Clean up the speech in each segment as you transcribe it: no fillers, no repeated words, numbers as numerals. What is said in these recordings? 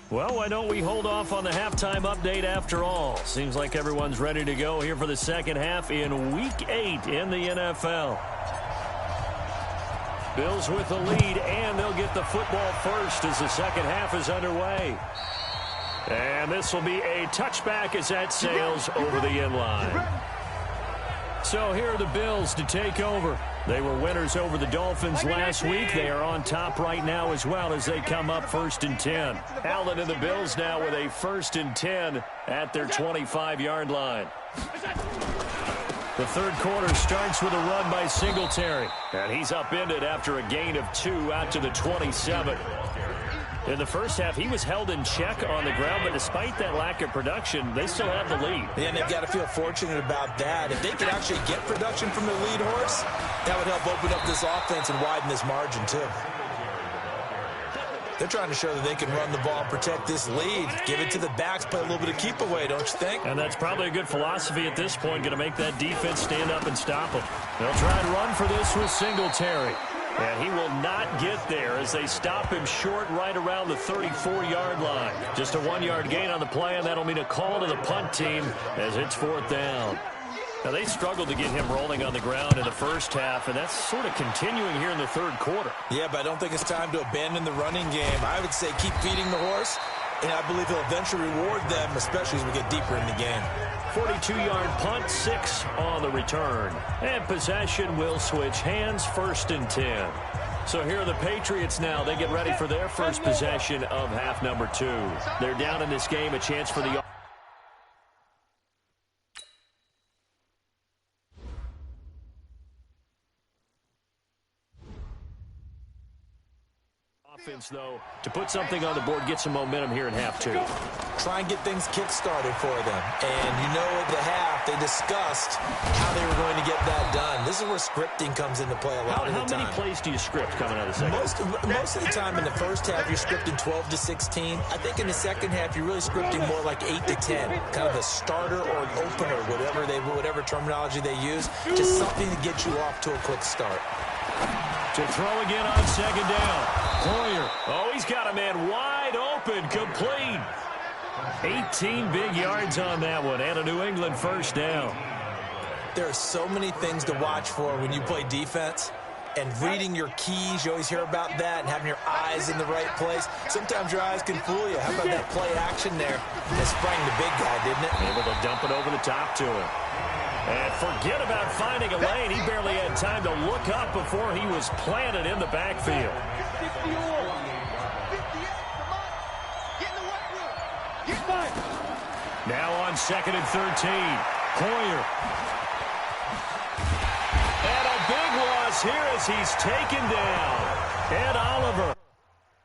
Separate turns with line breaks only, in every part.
Well, why don't we hold off on the halftime update after all? Seems like everyone's ready to go here for the second half in Week 8 in the NFL. Bills with the lead, and they'll get the football first as the second half is underway. And this will be a touchback as that sails over the end line. So here are the Bills to take over. They were winners over the Dolphins last week. They are on top right now as well as they come up 1st and 10. Allen and the Bills now with a 1st and 10 at their 25-yard line. The third quarter starts with a run by Singletary. And he's upended after a gain of 2 out to the 27. In the first half, he was held in check on the ground, but despite that lack of production, they still have the lead.
Yeah, and they've got to feel fortunate about that. If they could actually get production from their lead horse, that would help open up this offense and widen this margin, too. They're trying to show that they can run the ball, protect this lead, give it to the backs, play a little bit of keep away, don't you think?
And that's probably a good philosophy at this point, going to make that defense stand up and stop them. They'll try and run for this with Singletary. And he will not get there as they stop him short right around the 34-yard line. Just a 1-yard gain on the play, and that'll mean a call to the punt team as it's 4th down. Now, they struggled to get him rolling on the ground in the first half, and that's sort of continuing here in the third quarter.
Yeah, but I don't think it's time to abandon the running game. I would say keep feeding the horse, and I believe he'll eventually reward them, especially as we get deeper in the game.
42-yard punt, 6 on the return. And possession will switch hands, 1st and 10. So here are the Patriots now. They get ready for their first possession of half number 2. They're down in this game, a chance for the offense, though, to put something on the board, get some momentum here in half 2.
Try and get things kick-started for them. And you know at the half, they discussed how they were going to get that done. This is where scripting comes into play a lot of the time.
How many plays do you script coming out of the second?
Most of the time in the first half, you're scripting 12 to 16. I think in the second half, you're really scripting more like 8 to 10. Kind of a starter or an opener, whatever terminology they use. Just something to get you off to a quick start.
To throw again on second down. Hoyer. Oh, he's got a man wide open, complete. 18 big yards on that one, and a New England first down.
There are so many things to watch for when you play defense. And reading your keys, you always hear about that, and having your eyes in the right place. Sometimes your eyes can fool you. How about that play action there? That sprang the big guy, didn't it?
Able to dump it over the top to him. And forget about finding a lane. He barely had time to look up before he was planted in the backfield. Now on 2nd and 13. Hoyer. And a big loss here as he's taken down. Ed Oliver.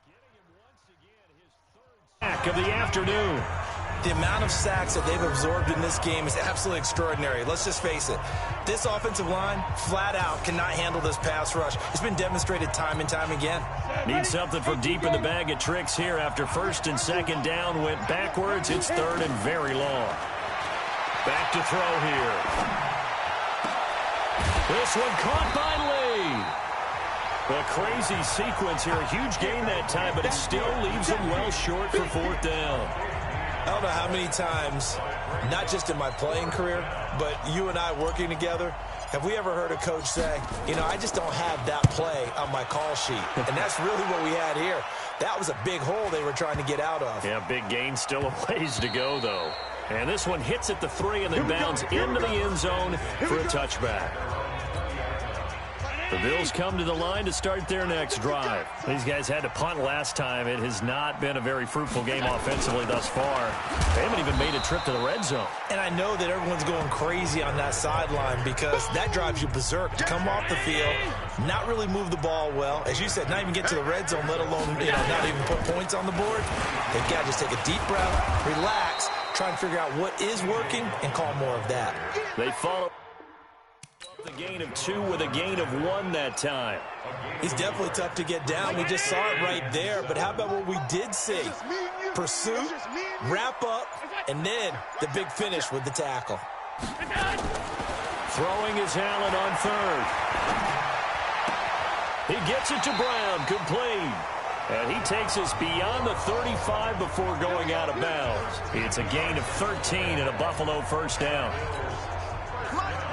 Getting him once again his 3rd sack of the afternoon.
The amount of sacks that they've absorbed in this game is absolutely extraordinary. Let's just face it. This offensive line, flat out, cannot handle this pass rush. It's been demonstrated time and time again.
Need something from deep in the bag of tricks here after 1st and 2nd down went backwards. It's 3rd and very long. Back to throw here. This one caught by Lee. A crazy sequence here. A huge gain that time, but it still leaves him well short for 4th down.
I don't know how many times, not just in my playing career, but you and I working together, have we ever heard a coach say, you know, I just don't have that play on my call sheet. And that's really what we had here. That was a big hole they were trying to get out of.
Yeah, big gain, still a ways to go, though. And this one hits at the 3 and then bounds into the end zone for a touchback. The Bills come to the line to start their next drive. These guys had to punt last time. It has not been a very fruitful game offensively thus far. They haven't even made a trip to the red zone.
And I know that everyone's going crazy on that sideline because that drives you berserk to come off the field, not really move the ball well. As you said, not even get to the red zone, let alone not even put points on the board. They've got to just take a deep breath, relax, try and figure out what is working, and call more of that.
They follow the gain of 2 with a gain of 1 that time.
He's definitely tough to get down. We just saw it right there. But how about what we did see? Pursuit, wrap up, and then the big finish with the tackle.
Throwing is Allen on 3rd. He gets it to Brown, complete. And he takes us beyond the 35 before going out of bounds. It's a gain of 13 and a Buffalo first down.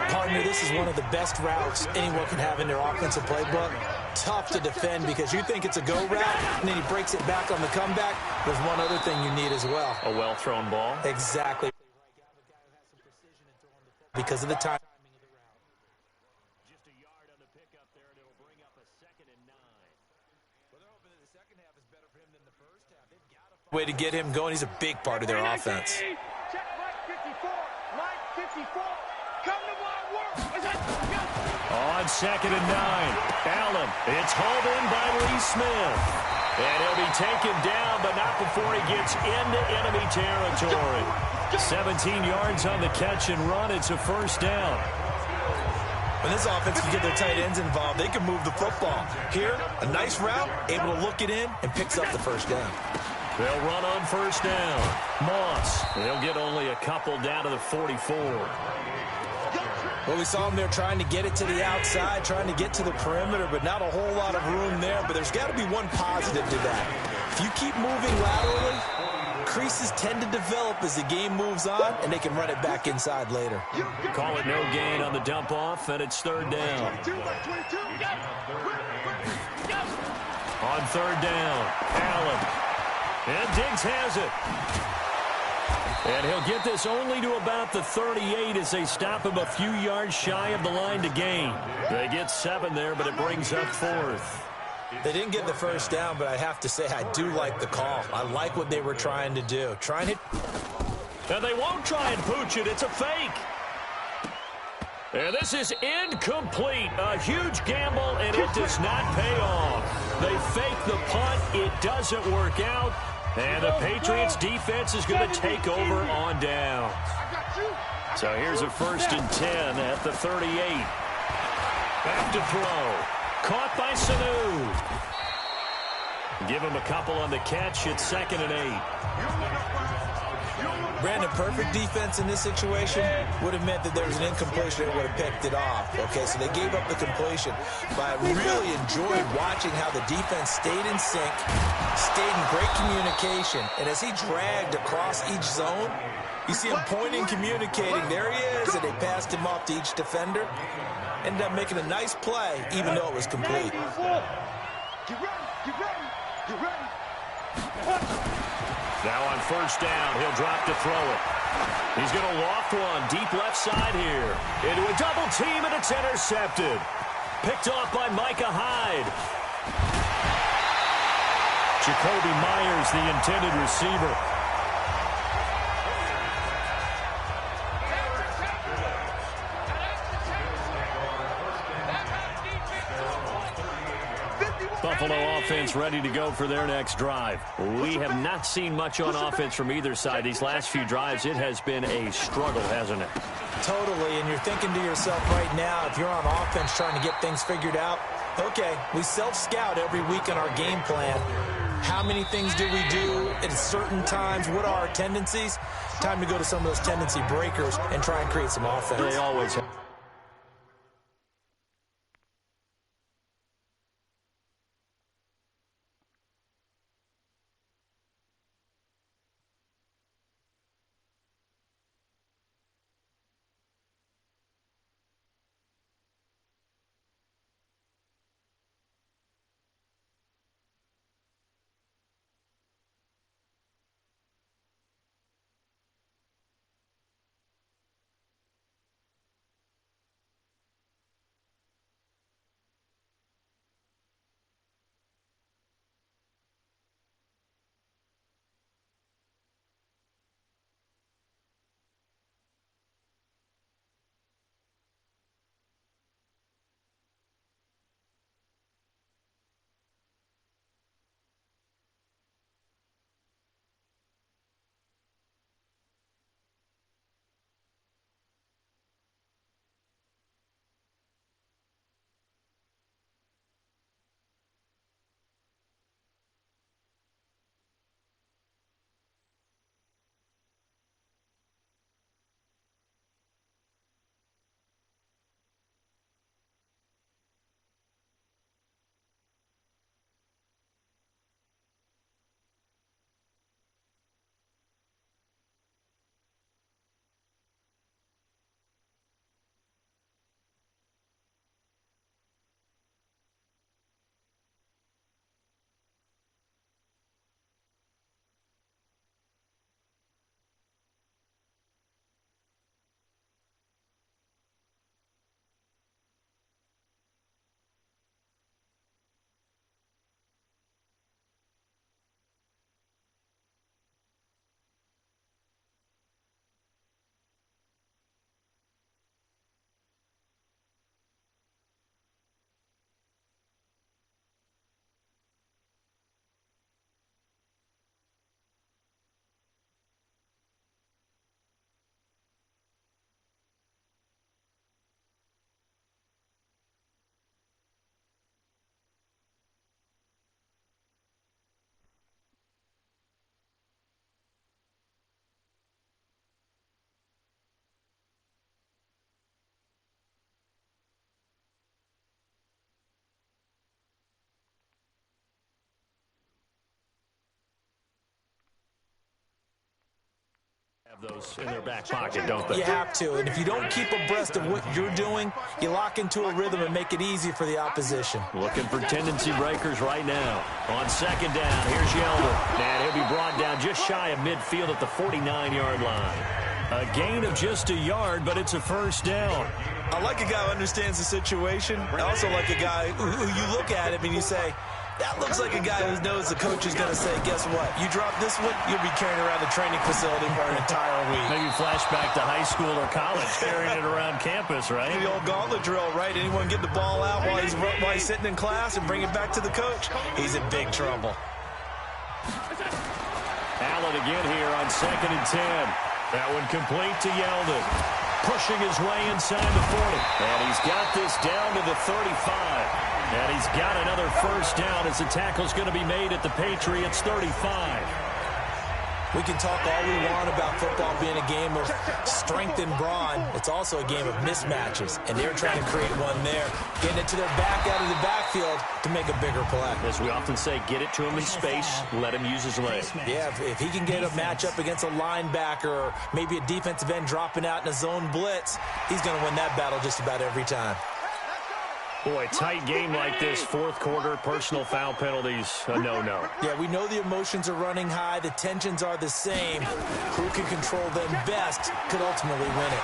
Partner, this is one of the best routes anyone can have in their offensive playbook. Tough to defend because you think it's a go route, and then he breaks it back on the comeback. There's one other thing you need as well.
A well-thrown ball?
Exactly. Because of the time.
Just a yard on the pickup there, and it'll bring up a 2nd and 9.
Well, they're hoping that the second half is better for him than the first half. They've got to find a way to get him going. He's a big part of their offense.
Check Mike 54. Mike 54. Come to my work.
On 2nd and 9, Allen. It's hauled in by Lee Smith. And he'll be taken down, but not before he gets into enemy territory. 17 yards on the catch and run. It's a first down.
When this offense can get their tight ends involved, they can move the football. Here, a nice route, able to look it in, and picks up the first down.
They'll run on first down. Moss. They'll get only a couple down to the 44.
Well, we saw him there trying to get it to the outside, trying to get to the perimeter, but not a whole lot of room there. But there's got to be one positive to that. If you keep moving laterally, creases tend to develop as the game moves on, and they can run it back inside later.
Call it no gain on the dump off, and it's 3rd down. On 3rd down, Allen. And Diggs has it. And he'll get this only to about the 38 as they stop him a few yards shy of the line to gain. They get 7 there, but it brings up 4th.
They didn't get the first down, but I have to say I do like the call. I like what they were trying to do.
And they won't try and pooch it. It's a fake. And this is incomplete. A huge gamble, and it does not pay off. They fake the punt. It doesn't work out. And the Patriots defense is going to take over on down. So here's a 1st and 10 at the 38. Back to throw. Caught by Sanu. Give him a couple on the catch. It's 2nd and 8.
Brandon, perfect defense in this situation would have meant that there was an incompletion that would have picked it off. Okay, so they gave up the completion. But I really enjoyed watching how the defense stayed in sync, stayed in great communication. And as he dragged across each zone, you see him pointing, communicating. There he is, and they passed him off to each defender. Ended up making a nice play, even though it was complete.
Get ready.
Now on first down, he'll drop to throw it. He's going to loft one deep left side here. Into a double team, and it's intercepted. Picked off by Micah Hyde. Jacoby Myers, the intended receiver. Buffalo offense ready to go for their next drive. We have not seen much on offense from either side. These last few drives, it has been a struggle, hasn't it?
Totally, and you're thinking to yourself right now, if you're on offense trying to get things figured out, okay, we self-scout every week on our game plan. How many things do we do at certain times? What are our tendencies? Time to go to some of those tendency breakers and try and create some offense.
They always have. Those in their back pocket, don't they?
You have to, and if you don't keep abreast of what you're doing, you lock into a rhythm and make it easy for the opposition.
Looking for tendency breakers right now. On second down, here's Yeldon. And he'll be brought down just shy of midfield at the 49-yard line. A gain of just a yard, but it's a first down.
I like a guy who understands the situation. I also like a guy who you look at him and you say, that looks like a guy who knows the coach is going to say, guess what? You drop this one, you'll be carrying around the training facility for an entire week.
Maybe flashback to high school or college, carrying it around campus, right?
The old gauntlet drill, right? Anyone get the ball out while he's sitting in class and bring it back to the coach? He's in big trouble.
Allen again here on 2nd and 10. That one complete to Yeldon. Pushing his way inside the 40. And he's got this down to the 35. And he's got another first down as the tackle's going to be made at the Patriots' 35.
We can talk all we want about football being a game of strength and brawn. It's also a game of mismatches, and they're trying to create one there, getting it to their back out of the backfield to make a bigger play.
As we often say, get it to him in space, let him use his legs.
Yeah, if he can get a matchup against a linebacker or maybe a defensive end dropping out in a zone blitz, he's going to win that battle just about every time.
Boy, tight game like this, fourth quarter, personal foul penalties, a no-no.
Yeah, we know the emotions are running high, the tensions are the same. Who can control them best could ultimately win it.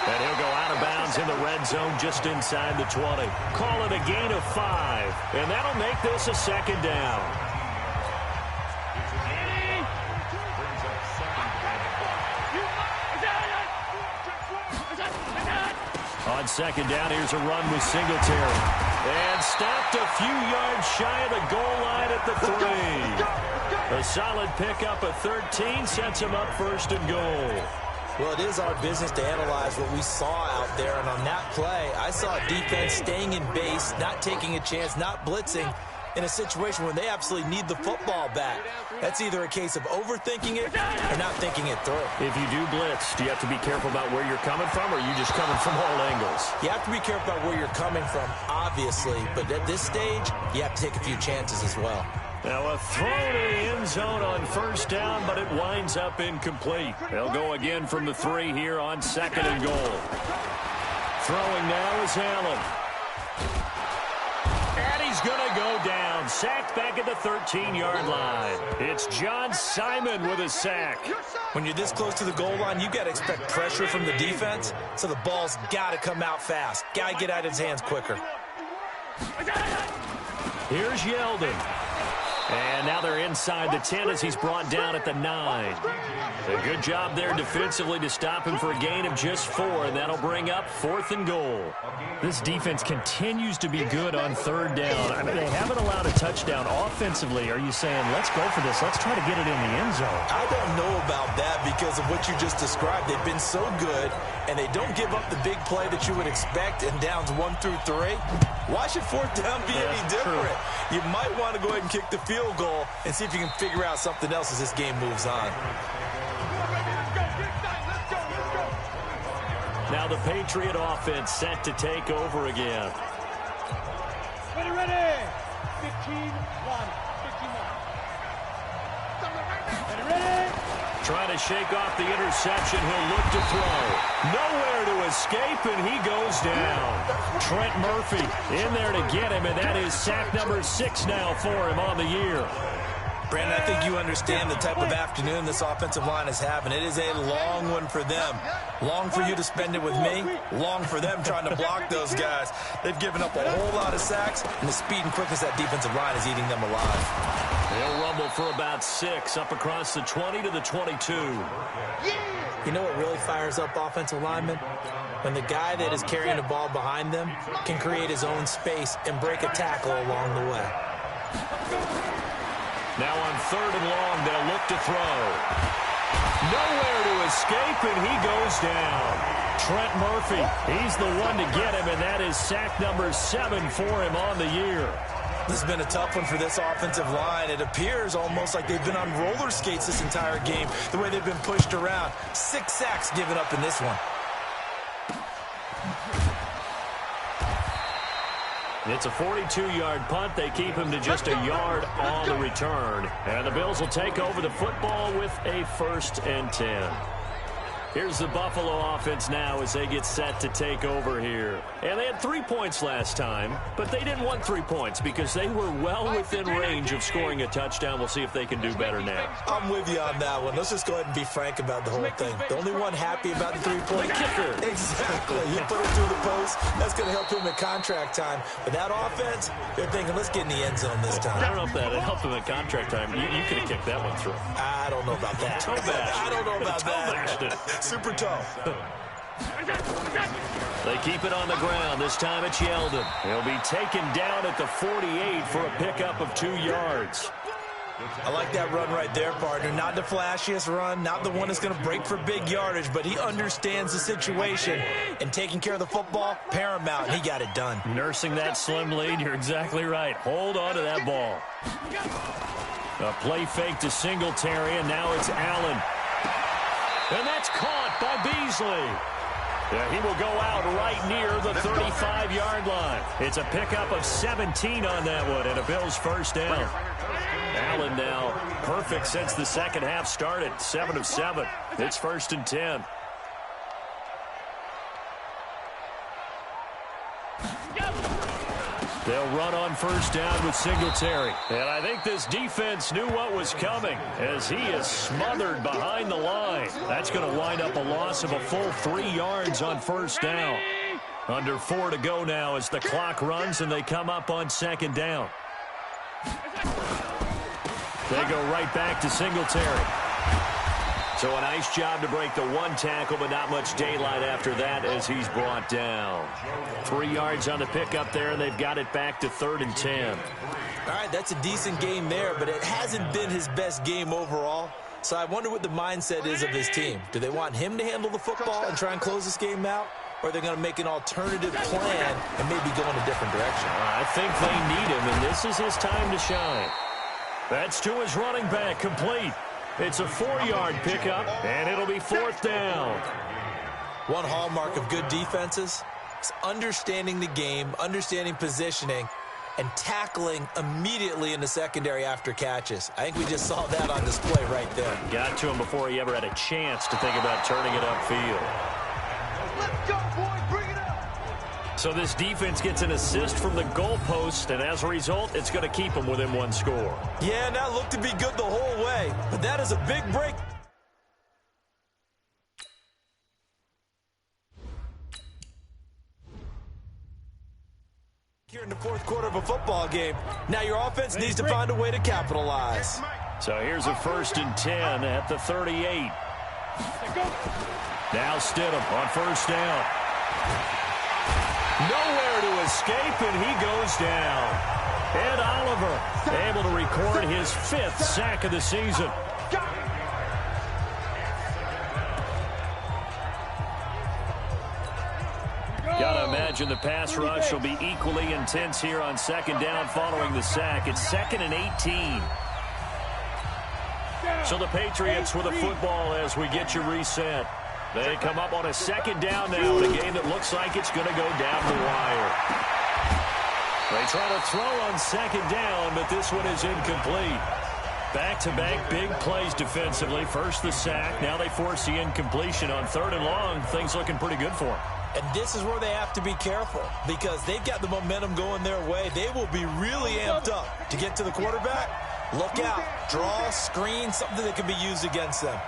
And he'll go out of bounds in the red zone just inside the 20. Call it a gain of 5, and that'll make this a second down. On second down, here's a run with Singletary. And stopped a few yards shy of the goal line at the 3. A solid pickup of 13 sets him up 1st and goal.
Well, it is our business to analyze what we saw out there. And on that play, I saw a defense staying in base, not taking a chance, not blitzing, in a situation where they absolutely need the football back. That's either a case of overthinking it or not thinking it through.
If you do blitz, do you have to be careful about where you're coming from, or are you just coming from all angles?
You have to be careful about where you're coming from, obviously, but at this stage, you have to take a few chances as well.
Now a throw to the end zone on 1st down, but it winds up incomplete. They'll go again from the 3 here on 2nd and goal. Throwing now is Allen. And he's going to go down. Sacked back at the 13-yard line. It's John Simon with a sack.
When you're this close to the goal line, you've got to expect pressure from the defense, so the ball's got to come out fast. Got to get out of his hands quicker.
Here's Yeldon. And now they're inside the 10 as he's brought down at the 9. A good job there defensively to stop him for a gain of just 4, and that'll bring up 4th and goal. This defense continues to be good on 3rd down. I mean, they haven't allowed a touchdown offensively. Are you saying, let's go for this, let's try to get it in the end zone?
I don't know about that because of what you just described. They've been so good, and they don't give up the big play that you would expect in downs 1 through 3. Why should 4th down be any different? True. You might want to go ahead and kick the field goal and see if you can figure out something else as this game moves on.
Now the Patriot offense set to take over again.
Ready. 15-1. Ready.
Trying to shake off the interception. He'll look to throw. Nowhere to escape, and he goes down. Trent Murphy in there to get him, and that is sack number 6 now for him on the year.
Brandon, I think you understand the type of afternoon this offensive line is having. It is a long one for them. Long for you to spend it with me. Long for them trying to block those guys. They've given up a whole lot of sacks, and the speed and quickness of that defensive line is eating them alive.
They'll rumble for about 6 up across the 20 to the 22.
You know what really fires up offensive linemen? When the guy that is carrying the ball behind them can create his own space and break a tackle along the way.
Now on 3rd and long, they'll look to throw. Nowhere to escape, and he goes down. Trent Murphy, he's the one to get him, and that is sack number 7 for him on the year.
This has been a tough one for this offensive line. It appears almost like they've been on roller skates this entire game, the way they've been pushed around. 6 sacks given up in this one.
It's a 42-yard punt. They keep him to just a yard on the return. And the Bills will take over the football with a 1st and 10. Here's the Buffalo offense now as they get set to take over here. And they had 3 points last time, but they didn't want 3 points because they were well within range of scoring a touchdown. We'll see if they can do better now.
I'm with you on that one. Let's just go ahead and be frank about the whole thing. The only one happy about the three-point
kicker.
Exactly. You put it through the post. That's going to help him at contract time. But that offense, they're thinking, let's get in the end zone this time.
I don't know if that helped him at contract time. You could have kicked that one through.
I don't know about that. I don't know about that. Super tough.
They keep it on the ground. This time it's Yeldon. He'll be taken down at the 48 for a pickup of 2 yards.
I like that run right there, partner. Not the flashiest run, not the one that's going to break for big yardage, but he understands the situation, and taking care of the football, paramount, and he got it done.
Nursing that slim lead, you're exactly right. Hold on to that ball. A play fake to Singletary, and now it's Allen. And that's caught by Beasley. Yeah, he will go out right near the 35-yard line. It's a pickup of 17 on that one, and a Bills first down. Allen now perfect since the second half started. 7 of 7. It's 1st and 10. They'll run on first down with Singletary. And I think this defense knew what was coming as he is smothered behind the line. That's going to wind up a loss of a full 3 yards on first down. Under 4 to go now as the clock runs and they come up on second down. They go right back to Singletary. So a nice job to break the 1 tackle, but not much daylight after that as he's brought down. 3 yards on the pickup there, and they've got it back to 3rd and 10.
All right, that's a decent game there, but it hasn't been his best game overall. So I wonder what the mindset is of his team. Do they want him to handle the football and try and close this game out? Or are they going to make an alternative plan and maybe go in a different direction?
I think they need him, and this is his time to shine. That's to his running back, complete. It's a 4-yard pickup, and it'll be 4th down.
One hallmark of good defenses is understanding the game, understanding positioning, and tackling immediately in the secondary after catches. I think we just saw that on display right there.
Got to him before he ever had a chance to think about turning it upfield.
Let's go, boys. Bring it up.
So this defense gets an assist from the goalpost, and as a result, it's going to keep them within 1 score.
Yeah, and that looked to be good the whole way, but that is a big break. Here in the 4th quarter of a football game. Now your offense needs to find a way to capitalize.
So here's a 1st and 10 at the 38. Now Stidham on first down. Nowhere to escape, and he goes down. Ed Oliver able to record his 5th sack of the season. Gotta imagine the pass rush will be equally intense here on second down following the sack. It's 2nd and 18. So the Patriots with a football as we get you reset. They come up on a second down now in a game that looks like it's going to go down the wire. They try to throw on second down, but this one is incomplete. Back-to-back big plays defensively. First the sack. Now they force the incompletion on 3rd and long. Things looking pretty good for them.
And this is where they have to be careful because they've got the momentum going their way. They will be really amped up to get to the quarterback. Look out. Draw, screen, something that can be used against them.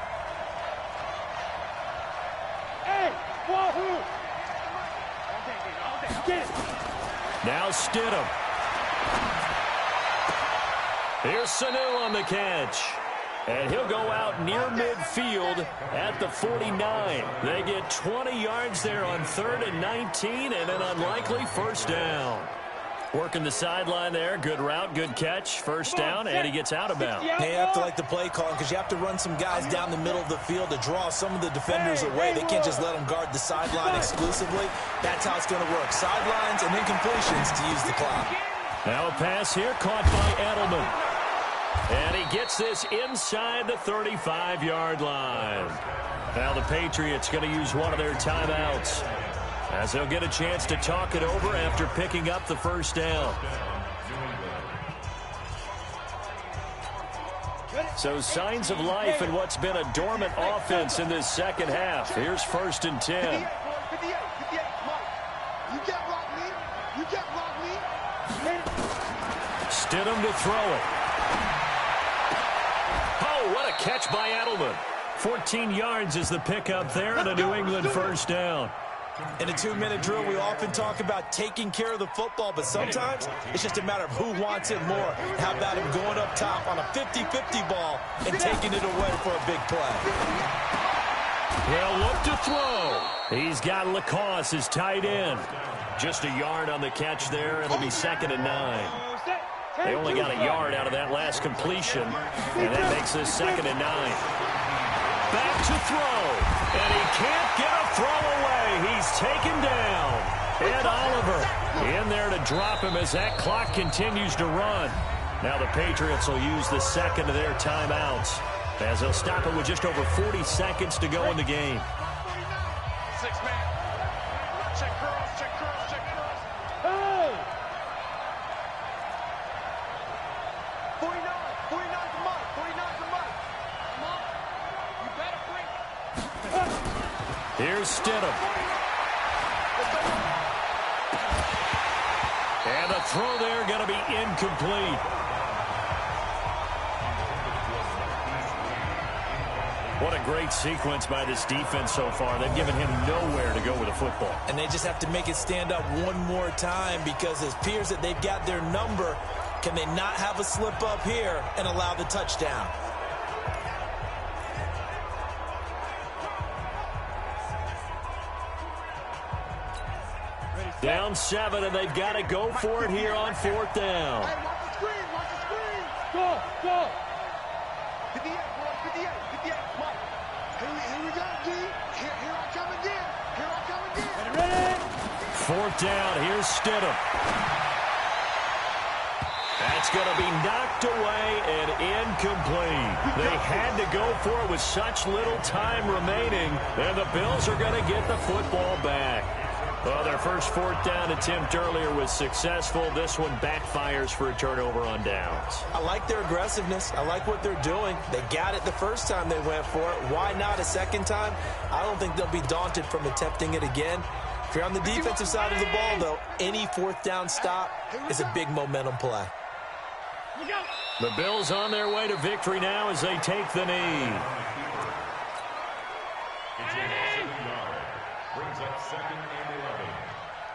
Now Stidham. Here's Sanu on the catch. And he'll go out near midfield at the 49. They get 20 yards there on 3rd and 19 and an unlikely first down. Working the sideline there. Good route, good catch. First down, and he gets out of bounds.
They have to like the play call because you have to run some guys down the middle of the field to draw some of the defenders away. They can't just let them guard the sideline exclusively. That's how it's going to work. Sidelines and incompletions to use the clock.
Now a pass here caught by Edelman. And he gets this inside the 35-yard line. Now the Patriots going to use one of their timeouts as they'll get a chance to talk it over after picking up the first down. So signs of life in what's been a dormant offense in this second half. Here's 1st and 10.
58, Mike. You can't block me. You can't block me.
Stidham to throw it. Oh, what a catch by Edelman. 14 yards is the pickup there and a New England first down.
In a 2-minute drill, we often talk about taking care of the football, but sometimes it's just a matter of who wants it more. How about him going up top on a 50-50 ball and taking it away for a big play?
They'll look to throw. He's got Lacoste, his tight end. Just a yard on the catch there. It'll be 2nd and 9. They only got a yard out of that last completion, and that makes this 2nd and 9. Back to throw, and he can't get a throw away. He's taken down. Ed Oliver in there to drop him as that clock continues to run. Now the Patriots will use the second of their timeouts as they'll stop it with just over 40 seconds to go in the game.
6-man. Check curls, check curls, check curls. Hey! 49 to Mike, 49 to Mike. Mike, you better bring.
Here's Stidham. And the throw there going to be incomplete. What a great sequence by this defense so far. They've given him nowhere to go with the football.
And they just have to make it stand up one more time because it appears that they've got their number. Can they not have a slip up here and allow the touchdown?
Down 7, and they've got to go for it here on 4th down.
Hey, watch the screen, watch the screen. Go, go. 58, boy, 58, Mike. Here we go, G. Here I come again. Here I come again. Ready?
4th down, here's Stidham. That's going to be knocked away and incomplete. They had to go for it with such little time remaining, and the Bills are going to get the football back. Well, their first 4th down attempt earlier was successful. This one backfires for a turnover on downs.
I like their aggressiveness. I like what they're doing. They got it the first time they went for it. Why not a second time? I don't think they'll be daunted from attempting it again. If you're on the defensive side of the ball, though, any 4th down stop is a big momentum play.
The Bills on their way to victory now as they take the knee.
Brings up 2nd and 11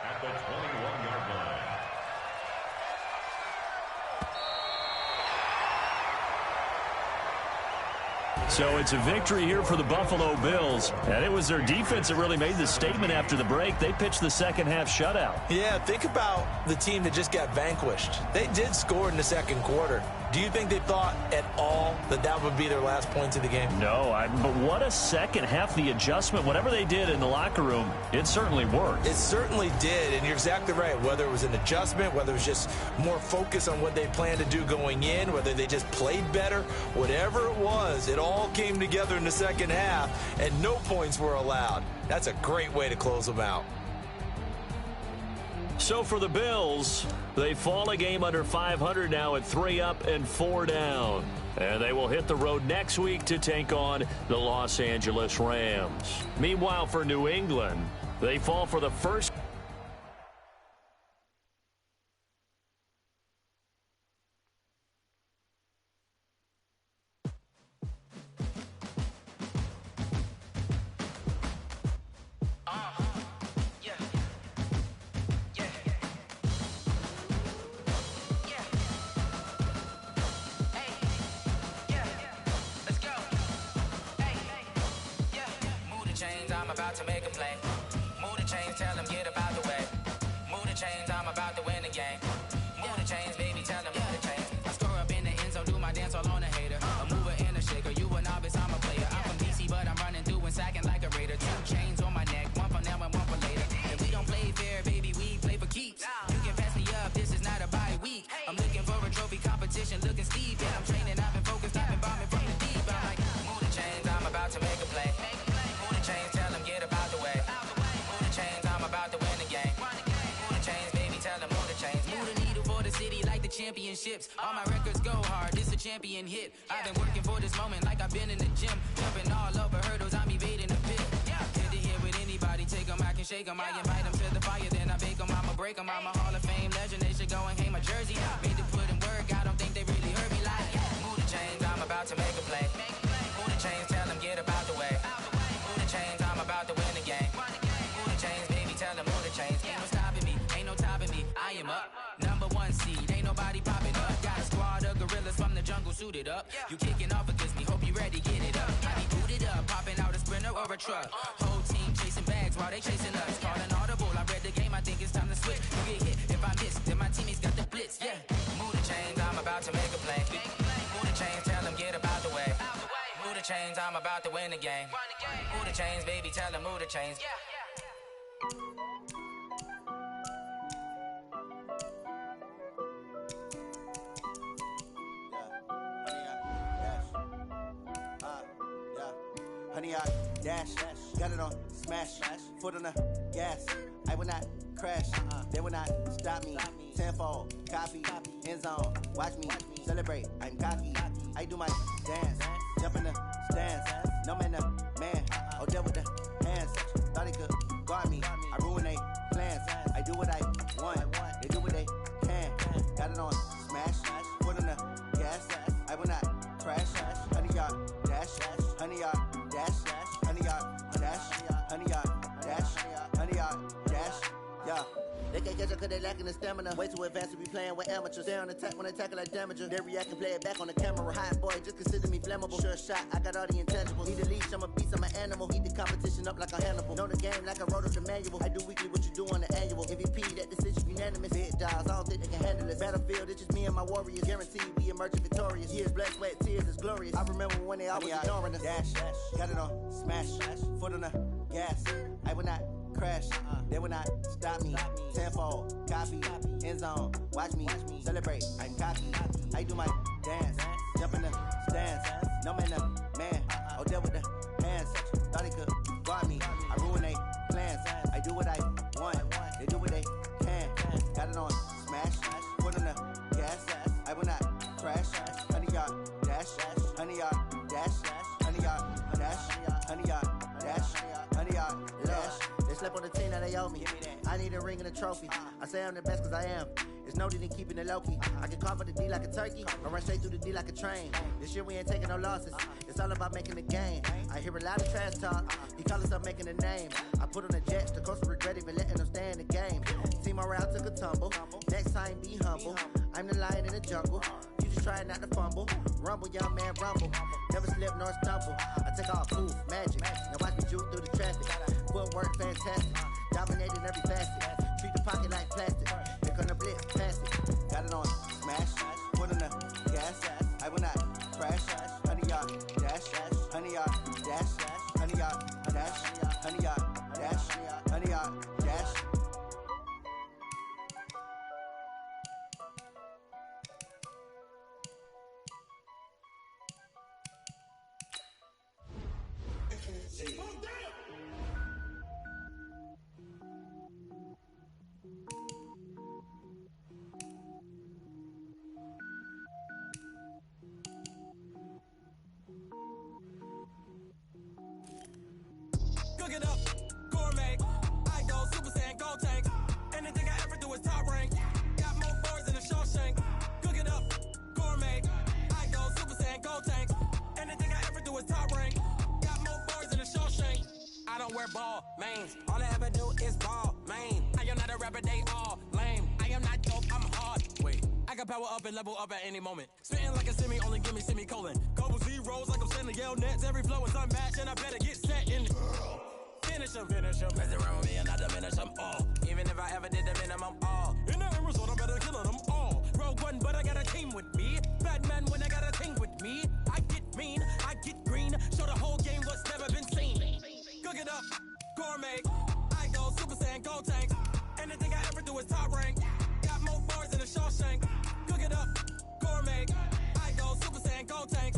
at the 21-yard line.
So it's a victory here for the Buffalo Bills, and it was their defense that really made the statement after the break. They pitched the second half shutout.
Yeah, think about the team that just got vanquished. They did score in the second quarter. Do you think they thought at all that that would be their last points of the game?
No, but what a second half. The adjustment, whatever they did in the locker room, it certainly worked.
It certainly did, and you're exactly right. Whether it was an adjustment, whether it was just more focus on what they planned to do going in, whether they just played better, whatever it was, it all came together in the second half, and no points were allowed. That's a great way to close them out.
So for the Bills, they fall a game under 500 now at 3 up and 4 down. And they will hit the road next week to take on the Los Angeles Rams. Meanwhile, for New England, they fall for the first.
I'm about to make a play. Move the chains, tell them get up out the way. Move the chains, I'm about to win the game. Move the chains, baby, tell them move the chains. I score up in the end zone, do my dance all on a hater. A mover and a shaker, you a novice, I'm a player. I'm from DC, but I'm running through and sacking like a raider. 2 chains on my neck, one for now and one for later. And we don't play fair, baby, we play for keeps. You can pass me up, this is not a bye week. I'm looking for a trophy competition, looking steep. And I'm training, I've been focused, I've been bombing from the deep. I'm like, move the chains, I'm about to make a play. Move the chains, tell them get up out the way. Move the chains, I'm about to win. championships. All my records go hard, this a champion hit. I've been working for this moment like I've been in the gym. Jumping all over hurdles, I'm evading the pit. Head to head with anybody, take them, I can shake them. I invite them to the fire, then I bake them, I'ma break them. I'm a Hall of Fame legend, they should go and hang my jersey. Made to put in work, I don't think they really heard me like, move the chains, I'm about to make a play. Move the chains, tell them get about the way. Move the chains, I'm about to win the game. Move the chains, baby, tell them move the chains. Ain't no stopping me, ain't no topping me, I am up. Number one seed, ain't nobody popping up. Got a squad of gorillas from the jungle suited up. You kicking off against me, hope you ready, get it up. I be booted up, popping out a sprinter or a truck. Whole team chasing bags while they chasing us. Calling audible, I read the game, I think it's time to switch. You get hit, if I miss, then my teammates got the blitz, yeah. Move the chains, I'm about to make a play. Move the chains, tell them get about the way. Move the chains, I'm about to win the game. Move the chains, baby, tell them move the chains.
Honey, I dash, got it on smash, foot on the gas. I will not crash, they will not stop me. Tenfold, copy, end zone, watch me celebrate. I'm cocky, I do my dance, jump in the stands. No man, the man, oh, deal with the hands. Thought he could guard me, I ruin they plans. I do what I want, they do what they can. Got it on smash, foot on the gas. I will not crash, honey, y'all dash, honey, y'all dash, honey, y'all dash, honey, y'all dash, honey, y'all dash, yeah. They can't catch up cause they lacking the stamina. Way too advanced to be playing with amateurs. Stay on attack when I tackle like damager. They react and play it back on the camera. Hot boy, just consider me flammable. Sure shot, I got all the intangibles. Need a leash, I'm a beast, I'm an animal. Heat the competition up like a Hannibal. Know the game like I wrote up the manual. I do weekly what you do on the annual. MVP, that decision unanimous. Big dials, I don't think they can handle this. Battlefield, it's just me and my warriors. Guaranteed we emerging victorious. Years, blood, sweat, tears, it's glorious. I remember when they always ignoring us. Dash, got it on smash, foot on the gas. I will not crash, they will not stop me. Tenfold, copy, end zone, watch me celebrate. I'm cocky, I do my dance, jump in the stands. No man, the man, oh, deal with the hands. Thought he could guard me, I ruin they plans. I do what I want, they do what they can. Got it on smash, foot on the gas. I will not crash, honey, y'all dash, honey, y'all dash, honey, y'all dash, honey, y'all dash, honey, y'all dash. They slept on the team that they owe me. I need a ring and a trophy. I say I'm the best cause I am. It's no need in keeping it low-key. I can cover the D like a turkey, or run straight through the D like a train. This year we ain't taking no losses. It's all about making the game. I hear a lot of trash talk. He call us up making a name. I put on the jets, the coast will regret even letting them stay in the game. Team morale took a tumble. Next time be humble. I'm the lion in the jungle. You just try not to fumble. Rumble, young man, rumble. Never slip nor stumble. I take off, move, magic. Now watch me juke through the traffic. Footwork fantastic. Dominating every facet. Treat the pocket like plastic. Here come the blitz, pass it. Got it on smash, foot on the gas. I will not crash. Honey, y'all dash, honey, y'all dash, honey, y'all dash, honey, y'all dash, honey, y'all dash.
Cook it up, gourmet. I go Super Saiyan, go tank. Anything I ever do is top rank. Got more boards than a Shawshank. Cook it up, gourmet. I go Super Saiyan, go tank. Anything I ever do is top rank. Got more boards than a Shawshank. I don't wear ball mains. All I ever do is ball main. I am not a rapper, they all lame. I am not dope, I'm hard. Wait, I can power up and level up at any moment. Spitting like a semi, only give me semicolon. Couple zeros like I'm sending yell nets. Every flow is unmatched and I better get set in. Finish them. Mess around with me and I diminish them all. Even if I ever did the minimum all. In the end result, I better kill them all. Rogue One, but I got a team with me. Batman when I got a team with me. I get mean, I get green. Show the whole game what's never been seen. Cook it up, gourmet. I go Super Saiyan, go tank. Anything I ever do is top rank. Got more bars than a Shawshank. Cook it up, gourmet. I go Super Saiyan, go tank.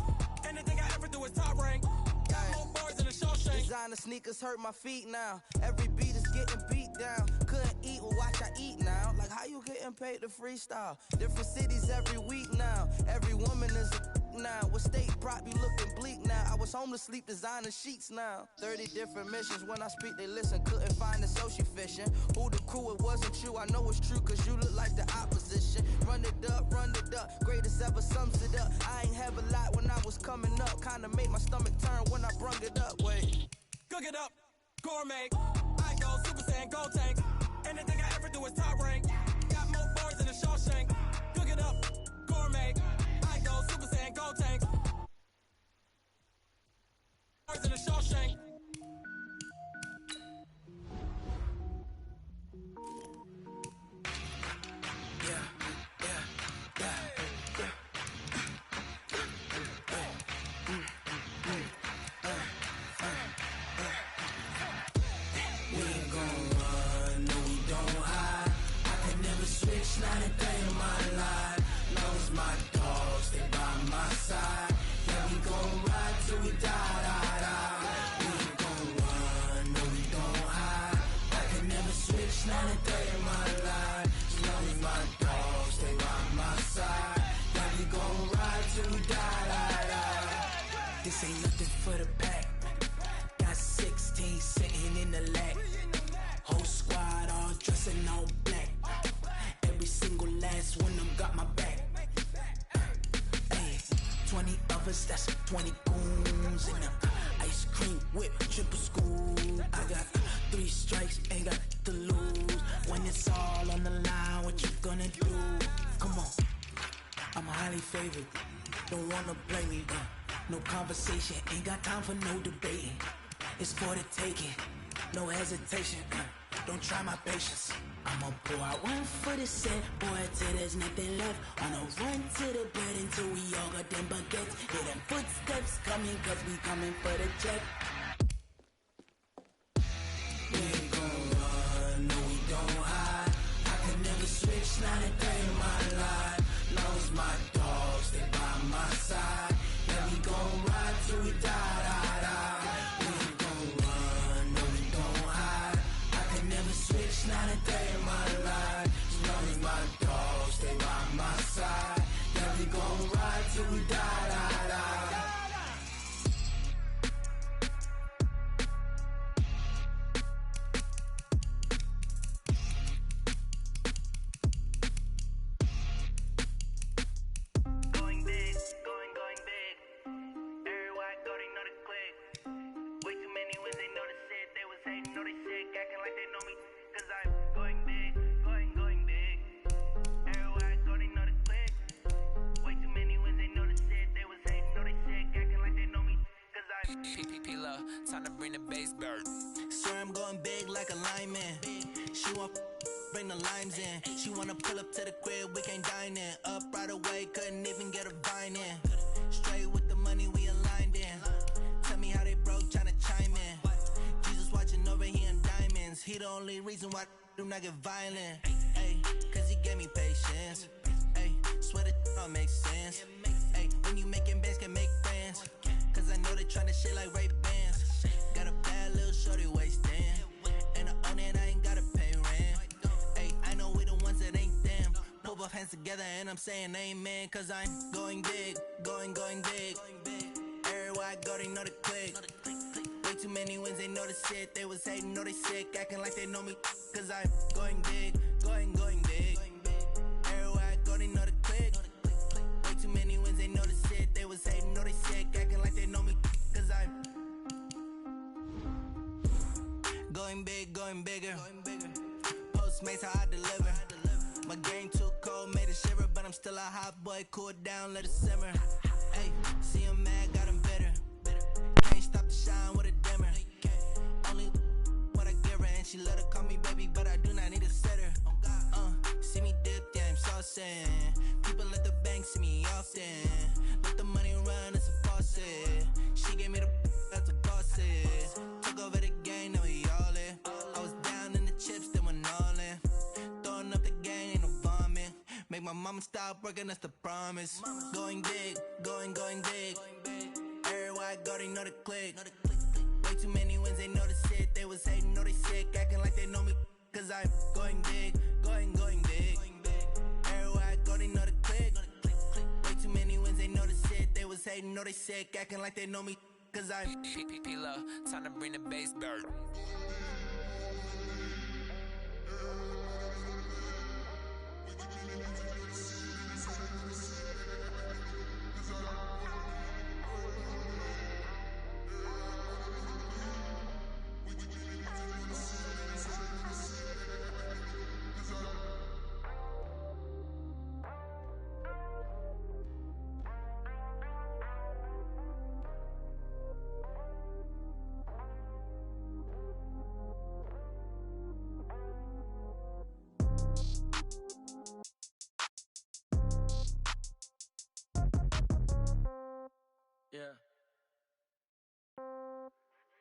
Anything I ever do is top rank. Got more bars than a Shawshank.
Designer sneakers hurt my feet now. Every beat is getting beat down. Couldn't eat, well, watch I eat now. Like, how you getting paid to freestyle? Different cities every week now. Every woman is a now. With state prop, you looking bleak now. I was home to sleep, designer sheets now. 30 different missions. When I speak, they listen. Couldn't find the social fishing. Who the crew, it wasn't you. I know it's true, cause you look like the opposition. Run it up, greatest ever sums it up. I ain't have a lot when I was coming up. Kinda made my stomach turn when I brung it up. Wait.
Cook it up, gourmet. I go Super Saiyan, gold tank. Anything I ever do is top rank. Got more bars than a Shawshank. Cook it up, gourmet. I go Super Saiyan, gold tank. Bars than a Shawshank.
Not a day in my life. Long as my dogs stay by my side. Yeah, we gon' ride till we die. We ain't gon' run, no, we don't hide. I can never switch, not a day in my life. As long as my dogs stay by my side. Yeah, we gon' ride till we die.
This ain't nothing for the pack. Got 16 sitting in the lag. Whole squad all dressing all black. Every single last one of them got my back. Ay, 20 of us, that's 20 goons. And ice cream whip, triple scoop. I got 3 strikes, ain't got to lose. When it's all on the line, what you gonna do? Come on, I'm highly favored. Don't wanna play me, no conversation. Ain't got time for no debating. It's for the taking, no hesitation. Don't try my patience. I'ma pour out one for the set, boy, till there's nothing left. On a run to the bed until we all got them baguettes. Hear them footsteps coming, cause we coming for the check.
We ain't gon' run, no, we don't hide. I can never switch, not a day in my life. Long as my dogs stay by my side. Yeah, we gon' ride till we die. We ain't gon' run, no, we don't hide. I can never switch, not a day in my life. As long as my dogs stay by my side. Yeah, we gon' ride till we die.
Going big, going big. Everywhere I go, they know the click. Way too many wins, they know the shit. They was hating, know they sick, acting like they know me. Cause I'm going big, going big. Everywhere I go, they know the click. Way too many wins, they know the shit. They was hating, know they sick, acting like they know me. Cause I'm
P-Love, time to bring the bass bird.
swear I'm going big like a lineman. She want bring the limes in. She wanna pull up to the crib, we can't dine in. Up right away, couldn't even get a vine in. Straight with the money, we aligned in. Tell me how they broke, tryna chime in. Jesus watching over here in diamonds. He the only reason why do not get violent. Ay, cause he gave me patience. Ay, swear that don't make sense. Ay, when you making bands, can make friends. Cause I know they tryna shit like Ray Bans. Got a bad little shorty wasting. And I own it, I ain't gotta pay rent. Ay, I know we the ones that ain't them. Pull both hands together and I'm saying amen. Cause I'm going big, going big. Everywhere I go, they know the click. Way too many wins, they know the shit. They was hating, know they sick, acting like they know me. Cause I'm going big, going big. Everywhere I go, they know the click. Way too many wins, they know the shit. They was hating, know they sick, acting like they know me. Cause I'm going big, going bigger. Postmates, how I deliver. My game too cold, made it shiver. But I'm still a hot boy, cool down, let it simmer. Hey, see him mad, got him bitter. Can't stop the shine with a dimmer. Only what I give her, and she let her call me baby, but I do not need a sitter. See me dip, yeah, I'm saucing. People at the bank see me often. Let the money run, it's a faucet. She gave me the that's a boss it. Took over the game, now we all in. I was down in the chips, then went all in. Throwing up the game, ain't no vomit. Make my mama stop working, that's the promise. Going big, going big. Everywhere I go, they know the click. Way too many wins, they know the shit. They was hating, know they sick, acting like they know me. Cause I'm going big, going big. Everywhere I go, they know the click. Way too many wins, they know the shit. They was hating, know they sick, acting like they know me. Cause I'm
P-P-P-Lo, time to bring the bass back.
Yeah.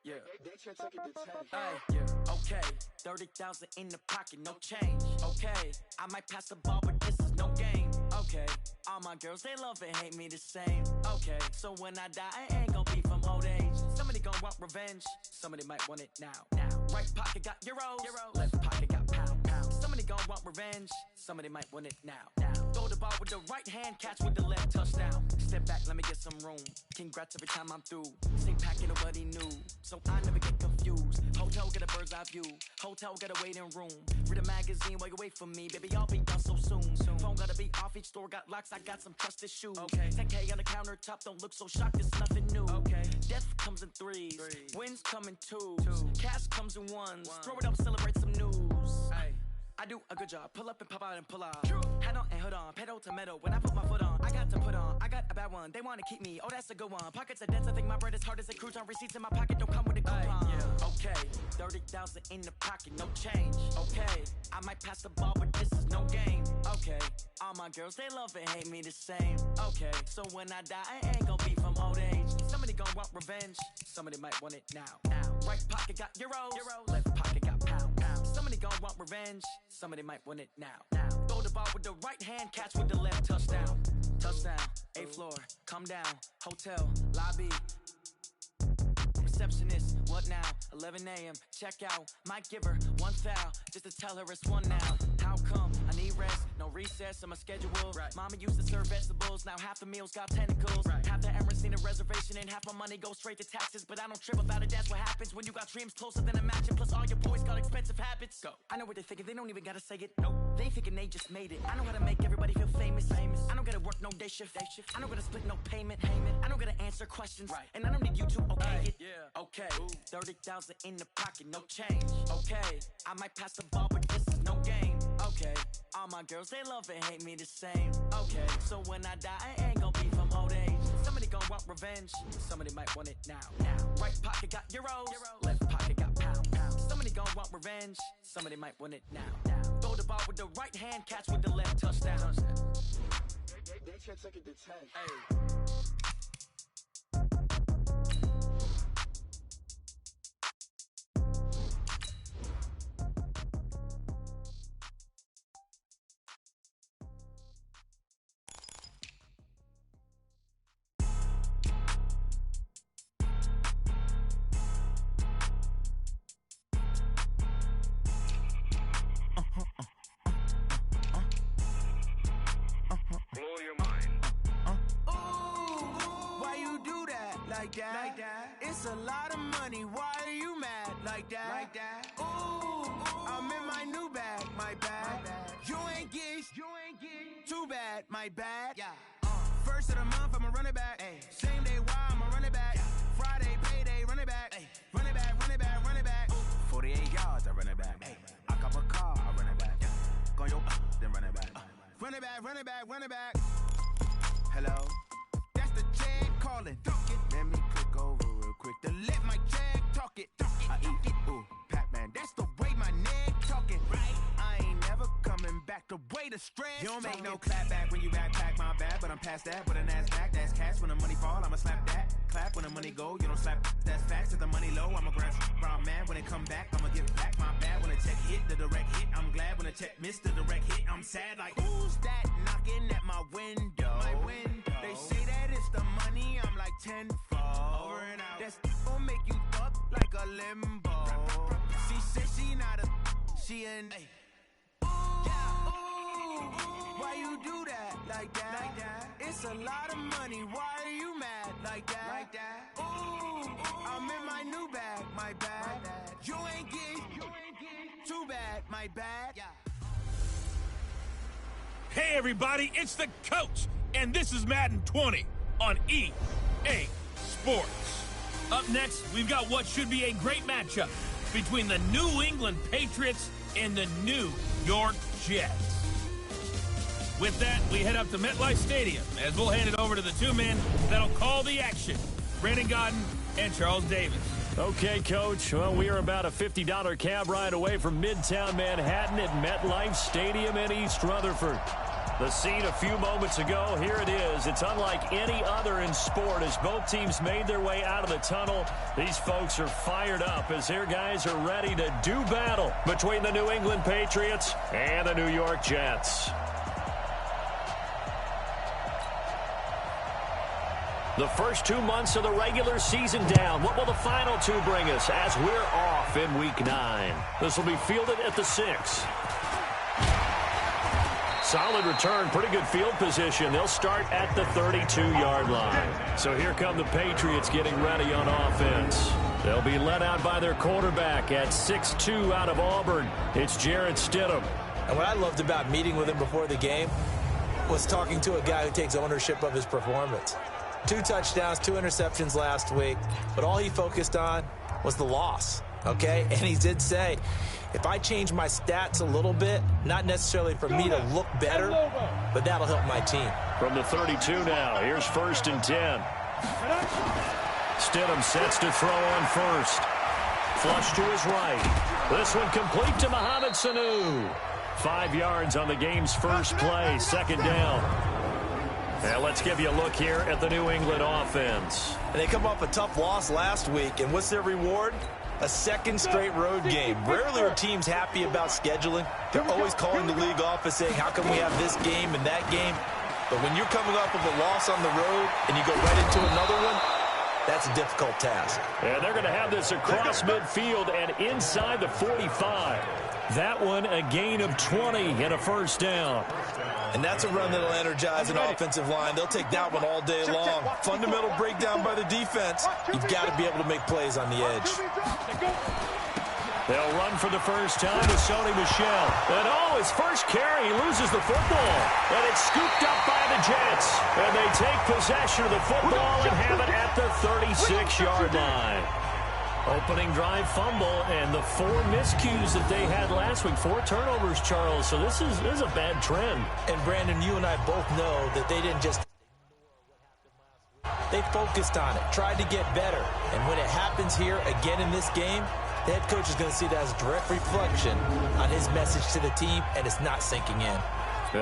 Yeah. Hey, yeah. Okay. 30,000 in the pocket, no change. Okay. I might pass the ball, but this is no game. Okay. All my girls, they love and hate me the same. Okay. So when I die, I ain't gonna be from old age. Somebody gonna want revenge. Somebody might want it now. Right pocket got euros. Left pocket got pound. Somebody gonna want revenge. Somebody might want it now. Throw the ball with the right hand, catch with the left, touchdown. Step back, let me get some room. Congrats every time I'm through. Same packet, nobody knew, so I never get confused. Hotel get a bird's eye view. Hotel get a waiting room. Read a magazine while you wait for me, baby. I'll be done so soon. Phone gotta be off, each store got locks. I got some trusted shoes. Okay. 10K on the countertop, don't look so shocked. It's nothing new. Okay. Death comes in threes. Wins come in twos. Cash comes in ones. Throw it up, celebrate some news. Hey. I do a good job, pull up and pop out and pull out. Head on and hood on, pedal to metal. When I put my foot on, I got to put on. I got a bad one, they wanna keep me. Oh, that's a good one. Pockets are dense, I think my bread is hard as a crouton. Receipts in my pocket don't come with a coupon. Okay, 30,000 in the pocket, no change. Okay, I might pass the ball, but this is no game. Okay, all my girls, they love and hate me the same. Okay, so when I die, I ain't gonna be from old age. Somebody gonna want revenge. Somebody might want it now. Right pocket got euros. Left pocket got pound. Somebody gonna want revenge. Somebody might want it now. Throw the ball with the right hand, catch with the left, touchdown. Touchdown, 8th floor, come down, hotel, lobby. Receptionist, what now? 11 a.m., check out. Might give her one foul, just to tell her it's one now. How come? I need rest, no recess on my schedule. Mama used to serve vegetables, now half the meals got tentacles. Half the Emirates need a reservation and half my money goes straight to taxes. But I don't trip about it, that's what happens when you got dreams closer than a match. And plus all your boys got expensive habits. Go. I know what they're thinking, they don't even gotta say it. Nope. They thinking they just made it. I know how to make everybody feel famous. I don't gotta work no day shift. I don't gotta split no payment. I don't gotta answer questions. And I don't need you to okay it. Okay, 30,000 in the pocket, no change. Okay, I might pass the ball, but this is no game. Okay, all my girls, they love and hate me the same. Okay, so when I die, I ain't gonna be from old age. Somebody gonna want revenge. Somebody might want it now. Right pocket got euros. Left pocket got pound. Somebody gonna want revenge. Somebody might want it now. Throw the ball with the right hand, catch with the left, touchdown.
They can't take it to 10.
Hey.
Like that. It's a lot of money. Why are you mad like that? Ooh, I'm in my new bag. My bad. You ain't getting too bad. My bad. Yeah. First of the month, I'ma run it back. Ay. Same day, why I'ma run it back. Yeah. Friday, payday, run it back. Ay. Run it back.
48 yards, I run it back. Ay. I cop a car, I run it back. Go on your then run it back.
Run it back.
Hello?
That's the check calling.
Let me click over real quick
To let my check talk it.
I eat it. Ooh, Pac-Man,
That's the way my neck talking.
right.
I ain't never coming back the way the stress.
You don't make no clap back when you backpack, my bad, but I'm past that. With an ass back, that's cash. When the money fall, I'ma slap that. Clap when the money go, you don't slap. That's facts. If the money low, I'ma grab brown man. When it come back, I'ma get back. My bad when the check hit, the direct hit. I'm glad when the check missed the direct hit. I'm sad like
who's that knocking at my window? They say that it's the money, I'm like tenfold.
Over and out.
That's gon' make you fuck like
limbo. She said she not a, she an why you do that like that? It's a lot of money. Why are you mad like that? Ooh, I'm in my new bag, my bad. You ain't getting too bad, my bad.
Hey everybody, it's the coach, and this is Madden 20 on EA Sports. Up next, we've got what should be a great matchup between the New England Patriots and the New York Jets. With that, we head up to MetLife Stadium as we'll hand it over to the two men that'll call the action, Brandon Godden and Charles Davis.
Okay, Coach. Well, we are about a $50 cab ride away from Midtown Manhattan at MetLife Stadium in East Rutherford. The scene a few moments ago, here it is. It's unlike any other in sport as both teams made their way out of the tunnel. These folks are fired up as their guys are ready to do battle between the New England Patriots and the New York Jets. The first 2 months of the regular season down. What will the final two bring us as we're off in Week 9? This will be fielded at the 6. Solid return, pretty good field position. They'll start at the 32-yard line. So here come the Patriots getting ready on offense. They'll be led out by their quarterback at 6'2" out of Auburn. It's Jarrett Stidham.
And what I loved about meeting with him before the game was talking to a guy who takes ownership of his performance. 2 touchdowns, 2 interceptions last week, but all he focused on was the loss, okay? And he did say, if I change my stats a little bit, not necessarily for me to look better, but that'll help my team.
From the 32 now, here's 1st and 10. Stidham sets to throw on first. Flush to his right. This one complete to Mohamed Sanu. 5 yards on the game's first play, 2nd down. Now let's give you a look here at the New England offense.
And they come off a tough loss last week, and what's their reward? A 2nd straight road game. Rarely are teams happy about scheduling. They're always calling the league office saying, how come we have this game and that game? But when you're coming off of a loss on the road and you go right into another one, that's a difficult task.
And they're going to have this across midfield and inside the 45. That one a gain of 20 and a 1st down.
And that's a run that'll energize an offensive line. They'll take that one all day long. Fundamental breakdown by the defense. You've got to be able to make plays on the edge.
They'll run for the first time with Sony Michel. And his first carry, he loses the football. And it's scooped up by the Jets. And they take possession of the football and have it at the 36-yard line. Opening drive fumble and the 4 miscues that they had last week. 4 turnovers, Charles. So this is a bad trend.
And, Brandon, you and I both know that they didn't just they focused on it, tried to get better. And when it happens here again in this game, the head coach is going to see that as a direct reflection on his message to the team, and it's not sinking in.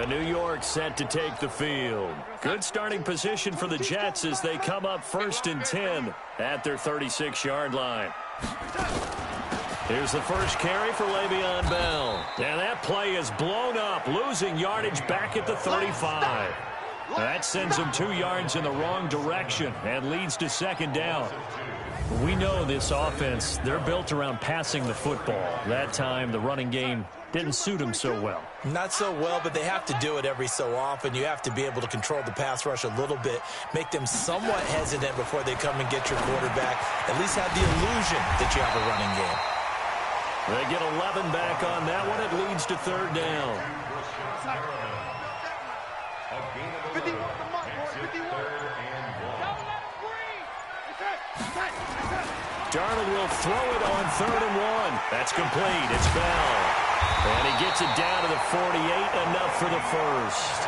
New York set to take the field. Good starting position for the Jets as they come up 1st and 10 at their 36-yard line. Here's the first carry for Le'Veon Bell. And that play is blown up, losing yardage back at the 35. That sends him 2 yards in the wrong direction and leads to 2nd down. We know this offense, they're built around passing the football. That time, the running game didn't suit them so well.
Not so well, but they have to do it every so often. You have to be able to control the pass rush a little bit, make them somewhat hesitant before they come and get your quarterback. At least have the illusion that you have a running game.
They get 11 back on that one. It leads to 3rd down. Darnold will throw it on 3rd and 1. That's complete. It's Bell. And he gets it down to the 48, enough for the first.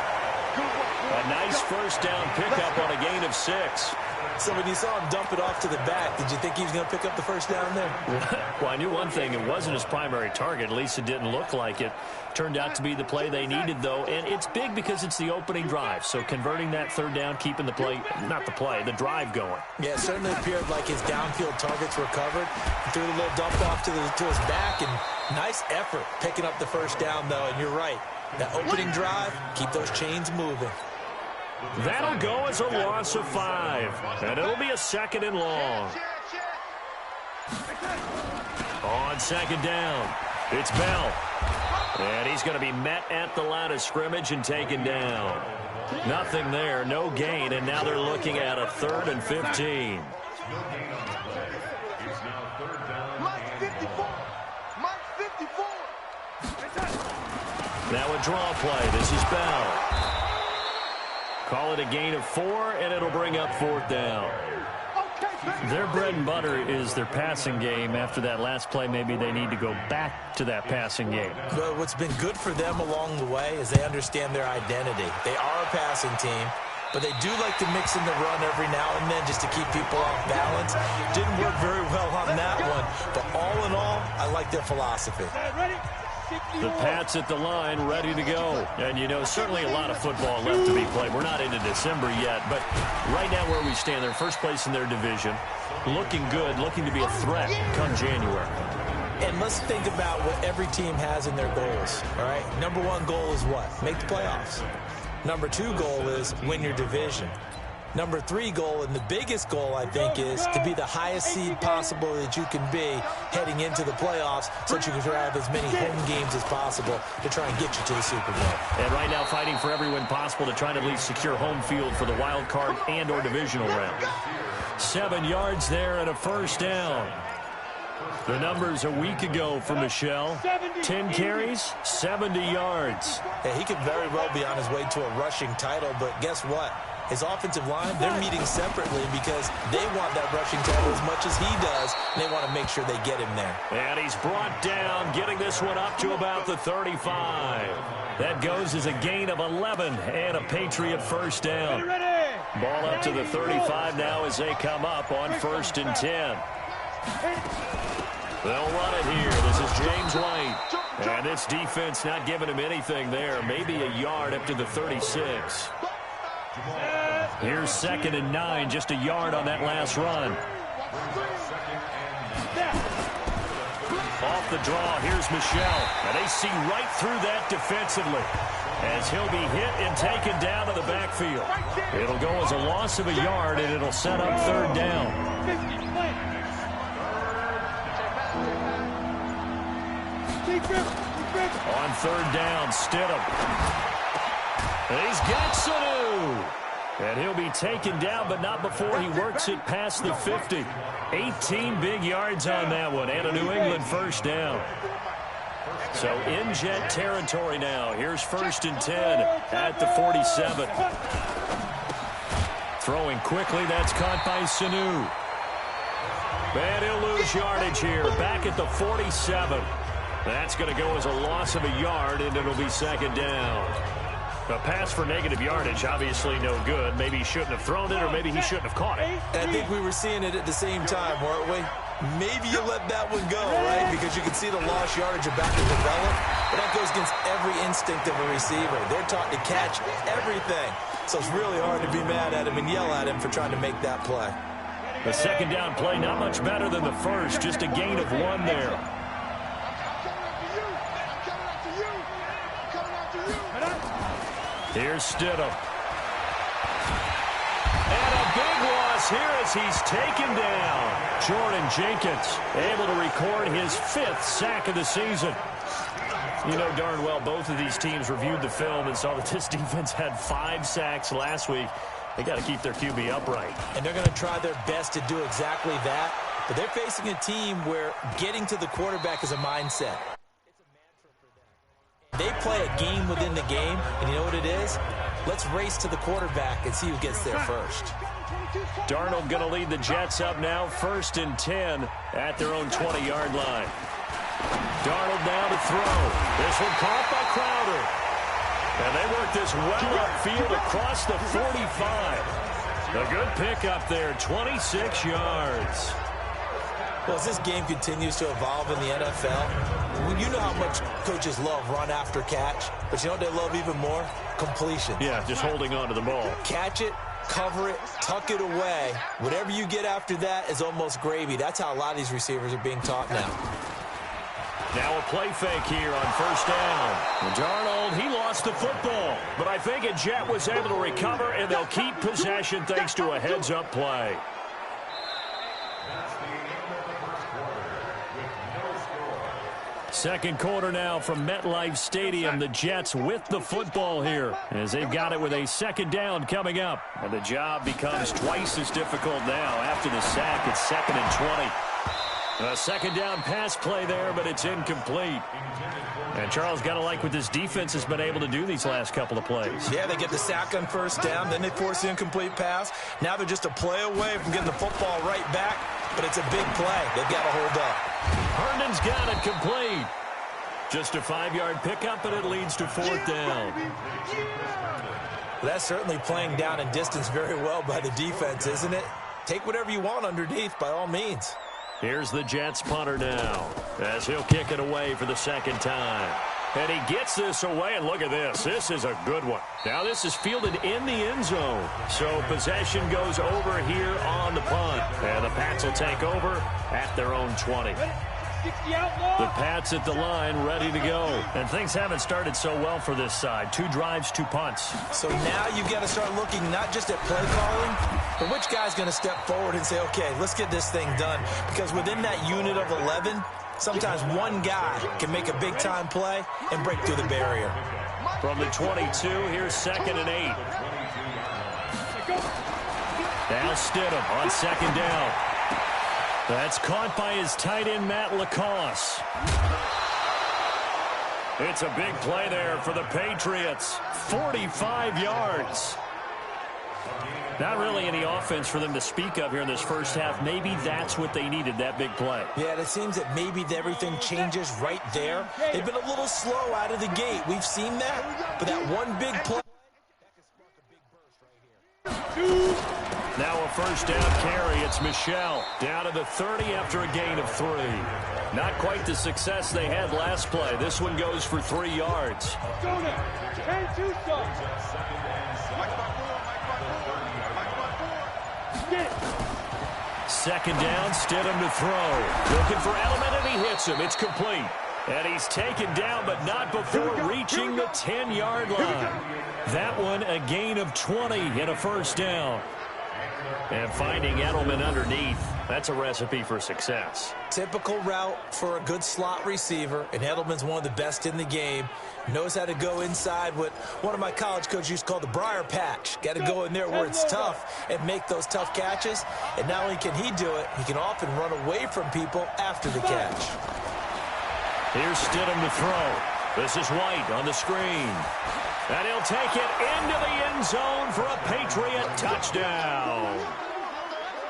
A nice first down pickup on a gain of 6.
So when you saw him dump it off to the back, did you think he was going to pick up the first down there?
Well, I knew one thing. It wasn't his primary target. At least it didn't look like it. Turned out to be the play they needed, though. And it's big because it's the opening drive. So converting that 3rd down, keeping the play, not the play, the drive going.
Yeah, it certainly appeared like his downfield targets were covered. He threw a little dump off to his back, and nice effort picking up the first down, though. And you're right. That opening drive, keep those chains moving.
That'll go as a loss of 5. And it'll be a 2nd and long. On second down, it's Bell. And he's going to be met at the line of scrimmage and taken down. Nothing there, no gain, and now they're looking at a 3rd and 15. Now a draw play. This is Bell. Call it a gain of 4, and it'll bring up 4th down.
Their bread and butter is their passing game. After that last play, maybe they need to go back to that passing game.
Well, what's been good for them along the way is they understand their identity. They are a passing team, but they do like to mix in the run every now and then just to keep people off balance. Didn't work very well on that one, but all in all, I like their philosophy.
The Pats at the line, ready to go. And, you know, certainly a lot of football left to be played. We're not into December yet, but right now where we stand, they're first place in their division. Looking good, looking to be a threat come January.
And let's think about what every team has in their goals, all right? Number 1 goal is what? Make the playoffs. Number 2 goal is win your division. Number 3 goal, and the biggest goal, I think, is to be the highest seed possible that you can be heading into the playoffs so that you can have as many home games as possible to try and get you to the Super Bowl.
And right now fighting for every win possible to try to at least secure home field for the wild card and or divisional round. 7 yards there and a 1st down. The numbers a week ago for Michelle. 10 carries, 70 yards.
Yeah, he could very well be on his way to a rushing title, but guess what? His offensive line, they're meeting separately because they want that rushing title as much as he does, and they want to make sure they get him there.
And he's brought down, getting this one up to about the 35. That goes as a gain of 11 and a Patriot 1st down. Ball up to the 35 now as they come up on 1st and 10. They'll run it here. This is James White. And this defense not giving him anything there. Maybe a yard up to the 36. Here's 2nd and 9, just a yard on that last run. Off the draw, here's Michelle. And they see right through that defensively as he'll be hit and taken down to the backfield. It'll go as a loss of a yard, and it'll set up 3rd down. On 3rd down, Stidham. And he's got Sanu. And he'll be taken down, but not before he works it past the 50. 18 big yards on that one, and a New England 1st down. So in Jet territory now. Here's 1st and 10 at the 47. Throwing quickly, that's caught by Sanu. And he'll lose yardage here, back at the 47. That's going to go as a loss of a yard, and it'll be 2nd down. A pass for negative yardage, obviously no good. Maybe he shouldn't have thrown it, or maybe he shouldn't have caught it.
And I think we were seeing it at the same time, weren't we? Maybe you let that one go, right? Because you can see the lost yardage about to develop. But that goes against every instinct of a receiver. They're taught to catch everything. So it's really hard to be mad at him and yell at him for trying to make that play.
The 2nd down play, not much better than the first. Just a gain of 1 there. Here's Stidham. And a big loss here as he's taken down. Jordan Jenkins able to record his 5th sack of the season. You know darn well both of these teams reviewed the film and saw that this defense had 5 sacks last week. They got to keep their QB upright.
And they're going to try their best to do exactly that. But they're facing a team where getting to the quarterback is a mindset. They play a game within the game, and you know what it is? Let's race to the quarterback and see who gets there first.
Darnold going to lead the Jets up now, 1st and 10 at their own 20-yard line. Darnold now to throw. This one caught by Crowder. And they work this well upfield across the 45. A good pickup there, 26 yards.
Well, as this game continues to evolve in the NFL, you know how much coaches love run after catch, but you know what they love even more? Completion.
Yeah, just holding on to the ball.
Catch it, cover it, tuck it away. Whatever you get after that is almost gravy. That's how a lot of these receivers are being taught now.
Now a play fake here on 1st down. Darnold, he lost the football, but I think a Jet was able to recover, and they'll keep possession thanks to a heads-up play. Second quarter now from MetLife Stadium. The Jets with the football here as they've got it with a second down coming up. And the job becomes twice as difficult now after the sack. It's 2nd and 20. A second down pass play there, but it's incomplete. And Charles, got to like what this defense has been able to do these last couple of plays.
Yeah, they get the sack on first down, then they force the incomplete pass. Now they're just a play away from getting the football right back, but it's a big play. They've got to hold up.
Herndon's got it complete. Just a 5-yard pickup, and it leads to 4th down.
That's certainly playing down and distance very well by the defense, isn't it? Take whatever you want underneath by all means.
Here's the Jets punter now as he'll kick it away for the second time. And he gets this away, and look at this. This is a good one. Now this is fielded in the end zone. So possession goes over here on the punt. And the Pats will take over at their own 20. The Pats at the line ready to go. And things haven't started so well for this side. 2 drives, 2 punts.
So now you've got to start looking not just at play calling, but which guy's going to step forward and say, okay, let's get this thing done. Because within that unit of 11, sometimes one guy can make a big-time play and break through the barrier.
From the 22, here's 2nd and 8. Now Stidham on second down. That's caught by his tight end, Matt Lacoste. It's a big play there for the Patriots. 45 yards. Not really any offense for them to speak of here in this first half. Maybe that's what they needed, that big play.
Yeah, it seems that maybe everything changes right there. They've been a little slow out of the gate. We've seen that, but that one big play.
Now a first down carry. It's Michel down to the 30 after a gain of 3. Not quite the success they had last play. This one goes for 3 yards. Second down, Stidham to throw. Looking for Edelman, and he hits him. It's complete. And he's taken down, but not before reaching the 10-yard line. That one a gain of 20 and a first down. And finding Edelman underneath, that's a recipe for success.
Typical route for a good slot receiver, and Edelman's one of the best in the game. Knows how to go inside what one of my college coaches used to call the briar patch. Got to go in there where it's tough and make those tough catches. And not only can he do it, he can often run away from people after the catch.
Here's Stidham to throw. This is White on the screen. And he'll take it into the end zone for a Patriot touchdown.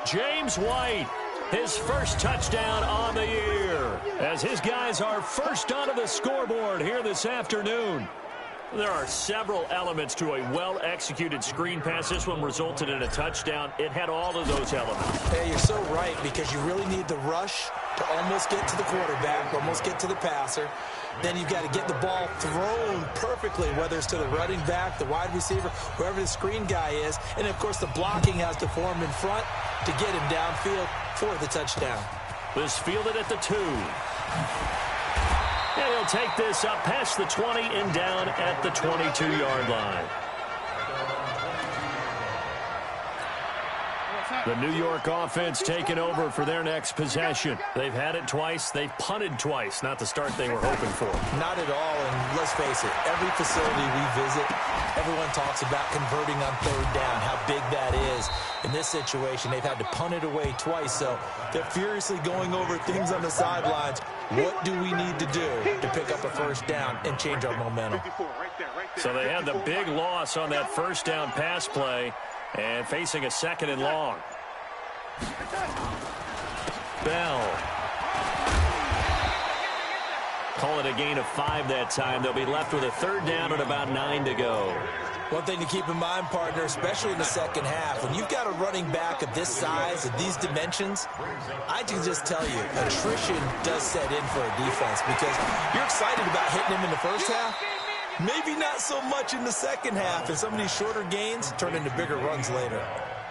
James White, his first touchdown on the year, as his guys are first onto the scoreboard here this afternoon. There are several elements to a well-executed screen pass. This one resulted in a touchdown. It had all of those elements.
Hey, you're so right, because you really need the rush to almost get to the quarterback, almost get to the passer. Then you've got to get the ball thrown perfectly, whether it's to the running back, the wide receiver, whoever the screen guy is. And, of course, the blocking has to form in front to get him downfield for the touchdown.
This fielded at the 2. And he'll take this up past the 20 and down at the 22-yard line. The New York offense taking over for their next possession. They've had it twice. They've punted twice. Not the start they were hoping for.
Not at all, and let's face it, every facility we visit, everyone talks about converting on third down, how big that is. In this situation, they've had to punt it away twice, so they're furiously going over things on the sidelines. What do we need to do to pick up a first down and change our momentum?
So they had the big loss on that first down pass play and facing a 2nd and long. Bell. Call it a gain of 5 that time. They'll be left with a third down and about 9 to go.
One thing to keep in mind, partner, especially in the second half, when you've got a running back of this size, of these dimensions, I can just tell you, attrition does set in for a defense, because you're excited about hitting him in the first half. Maybe not so much in the second half, and some of these shorter gains turn into bigger runs later.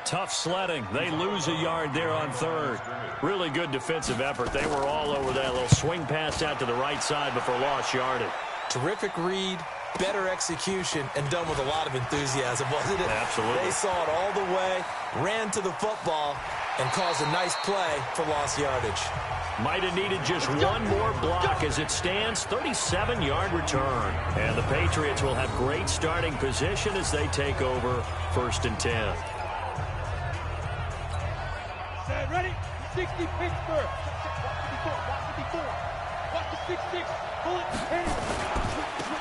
Tough sledding. They lose a yard there on third. Really good defensive effort. They were all over that little swing pass out to the right side before lost yardage.
Terrific read, better execution, and done with a lot of enthusiasm, wasn't it?
Absolutely.
They saw it all the way, ran to the football, and caused a nice play for lost yardage.
Might have needed just one more block as it stands. 37-yard return. And the Patriots will have great starting position as they take over 1st and 10.
Set, ready? 60 Pittsburgh. Watch the 6-6. Pull it.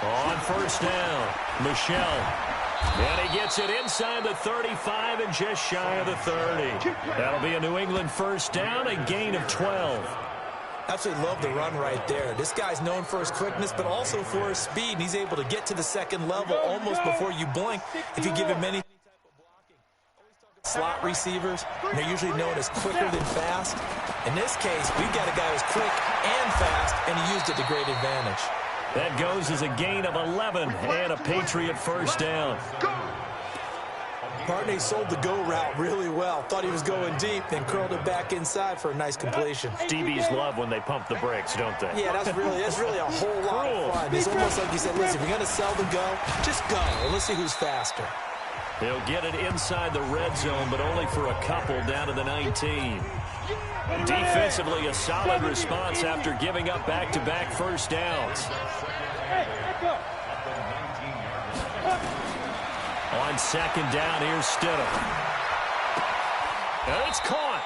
On 1st down, Michelle. And he gets it inside the 35 and just shy of the 30. That'll be a New England 1st down, a gain of 12.
Absolutely love the run right there. This guy's known for his quickness, but also for his speed. And he's able to get to the second level almost before you blink if you give him any type of blocking. Slot receivers, they're usually known as quicker than fast. In this case, we've got a guy who's quick and fast, and he used it to great advantage.
That goes as a gain of 11 and a Patriot 1st down.
Barney sold the go route really well. Thought he was going deep, then curled it back inside for a nice completion.
DBs love when they pump the brakes, don't they?
Yeah, that's really a whole lot of fun. It's almost like you said, listen, if you're going to sell the go, just go, and let's see who's faster.
He'll get it inside the red zone, but only for a couple down to the 19. Defensively, a solid response after giving up back-to-back 1st downs. On 2nd down, here's Stidham. And it's caught.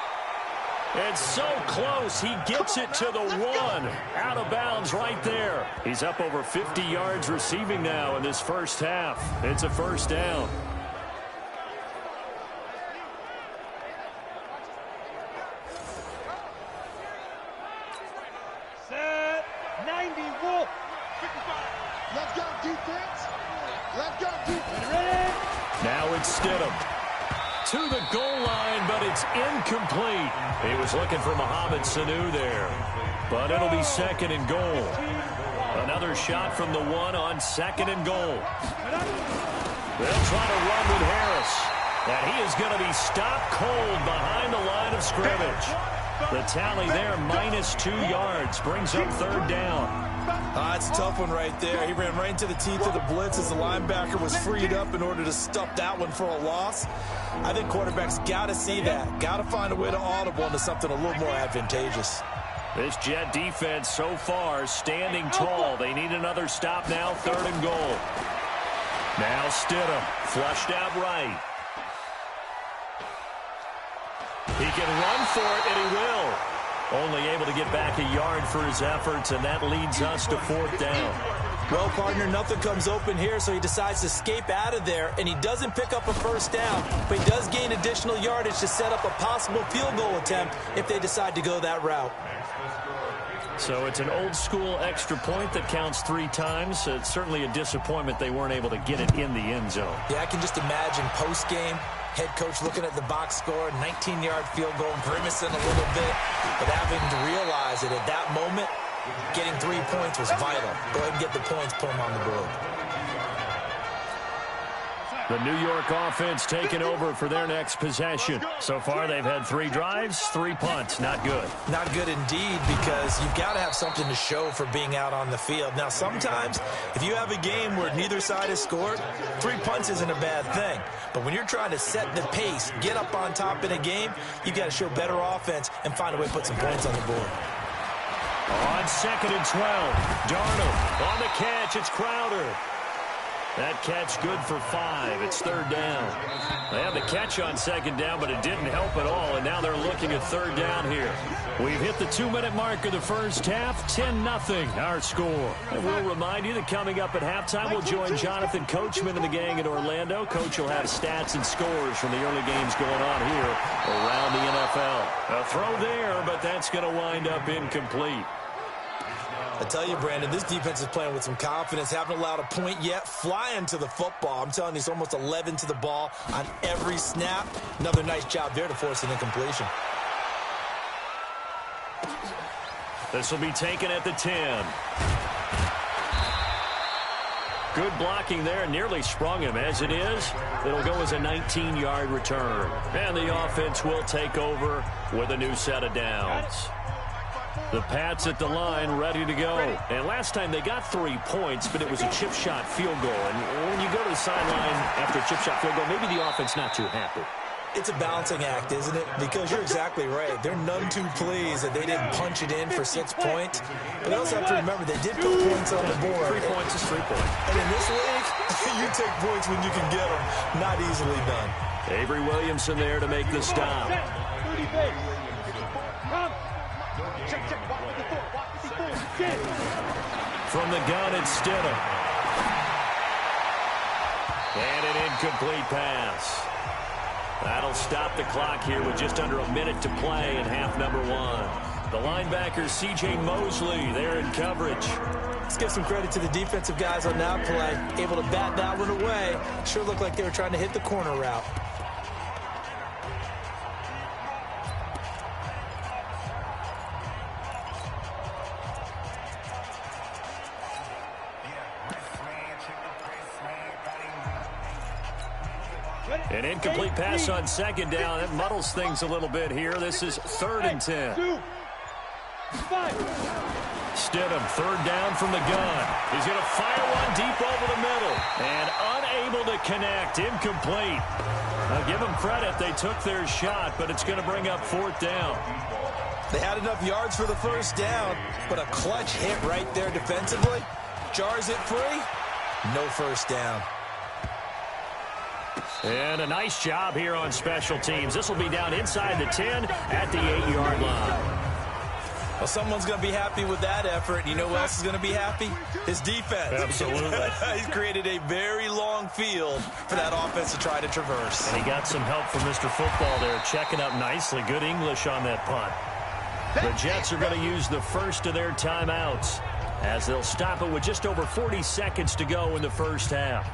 It's so close, he gets it to the 1. Out of bounds right there. He's up over 50 yards receiving now in this 1st half. It's a 1st down.
Set. 90 Wolf. 55. Let's go, defense. Let's go, defense. Ready?
Now it's Stidham. To the goal line, but it's incomplete. He was looking for Mohamed Sanu there. But it'll be 2nd and goal. Another shot from the 1 on 2nd and goal. They'll try to run with Harris. And he is going to be stopped cold behind the line of scrimmage. The tally there, -2 yards, brings up 3rd down.
It's a tough one right there. He ran right into the teeth of the blitz as the linebacker was freed up in order to stuff that one for a loss. I think quarterbacks got to see that. Got to find a way to audible into something a little more advantageous.
This Jet defense so far standing tall. They need another stop now, 3rd and goal. Now Stidham, flushed out right. He can run for it, and he will. Only able to get back a yard for his efforts, and that leads us to 4th down.
Well, partner, nothing comes open here, so he decides to escape out of there, and he doesn't pick up a 1st down, but he does gain additional yardage to set up a possible field goal attempt if they decide to go that route.
So it's an old-school extra point that counts 3 times. It's certainly a disappointment they weren't able to get it in the end zone.
Yeah, I can just imagine post-game, head coach looking at the box score, 19-yard field goal, grimacing a little bit, but having to realize that at that moment, getting 3 points was vital. Go ahead and get the points, put them on the board.
The New York offense taking over for their next possession. So far, they've had 3 drives, 3 punts. Not good.
Not good indeed, because you've got to have something to show for being out on the field. Now, sometimes, if you have a game where neither side has scored, 3 punts isn't a bad thing. But when you're trying to set the pace, get up on top in a game, you've got to show better offense and find a way to put some points on the board.
On 2nd and 12, Darnold on the catch. It's Crowder. That catch good for 5. It's 3rd down. They had the catch on 2nd down, but it didn't help at all, and now they're looking at 3rd down here. We've hit the 2-minute mark of the 1st half. 10-0 our score. And we'll remind you that coming up at halftime, we'll join Jonathan Coachman and the gang in Orlando. Coach will have stats and scores from the early games going on here around the NFL. A throw there, but that's going to wind up incomplete.
I tell you, Brandon, this defense is playing with some confidence. Haven't allowed a point yet. Flying to the football. I'm telling you, it's almost 11 to the ball on every snap. Another nice job there to force an incompletion.
This will be taken at the 10. Good blocking there. Nearly sprung him. As it is, it'll go as a 19-yard return. And the offense will take over with a new set of downs. The Pats at the line, ready to go. And last time they got 3 points, but it was a chip shot field goal. And when you go to the sideline after a chip shot field goal, maybe the offense not too happy.
It's a balancing act, isn't it? Because you're exactly right. They're none too pleased that they didn't punch it in for 6 points. But they also have to remember they did put points on the board.
3 points is 3 points.
And in this league, you take points when you can get them. Not easily done.
Avery Williamson there to make the stop. From the gun, it's Stidham. And an incomplete pass. That'll stop the clock here with just under a minute to play in half number 1. The linebacker, C.J. Mosley, there in coverage.
Let's give some credit to the defensive guys on that play. Able to bat that one away. Sure looked like they were trying to hit the corner route.
An incomplete pass on second down. That muddles things a little bit here. This is 3rd and 10. Stidham, 3rd down from the gun. He's going to fire one deep over the middle. And unable to connect. Incomplete. I'll give them credit. They took their shot, but it's going to bring up 4th down.
They had enough yards for the 1st down, but a clutch hit right there defensively. Jars it free. No 1st down.
And a nice job here on special teams. This will be down inside the 10 at the 8-yard line.
Well, someone's going to be happy with that effort. You know who else is going to be happy? His defense.
Absolutely.
He's created a very long field for that offense to try to traverse.
And he got some help from Mr. Football there, checking up nicely. Good English on that punt. The Jets are going to use the first of their timeouts as they'll stop it with just over 40 seconds to go in the 1st half.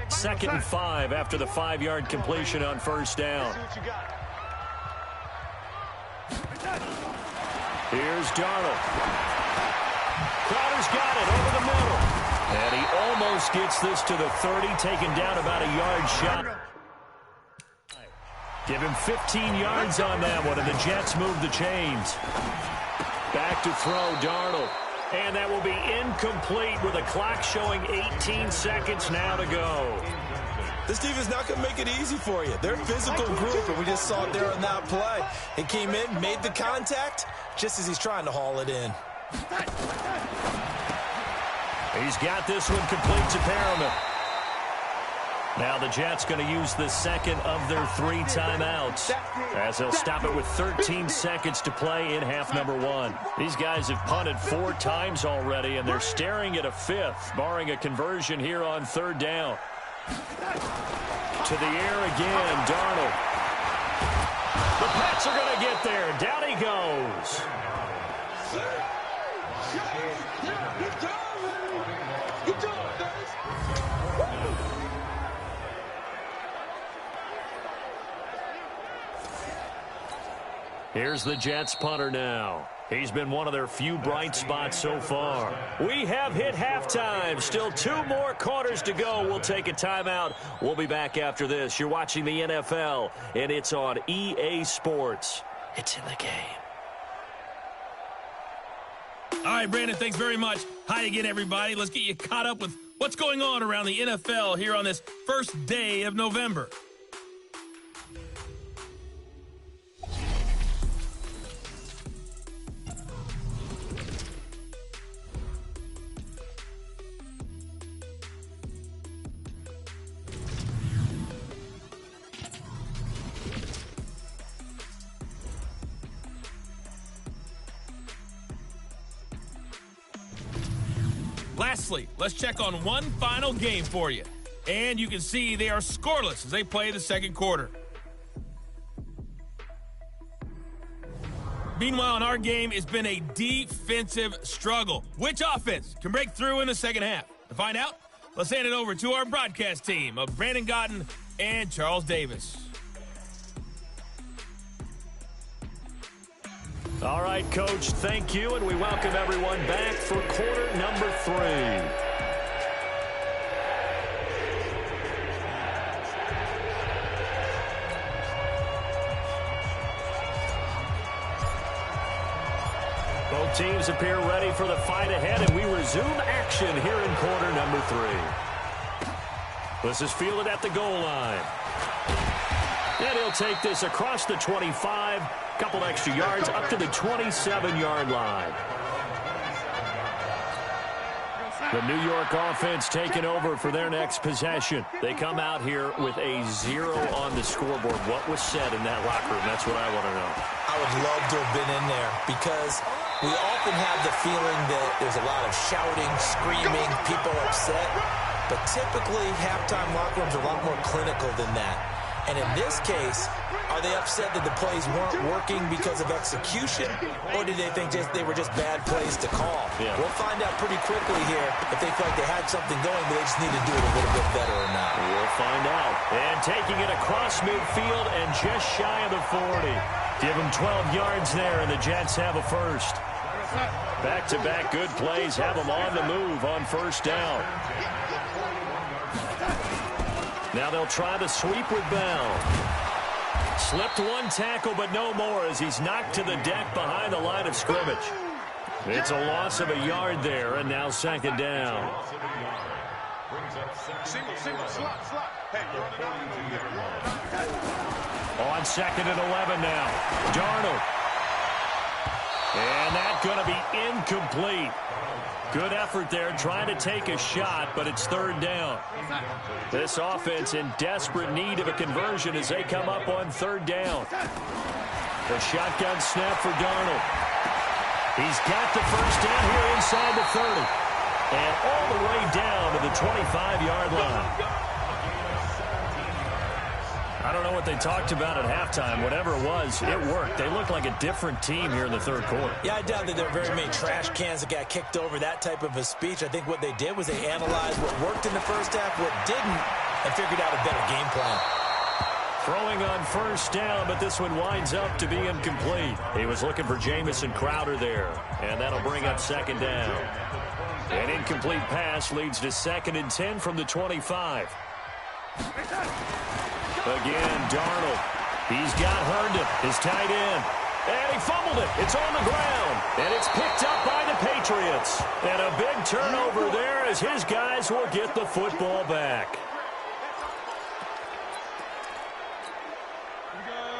Second and 5 after the 5-yard completion on 1st down. Here's Darnold. Crowder's got it over the middle. And he almost gets this to the 30, taken down about a yard shot. Give him 15 yards on that one, and the Jets move the chains. Back to throw, Darnold. And that will be incomplete with the clock showing 18 seconds now to go.
This defense not going to make it easy for you. They're a physical group, and we just saw it there on that play. He came in, made the contact, just as he's trying to haul it in.
He's got this one complete to Perriman. Now the Jets going to use the second of their 3 timeouts as they'll stop it with 13 seconds to play in half number 1. These guys have punted 4 times already, and they're staring at a 5th, barring a conversion here on 3rd down. To the air again, Darnold. The Pats are going to get there. Down he goes. Here's the Jets punter now. He's been one of their few bright spots so far. We have hit halftime. Still 2 more quarters to go. We'll take a timeout. We'll be back after this. You're watching the NFL, and it's on EA Sports. It's in the game.
All right, Brandon, thanks very much. Hi again, everybody. Let's get you caught up with what's going on around the NFL here on this first day of November. Lastly, let's check on one final game for you. And you can see they are scoreless as they play the second quarter. Meanwhile, in our game, it's been a defensive struggle. Which offense can break through in the second half? To find out, let's hand it over to our broadcast team of Brandon Gotten and Charles Davis.
All right, Coach, thank you, and we welcome everyone back for quarter number 3. Both teams appear ready for the fight ahead, and we resume action here in quarter number 3. This is fielded at the goal line. And he'll take this across the 25, couple extra yards up to the 27-yard line. The New York offense taking over for their next possession. They come out here with a 0 on the scoreboard. What was said in that locker room? That's what I want to know.
I would love to have been in there because we often have the feeling that there's a lot of shouting, screaming, people upset. But typically, halftime locker rooms are a lot more clinical than that. And in this case, are they upset that the plays weren't working because of execution, or did they think they were just bad plays to call?
Yeah.
We'll find out pretty quickly here if they feel like they had something going, but they just need to do it a little bit better or not.
We'll find out. And taking it across midfield and just shy of the 40. Give them 12 yards there, and the Jets have a first. Back-to-back good plays have them on the move on first down. Now they'll try the sweep with Bell. Slipped one tackle, but no more as he's knocked to the deck behind the line of scrimmage. It's a loss of a yard there, and now second down.
Single, slot. Hey,
on second and 11 now. Darnold. And that's going to be incomplete. Good effort there trying to take a shot, but it's third down. This offense in desperate need of a conversion as they come up on third down. The shotgun snap for Darnold. He's got the first down here inside the 30. And all the way down to the 25-yard line. I don't know what they talked about at halftime. Whatever it was, it worked. They look like a different team here in the third quarter.
Yeah, I doubt that there are very many trash cans that got kicked over, that type of a speech. I think what they did was they analyzed what worked in the first half, what didn't, and figured out a better game plan.
Throwing on first down, but this one winds up to be incomplete. He was looking for Jamison Crowder there, and that'll bring up second down. An incomplete pass leads to 2nd and 10 from the 25. Again, Darnold. He's got Herndon, his tight end. And he fumbled it. It's on the ground. And it's picked up by the Patriots. And a big turnover there as his guys will get the football back.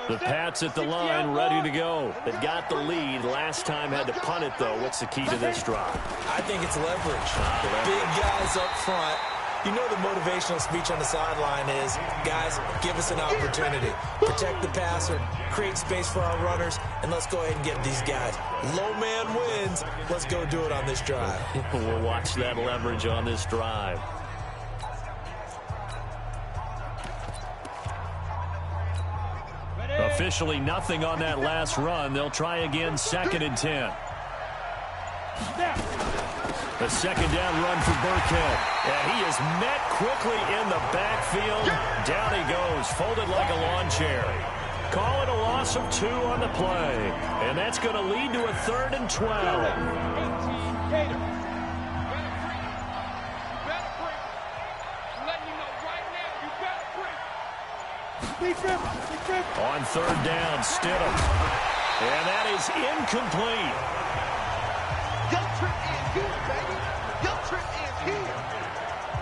The Pats at the line, ready to go. They've got the lead. Last time had to punt it, though. What's the key to this drive?
I think it's leverage. The big guys up front. You know the motivational speech on the sideline is, guys, give us an opportunity. Protect the passer, create space for our runners, and let's go ahead and get these guys. Low man wins. Let's go do it on this drive.
We'll watch that leverage on this drive. Officially nothing on that last run. They'll try again, 2nd and 10. The second down run for Burkhead. And he is met quickly in the backfield. Down he goes, folded like a lawn chair. Call it a loss of 2 on the play. And that's going to lead to a 3rd and 12. On third down, Stidham. And that is incomplete.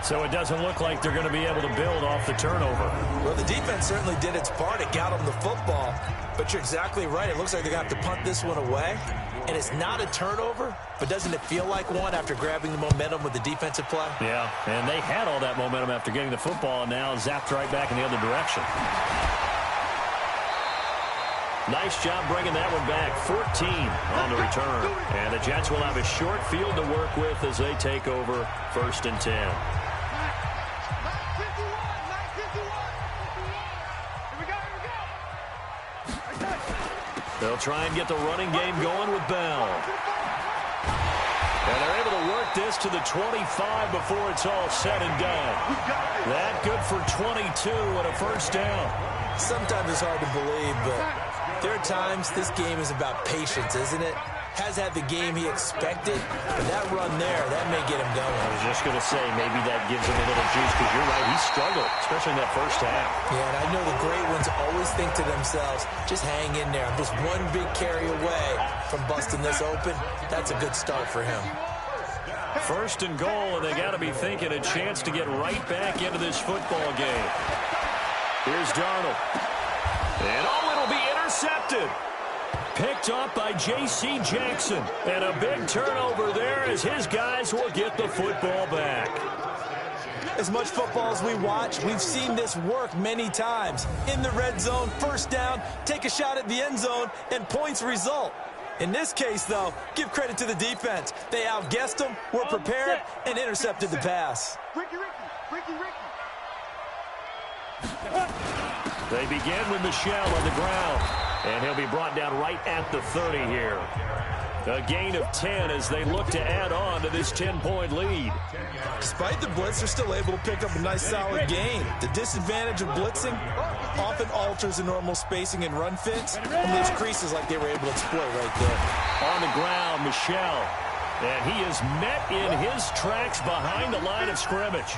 So it doesn't look like they're going to be able to build off the turnover.
Well, the defense certainly did its part. It got them the football. But you're exactly right. It looks like they're going to have to punt this one away. And it's not a turnover, but doesn't it feel like one after grabbing the momentum with the defensive play?
Yeah, and they had all that momentum after getting the football, and now zapped right back in the other direction. Nice job bringing that one back. 14 on the return. And the Jets will have a short field to work with as they take over 1st and 10. They'll try and get the running game going with Bell. And they're able to work this to the 25 before it's all said and done. That good for 22 and a first down.
Sometimes it's hard to believe, but there are times this game is about patience, isn't it? has had the game he expected, but that run there, that may get him going.
I was just going to say, maybe that gives him a little juice, because you're right, he struggled, especially in that first half.
Yeah, and I know the great ones always think to themselves, just hang in there. I'm just one big carry away from busting this open. That's a good start for him.
First and goal, and they got to be thinking a chance to get right back into this football game. Here's Darnold. And it'll be intercepted. Picked up by J.C. Jackson. And a big turnover there as his guys will get the football back.
As much football as we watch, we've seen this work many times. In the red zone, first down, take a shot at the end zone, and points result. In this case, though, give credit to the defense. They outguessed them, were prepared, and intercepted the pass.
Ricky.
They begin with Michel on the ground, and he'll be brought down right at the 30 here. A gain of 10 as they look to add on to this 10-point lead.
Despite the blitz, they're still able to pick up a nice, solid gain. The disadvantage of blitzing often alters the normal spacing and run fits, and leaves creases like they were able to exploit right there.
On the ground, Michel, and he is met in his tracks behind the line of scrimmage.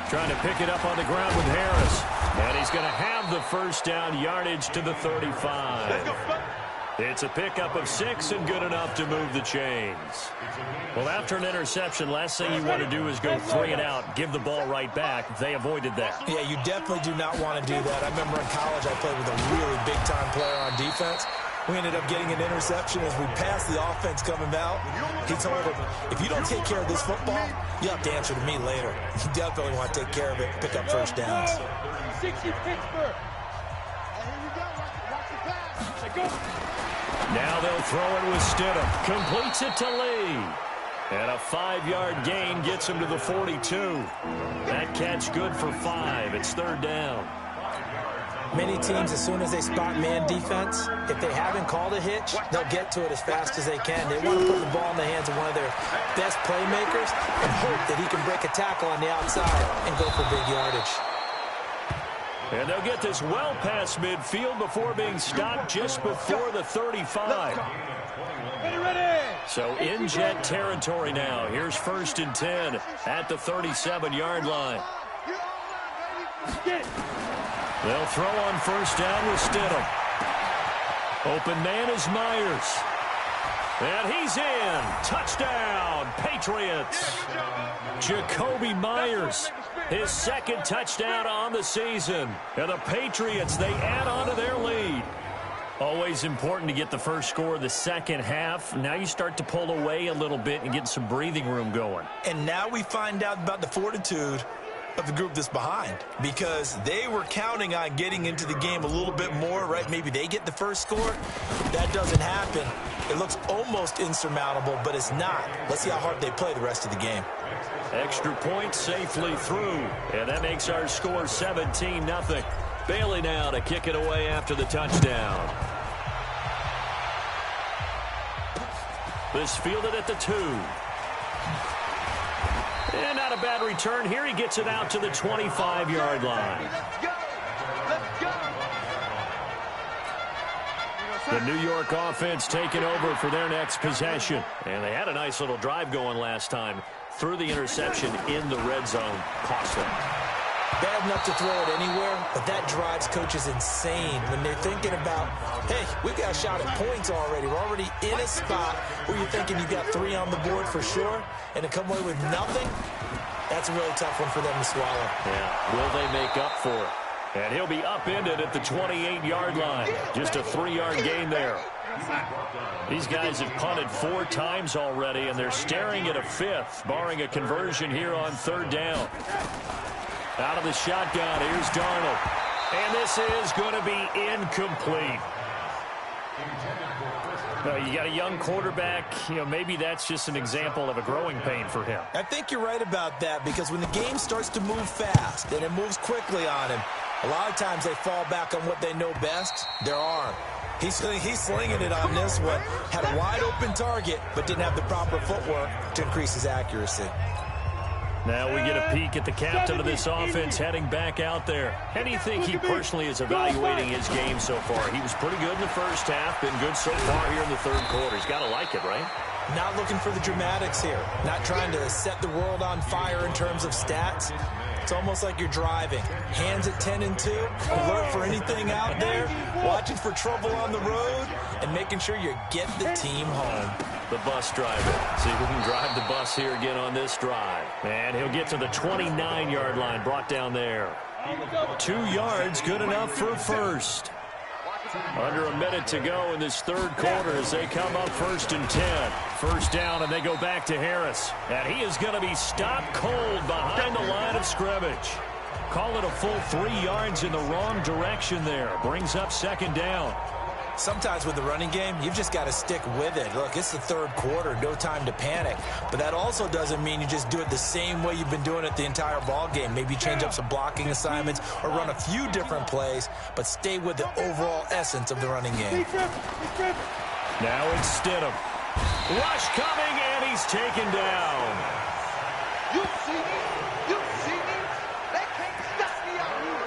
Trying to pick it up on the ground with Harris. And he's going to have the first down, yardage to the 35. It's a pickup of 6 and good enough to move the chains. Well, after an interception, last thing you want to do is go 3 and out, give the ball right back. They avoided that.
Yeah, you definitely do not want to do that. I remember in college I played with a really big-time player on defense. We ended up getting an interception as we passed the offense coming out. He told him, if you don't take care of this football, you have to answer to me later. You definitely want to take care of it, pick up first downs.
60 Pittsburgh. Here we go. Watch the pass.
Now they'll throw it with Stidham. Completes it to Lee. And a 5-yard gain gets him to the 42. That catch good for 5. It's third down.
Many teams, as soon as they spot man defense, if they haven't called a hitch, they'll get to it as fast as they can. They want to put the ball in the hands of one of their best playmakers and hope that he can break a tackle on the outside and go for big yardage.
And they'll get this well past midfield before being stopped just before the 35. So in jet territory now. Here's first and 10 at the 37-yard line. They'll throw on first down with Stidham. Open man is Myers. And he's in. Touchdown, Patriots. Jacoby Myers, his second touchdown on the season. And the Patriots, they add on to their lead. Always important to get the first score of the second half. Now you start to pull away a little bit and get some breathing room going.
And now we find out about the fortitude of the group that's behind, because they were counting on getting into the game a little bit more, right? Maybe they get the first score. That doesn't happen. It looks almost insurmountable, but it's not. Let's see how hard they play the rest of the game.
Extra point safely through, and that makes our score 17-0. Bailey now to kick it away after the touchdown. This fielded at the 2. And not a bad return here. He gets it out to the 25-yard line. The New York offense taking over for their next possession. And they had a nice little drive going last time. Threw the interception in the red zone. Costly.
Bad enough to throw it anywhere, but that drives coaches insane when they're thinking about, hey, we've got a shot at points already. We're already in a spot where you're thinking you've got 3 on the board for sure, and to come away with nothing, that's a really tough one for them to swallow.
Yeah, will they make up for it? And he'll be upended at the 28-yard line. Just a 3-yard gain there. These guys have punted 4 times already, and they're staring at a 5th, barring a conversion here on third down. Out of the shotgun, here's Darnold. And this is going to be incomplete. You got a young quarterback. Maybe that's just an example of a growing pain for him.
I think you're right about that, because when the game starts to move fast and it moves quickly on him, a lot of times they fall back on what they know best, their arm. He's slinging it on this one. Had a wide open target, but didn't have the proper footwork to increase his accuracy.
Now we get a peek at the captain of this offense heading back out there. How do you think he personally is evaluating his game so far? He was pretty good in the first half, been good so far here in the third quarter. He's got to like it, right?
Not looking for the dramatics here. Not trying to set the world on fire in terms of stats. It's almost like you're driving. Hands at 10 and 2, alert for anything out there, watching for trouble on the road, and making sure you get the team home.
The bus driver. See if we can drive the bus here again on this drive. And he'll get to the 29-yard line, brought down there. 2 yards, good enough for a first. Under a minute to go in this third quarter as they come up 1st and 10. First down, and they go back to Harris. And he is going to be stopped cold behind the line of scrimmage. Call it a full 3 yards in the wrong direction there. Brings up 2nd down.
Sometimes with the running game, you've just got to stick with it. Look, it's the third quarter, no time to panic. But that also doesn't mean you just do it the same way you've been doing it the entire ball game. Maybe change up some blocking assignments or run a few different plays, but stay with the overall essence of the running game.
Now it's Stidham. Rush coming, and he's taken down.
You see me? You see me? They can't stop me out here.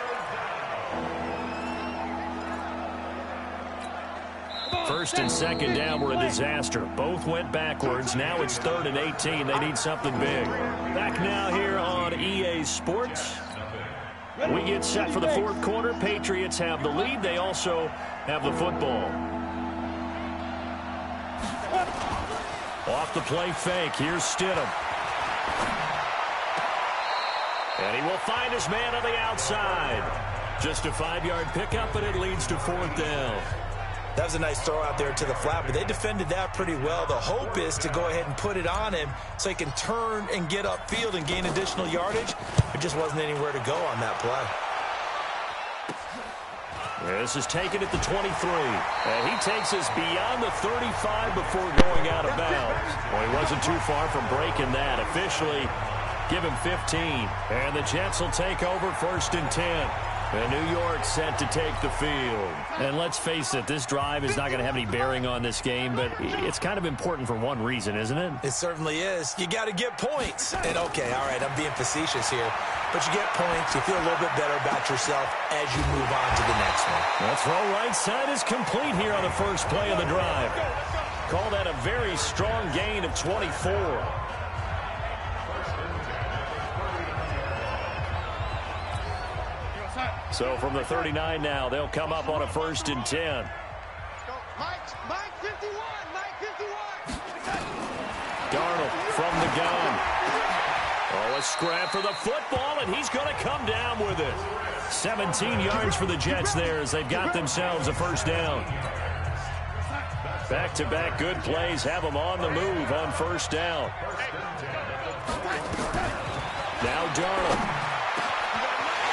First and 2nd down were a disaster. Both went backwards. Now it's 3rd and 18. They need something big. Back now here on EA Sports. We get set for the fourth quarter. Patriots have the lead. They also have the football. Off the play fake. Here's Stidham. And he will find his man on the outside. Just a 5-yard pickup, and it leads to 4th down.
That was a nice throw out there to the flat, but they defended that pretty well. The hope is to go ahead and put it on him so he can turn and get upfield and gain additional yardage. There just wasn't anywhere to go on that play.
This is taken at the 23. And he takes us beyond the 35 before going out of bounds. Well, he wasn't too far from breaking that. Officially, give him 15. And the Jets will take over 1st and 10. And New York set to take the field. And let's face it, this drive is not going to have any bearing on this game, but it's kind of important for one reason, isn't it?
It certainly is. You got to get points. And okay, all right, I'm being facetious here, but you get points, you feel a little bit better about yourself as you move on to the next one.
That throw right side is complete here on the first play of the drive. Call that a very strong gain of 24. So from the 39 now, they'll come up on a 1st and 10.
Mike 51, Mike 51.
Darnold from the gun. Oh, a scrap for the football, and he's going to come down with it. 17 yards for the Jets there as they've got themselves a 1st down. Back-to-back good plays have them on the move on 1st down. Now Darnold.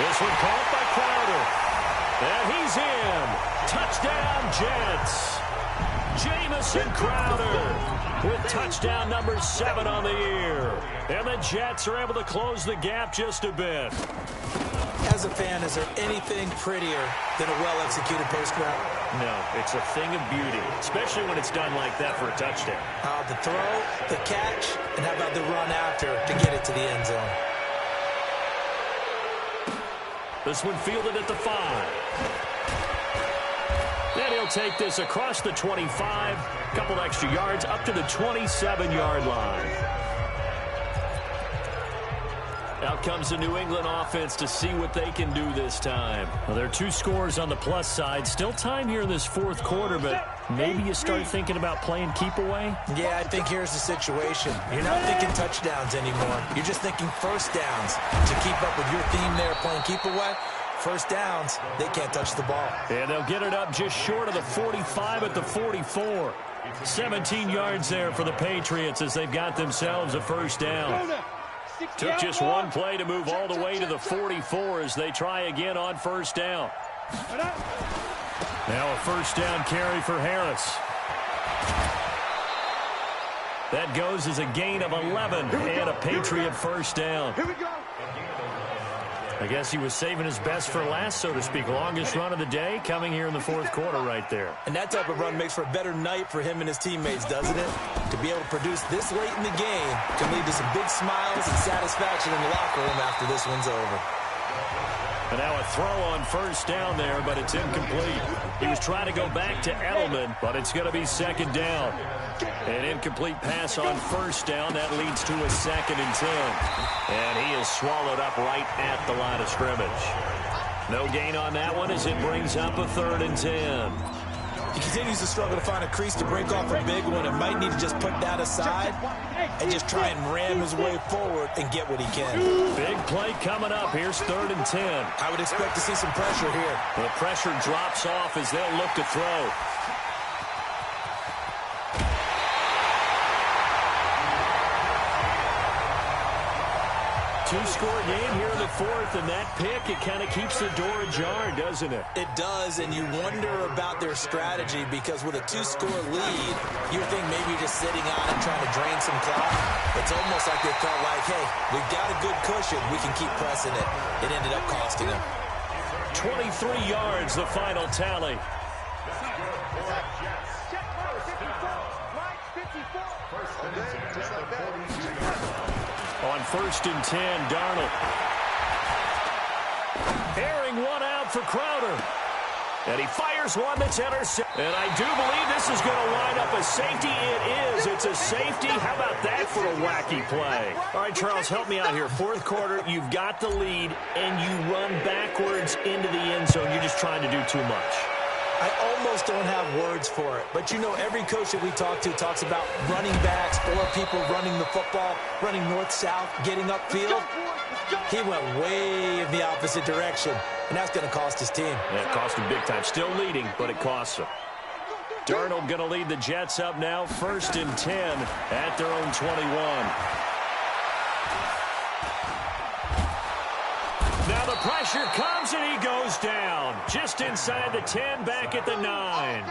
This one caught by Crowder. And he's in. Touchdown, Jets. Jamison Crowder with touchdown number 7 on the year. And the Jets are able to close the gap just a bit.
As a fan, is there anything prettier than a well-executed post route?
No, it's a thing of beauty, especially when it's done like that for a touchdown.
The throw, the catch, and how about the run after to get it to the end zone?
This one fielded at the 5. Then he'll take this across the 25. Couple extra yards up to the 27-yard line. Out comes the New England offense to see what they can do this time. Well, there are 2 scores on the plus side. Still time here in this fourth quarter, but maybe you start thinking about playing keep away?
Yeah, I think here's the situation. You're not thinking touchdowns anymore. You're just thinking 1st downs. To keep up with your theme there, playing keep away, 1st downs, they can't touch the ball.
And they'll get it up just short of the 45 at the 44. 17 yards there for the Patriots as they've got themselves a 1st down. Took just one play to move all the way to the 44 as they try again on 1st down. Now a 1st down carry for Harris. That goes as a gain of 11 and a Patriot 1st down.
Here we go.
I guess he was saving his best for last, so to speak. Longest run of the day coming here in the fourth quarter right there.
And that type of run makes for a better night for him and his teammates, doesn't it? To be able to produce this late in the game can lead to some big smiles and satisfaction in the locker room after this one's over.
And now a throw on first down there, but it's incomplete. He was trying to go back to Edelman, but it's going to be second down. An incomplete pass on first down. That leads to a 2nd and 10. And he is swallowed up right at the line of scrimmage. No gain on that one as it brings up a 3rd and 10.
He continues to struggle to find a crease to break off a big one and might need to just put that aside and just try and ram his way forward and get what he can.
Big play coming up. Here's 3rd and 10.
I would expect to see some pressure here.
The pressure drops off as they'll look to throw. Two-score game here in the fourth, and that pick, it kind of keeps the door ajar, doesn't it?
It does, and you wonder about their strategy because with a 2-score lead, you think maybe you're just sitting on it trying to drain some clock. It's almost like they felt like, hey, we've got a good cushion. We can keep pressing it. It ended up costing them.
23 yards, the final tally. On 1st and 10, Darnold. Airing one out for Crowder. And he fires one that's intercepted. And I do believe this is going to wind up a safety. It is. It's a safety. How about that for a wacky play? All right, Charles, help me out here. Fourth quarter, you've got the lead, and you run backwards into the end zone. You're just trying to do too much.
I almost don't have words for it. But, you know, every coach that we talk to talks about running backs or people running the football, running north-south, getting upfield. He went way in the opposite direction, and that's going to cost his team.
Yeah, it cost him big time. Still leading, but it costs him. Darnold going to lead the Jets up now, 1st and 10 at their own 21. Now the pressure comes, and he goes down. Just inside the 10, back at the 9.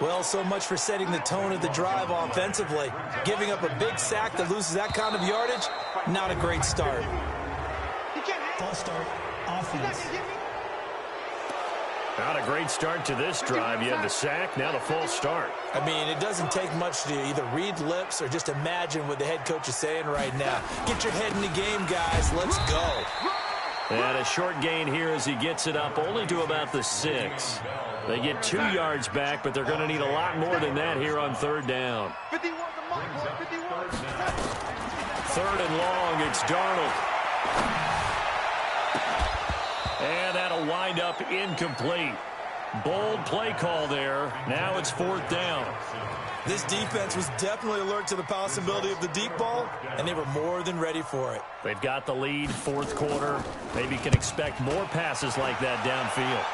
Well, so much for setting the tone of the drive offensively. Giving up a big sack that loses that kind of yardage, not a great start.
False start, offense.
Not a great start to this drive. You had the sack, now the false start.
I mean, it doesn't take much to either read lips or just imagine what the head coach is saying right now. Get your head in the game, guys. Let's go.
And a short gain here as he gets it up only to about the 6. They get 2 yards back, but they're going to need a lot more than that here on 3rd down. 3rd and long, it's Darnold. And that'll wind up incomplete. Bold play call there. Now it's 4th down.
This defense was definitely alert to the possibility of the deep ball, and they were more than ready for it.
They've got the lead, 4th quarter. Maybe can expect more passes like that downfield.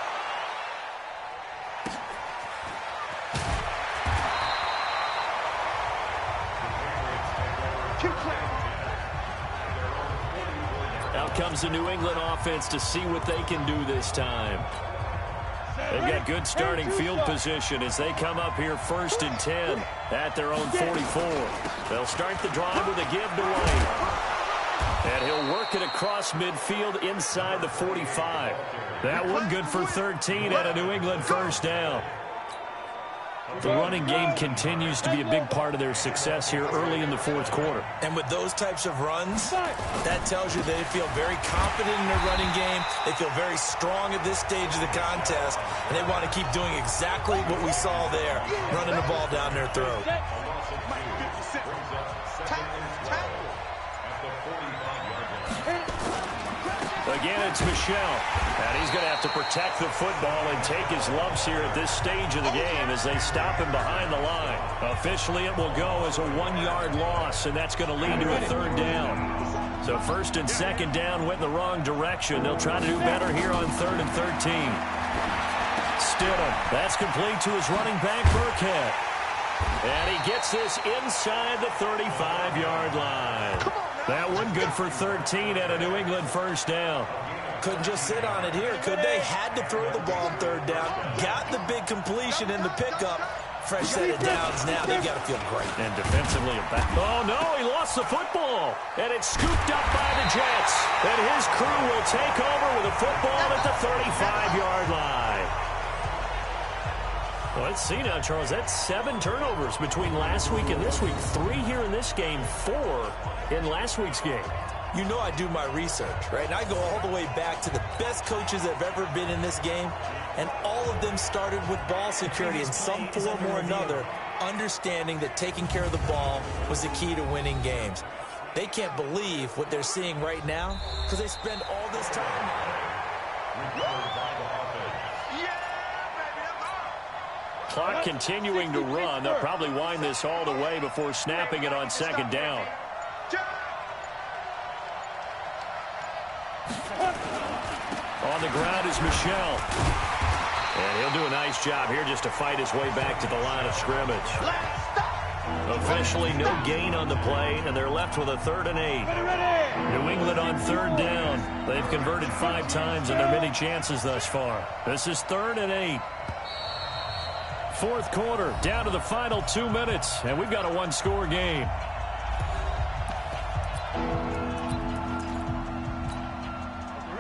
Out comes the New England offense to see what they can do this time. They've got good starting field position as they come up here 1st and 10 at their own 44. They'll start the drive with a give to White. And he'll work it across midfield inside the 45. That one good for 13 at a New England 1st down. The running game continues to be a big part of their success here early in the 4th quarter.
And with those types of runs, that tells you they feel very confident in their running game. They feel very strong at this stage of the contest, and they want to keep doing exactly what we saw there, running the ball down their throat.
Again, it's Michel. And he's going to have to protect the football and take his lumps here at this stage of the game as they stop him behind the line. Officially, it will go as a 1-yard loss, and that's going to lead to a 3rd down. So 1st and 2nd down went in the wrong direction. They'll try to do better here on 3rd and 13. Stidham, that's complete to his running back, Burkhead. And he gets this inside the 35-yard line. That one good for 13 at a New England 1st down.
Couldn't just sit on it here, could they? Had to throw the ball on 3rd down. Got the big completion in the pickup. Fresh set of downs now. They've got to feel great.
And defensively, oh, no, he lost the football. And it's scooped up by the Jets. And his crew will take over with a football at the 35-yard line. Well, let's see now, Charles. That's 7 turnovers between last week and this week. 3 here in this game, 4 in last week's game.
You know I do my research, right? And I go all the way back to the best coaches that have ever been in this game, and all of them started with ball security in some form or another, understanding that taking care of the ball was the key to winning games. They can't believe what they're seeing right now because they spend all this time on it.
Clock continuing to run. They'll probably wind this all the way before snapping it on second down. On the ground is Michel. And he'll do a nice job here just to fight his way back to the line of scrimmage. Officially no gain on the play, and they're left with a 3rd and 8. New England on 3rd down. They've converted 5 times in their many chances thus far. This is 3rd and 8. 4th quarter, down to the final 2 minutes, and we've got a 1-score game.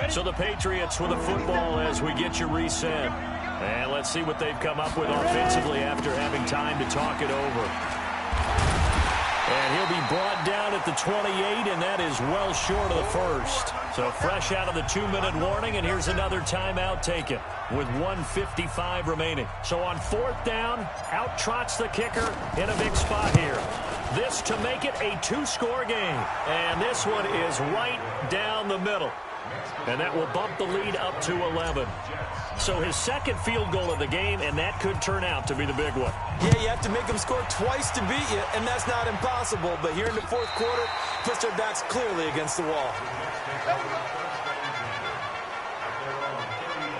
So the Patriots with the football as we get you reset. And let's see what they've come up with offensively after having time to talk it over. And he'll be brought down at the 28, and that is well short of the first. So fresh out of the 2-minute warning, and here's another timeout taken with 1:55 remaining. So on 4th down, out trots the kicker in a big spot here. This to make it a 2-score game. And this one is right down the middle. And that will bump the lead up to 11. So his 2nd field goal of the game, and that could turn out to be the big one.
Yeah, you have to make them score twice to beat you, and that's not impossible. But here in the 4th quarter, puts their backs clearly against the wall.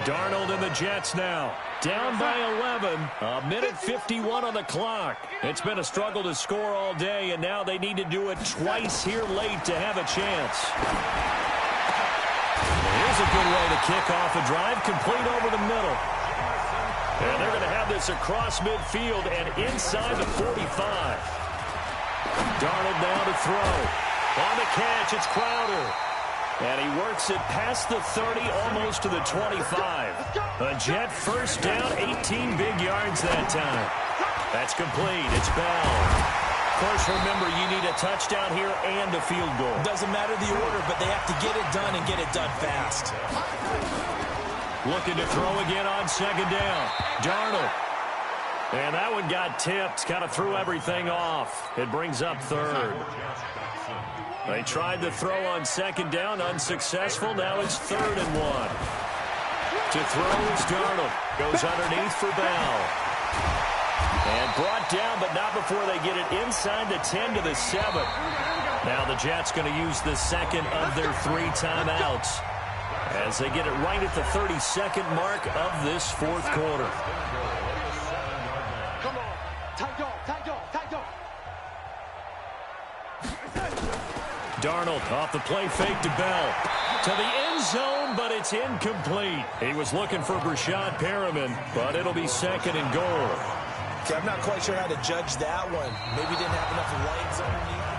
Darnold and the Jets now. Down by 11. 1:51 on the clock. It's been a struggle to score all day, and now they need to do it twice here late to have a chance. Here's a good way to kick off a drive, complete over the middle. And they're going to have this across midfield and inside the 45. Darnold now to throw. On the catch, it's Crowder. And he works it past the 30, almost to the 25. A Jet first down, 18 big yards that time. That's complete. It's Bell. Of course, remember, you need a touchdown here and a field goal.
Doesn't matter the order, but they have to get it done and get it done fast.
Looking to throw again on 2nd down. Darnold. And that one got tipped. Kind of threw everything off. It brings up 3rd. They tried to throw on 2nd down. Unsuccessful. Now it's 3rd and 1. To throw is Darnold. Goes underneath for Bell. And brought down, but not before they get it inside the 10 to the 7. Now the Jets going to use the 2nd of their 3 timeouts as they get it right at the 32nd mark of this 4th quarter.
Come on. Tight dog.
Darnold off the play fake to Bell. To the end zone, but it's incomplete. He was looking for Brashad Perriman, but it'll be 2nd and goal.
Okay, I'm not quite sure how to judge that one. Maybe didn't have enough legs underneath.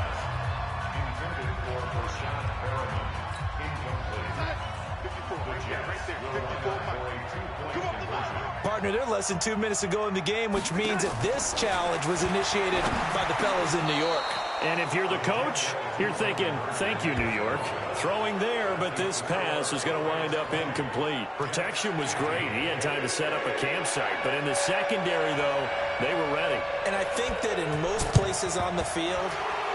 Partner, they're less than 2 minutes to go in the game, which means that this challenge was initiated by the fellas in New York.
And if you're the coach, you're thinking, thank you, New York. Throwing there, but this pass is going to wind up incomplete. Protection was great. He had time to set up a campsite. But in the secondary, though, they were ready.
And I think that in most places on the field,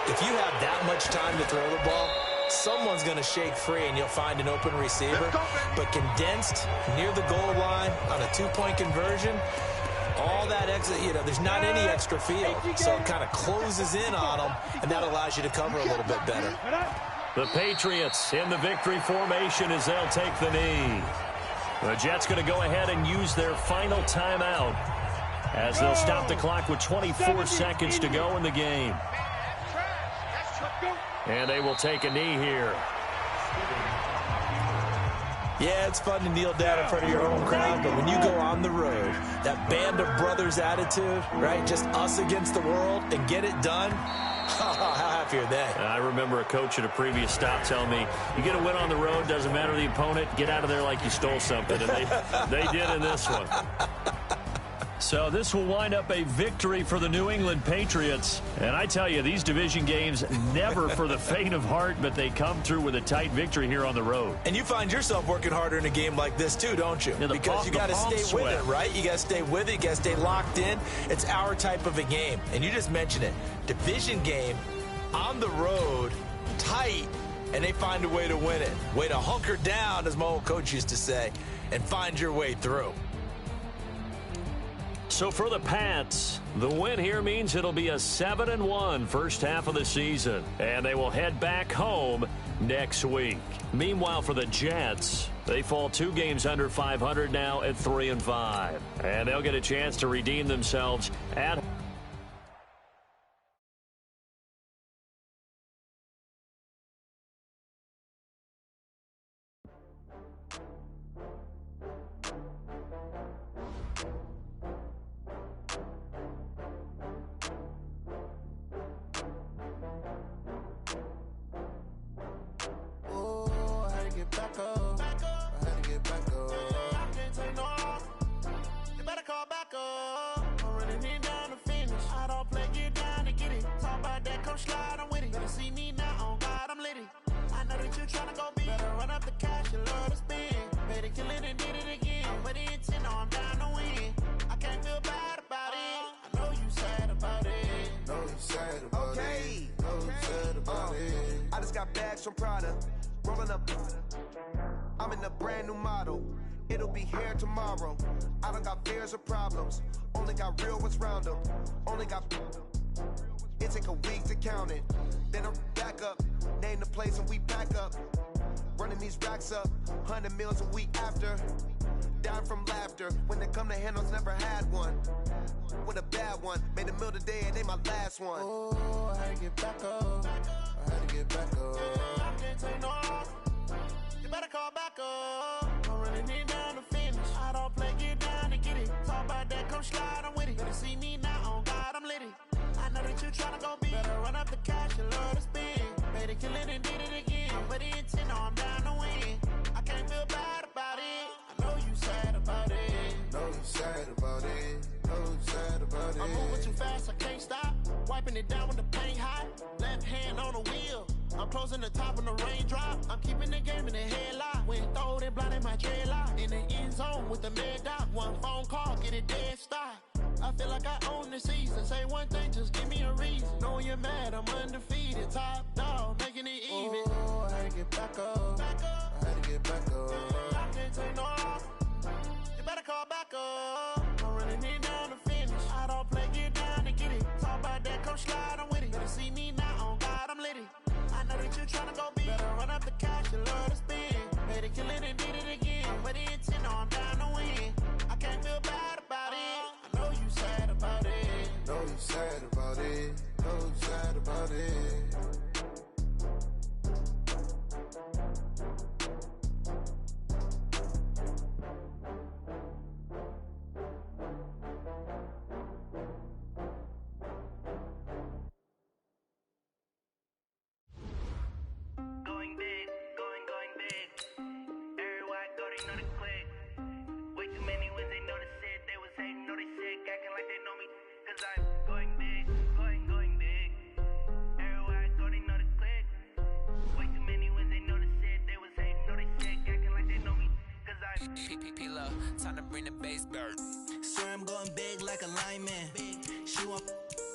if you have that much time to throw the ball, someone's going to shake free and you'll find an open receiver. But condensed near the goal line on a 2-point conversion, all that extra, there's not any extra field. So it kind of closes in on them, and that allows you to cover a little bit better.
The Patriots in the victory formation as they'll take the knee. The Jets going to go ahead and use their final timeout as they'll stop the clock with 24 seconds to go in the game. And they will take a knee here.
Yeah, it's fun to kneel down in front of your home crowd, but when you go on the road, that band of brothers attitude, right, just us against the world and get it done, how happy are they?
I remember a coach at a previous stop telling me, you get a win on the road, doesn't matter the opponent, get out of there like you stole something, and they did in this one. So this will wind up a victory for the New England Patriots. And I tell you, these division games, never for the faint of heart, but they come through with a tight victory here on the road.
And you find yourself working harder in a game like this too, don't you?
Yeah,
because you got to stay with it, right? You got to stay with it. You got to stay locked in. It's our type of a game. And you just mentioned it. Division game, on the road, tight, and they find a way to win it. Way to hunker down, as my old coach used to say, and find your way through.
So for the Pats, the win here means it'll be a 7-1 first half of the season, and they will head back home next week. Meanwhile, for the Jets, they fall 2 games under 500 now at 3-5, and they'll get a chance to redeem themselves at
from Prada, rolling up. I'm in a brand new model. It'll be here tomorrow. I don't got fears or problems. Only got real ones round them. Only got. It take a week to count it. Then I'm back up. Name the place and we back up. Running these racks up. 100 meals a week after. Down from laughter. When they come to handles, never had one. With a bad one. Made a meal today and they my last one. Oh, I had to get back up. I had to get back up. I can't take no off. You better call back up. I'm running it down to finish. I don't play, get down and get it. Talk about that, come slide, I'm with it. Better see me now, on God, I'm litty. I know that you tryna go big. Better run up the cash and love to spend. Made a killing and did it again. But the intent, no, I'm down to win. I can't feel bad about it. I know you sad about it. Know you sad about it. Know you sad about it. I'm moving too fast, I can't stop. Wiping it down when the paint hot. Left hand on the wheel. I'm closing the top when the raindrop. I'm keeping the game in the headlock. When throwed and blinded my dreadlock. In the end zone with the mad dot. One phone call, get it dead stop. I feel like I own the season. Say one thing, just give me a reason. Knowing you're mad, I'm undefeated. Top dog, making it even. Oh, I had to get back up. I had to get back up. I can't take no off. You better call back up. I'm running it down to finish. I don't play, get down and get it. Talk about that, come slide, I'm with it. Better see me now, on God, I'm litty. I know that you tryna go big. Better run up the cash and love to spend. Made a killing and did it again. But the intent, no, I'm down to win. I can't feel bad about it. I know you sad about it. Know you sad about it. Know you sad about it.
Time to bring the bass bird. Swear I'm going big like a lineman. She want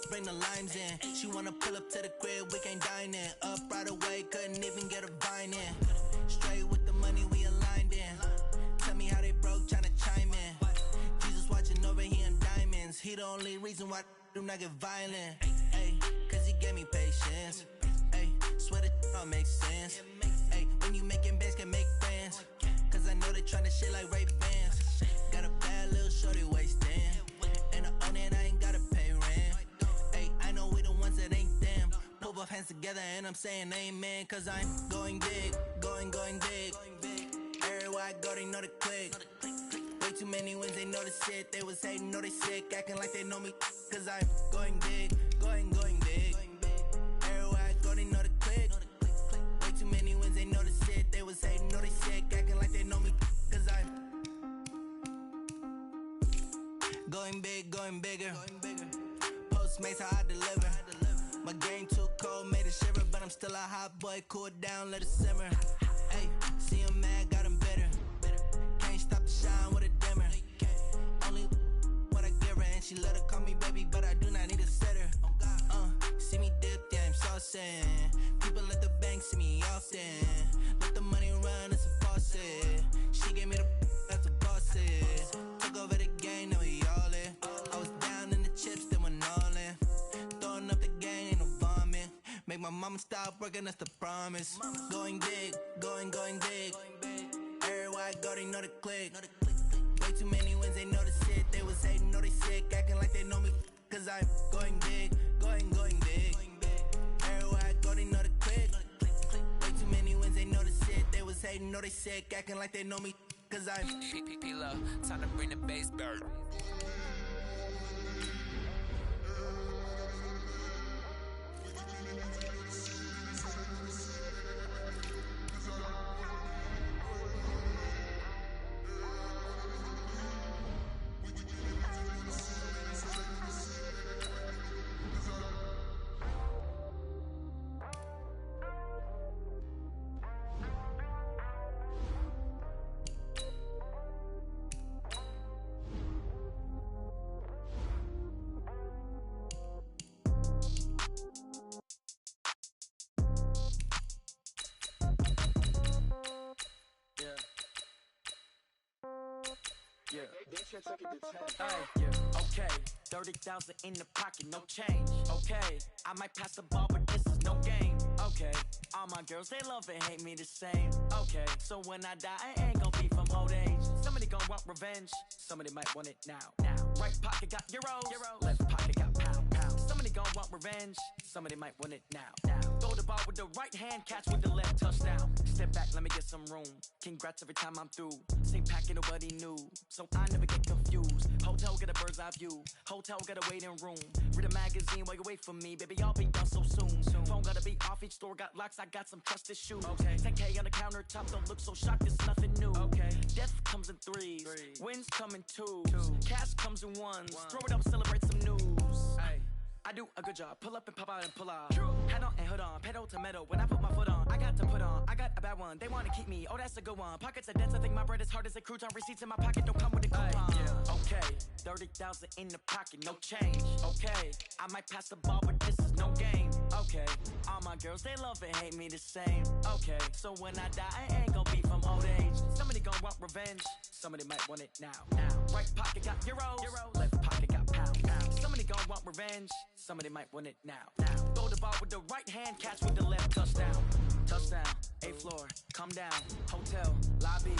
bring the limes in. She wanna pull up to the crib, we can't dine in. Up right away, couldn't even get a vine in. Straight with the money we aligned in. Tell me how they broke, tryna chime in. Jesus watching over here in diamonds. He the only reason why do not get violent. Ay, cause he gave me patience. Ay, swear that all makes sense. Ay, when you making bands can make friends. Cause I know they tryna shit like Ray Bans. Got a bad little shorty wasting. And I own it, I ain't gotta pay rent. Hey, I know we the ones that ain't them. Pull both hands together and I'm saying amen. Cause I'm going big, going big. Everywhere Everywhere I go, they know the click. Way too many wins, they know the shit. They was hating, know they sick, acting like they know me. Cause I'm going big, going big. Everywhere I go, they know the click. Way too many wins, they know the shit. They was hating, know they sick, acting like they know me. Cause I'm going big, going bigger. Postmates, how I deliver. My game too cold, made it shiver. But I'm still a hot boy, cool it down, let it simmer. Hey, see him mad, got him bitter. Can't stop the shine with a dimmer. Only what I give her, and she let her call me baby, but I do not need a sitter. See me dip, yeah, I'm saucing. People at the bank see me often. Let the money run, it's a faucet. She gave me the that's a boss is. Took over the game, now we all in. I was down in the chips, then went all in. Throwing up the game, ain't no vomit. Make my mama stop working, that's the promise. Going big, going big. Everywhere I go, they know the click. Way too many wins, they know the shit. They was hating, know they sick, acting like they know me. Cause I'm going big, going big. Everywhere I go, they know the click. Way too many wins, they know the shit. They was hating, know they sick, acting like they know me. Cause I'm
P-P-P-Love, time to bring the bass back.
Okay, 30,000 in the pocket, no change. Okay, I might pass the ball, but this is no game. Okay, all my girls, they love and hate me the same. Okay, so when I die, I ain't gon' be from old age. Somebody gon' want revenge, somebody might want it now. Right pocket got euros, left pocket got pound. Somebody gon' want revenge, somebody might want it now. Throw the ball with the right hand, catch with the left, touchdown. Step back, let me get some room. Congrats every time I'm through. Same packet, nobody knew, so I never get confused. Hotel get a bird's eye view. Hotel get a waiting room. Read a magazine while you wait for me, baby. I'll be done so soon. Phone gotta be off. Each store got locks. I got some trusted shoes. Okay. 10K on the countertop. Don't look so shocked. It's nothing new. Okay. Death comes in threes. Wins come in twos. Cash comes in ones. Throw it up, celebrate some news. Hey. I do a good job, pull up and pop out and pull off. Head on and hood on, pedal to metal. When I put my foot on, I got to put on. I got a bad one, they wanna keep me. Oh, that's a good one. Pockets are dense, I think my bread is hard as a crouton. Receipts in my pocket don't come with a coupon. Okay, 30,000 in the pocket, no change. Okay, I might pass the ball, but this is no game. Okay, all my girls, they love and hate me the same. Okay, so when I die, I ain't gon' be from old age. Somebody gon' want revenge, somebody might want it now. Right pocket got euros, left pocket got pound. Somebody gon' want revenge, somebody might want it now. Throw the ball with the right hand, catch with the left, touchdown. Touchdown, 8th floor, come down. Hotel, lobby.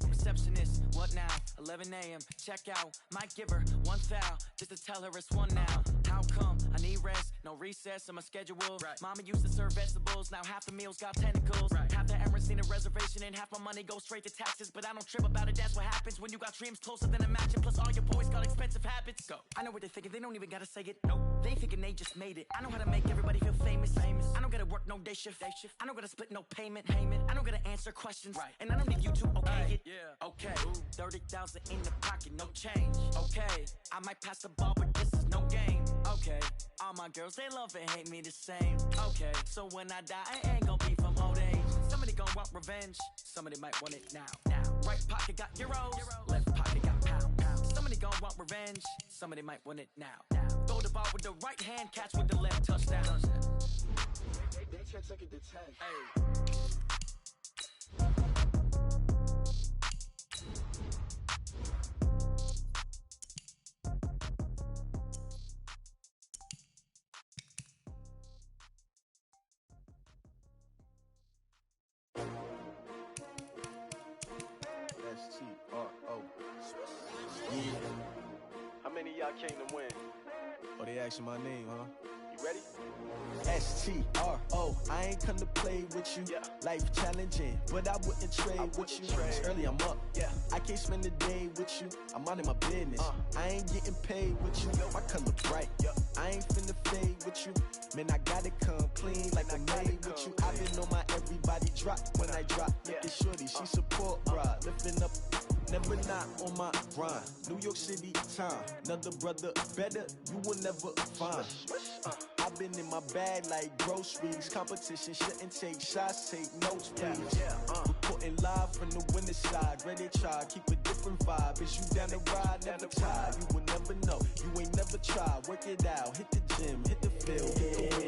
Receptionist, what now? 11 a.m., check out. Might give her one foul, just to tell her it's one now. How come? I need rest, no recess in my schedule. Mama used to serve vegetables, now half the meals got tentacles. Half the Emirates need a reservation and half my money goes straight to taxes. But I don't trip about it, that's what happens when you got dreams closer than a match. And plus all your boys got expensive habits. Go. I know what they're thinking, they don't even gotta say it. Nope. They thinking they just made it. I know how to make everybody feel famous. I don't gotta work no day shift. I don't gotta split no payment. I don't gotta answer questions. And I don't need you to okay it. Okay, 30,000 in the pocket, no change. Okay, I might pass the ball, but this is no game. Okay, all my girls, they love and hate me the same. Okay, so when I die, I ain't gon' be from old age. Somebody gon' want revenge, somebody might want it now. Right pocket got euros, left pocket got pound. Somebody gon' want revenge, somebody might want it now. Throw the ball with the right hand, catch with the left, touchdown.
They check second to 10.
S-T-R-O. Yeah. How many of y'all came to win? Oh, they asking my name, huh? You ready?
S-T-R-O. I ain't come to play with you. Life challenging, but I wouldn't trade with you. It's early, I'm up. I can't spend the day with you. I'm out of my business. I ain't getting paid with you. My color bright. I ain't finna fade with you. Man, I gotta come clean like I made with you. I've been on my everybody drop when I drop. Look at shorty, she support bra. Lifting up, never not on my grind. New York City time, another brother better, you will never find. I've been in my bag like groceries. Competition shouldn't take shots, take notes, please. Reporting live from the winter side. Ready to try, keep a different vibe. Is you down the ride, never tired. You will never know, you ain't never tried. Work it out, hit the gym, hit the field.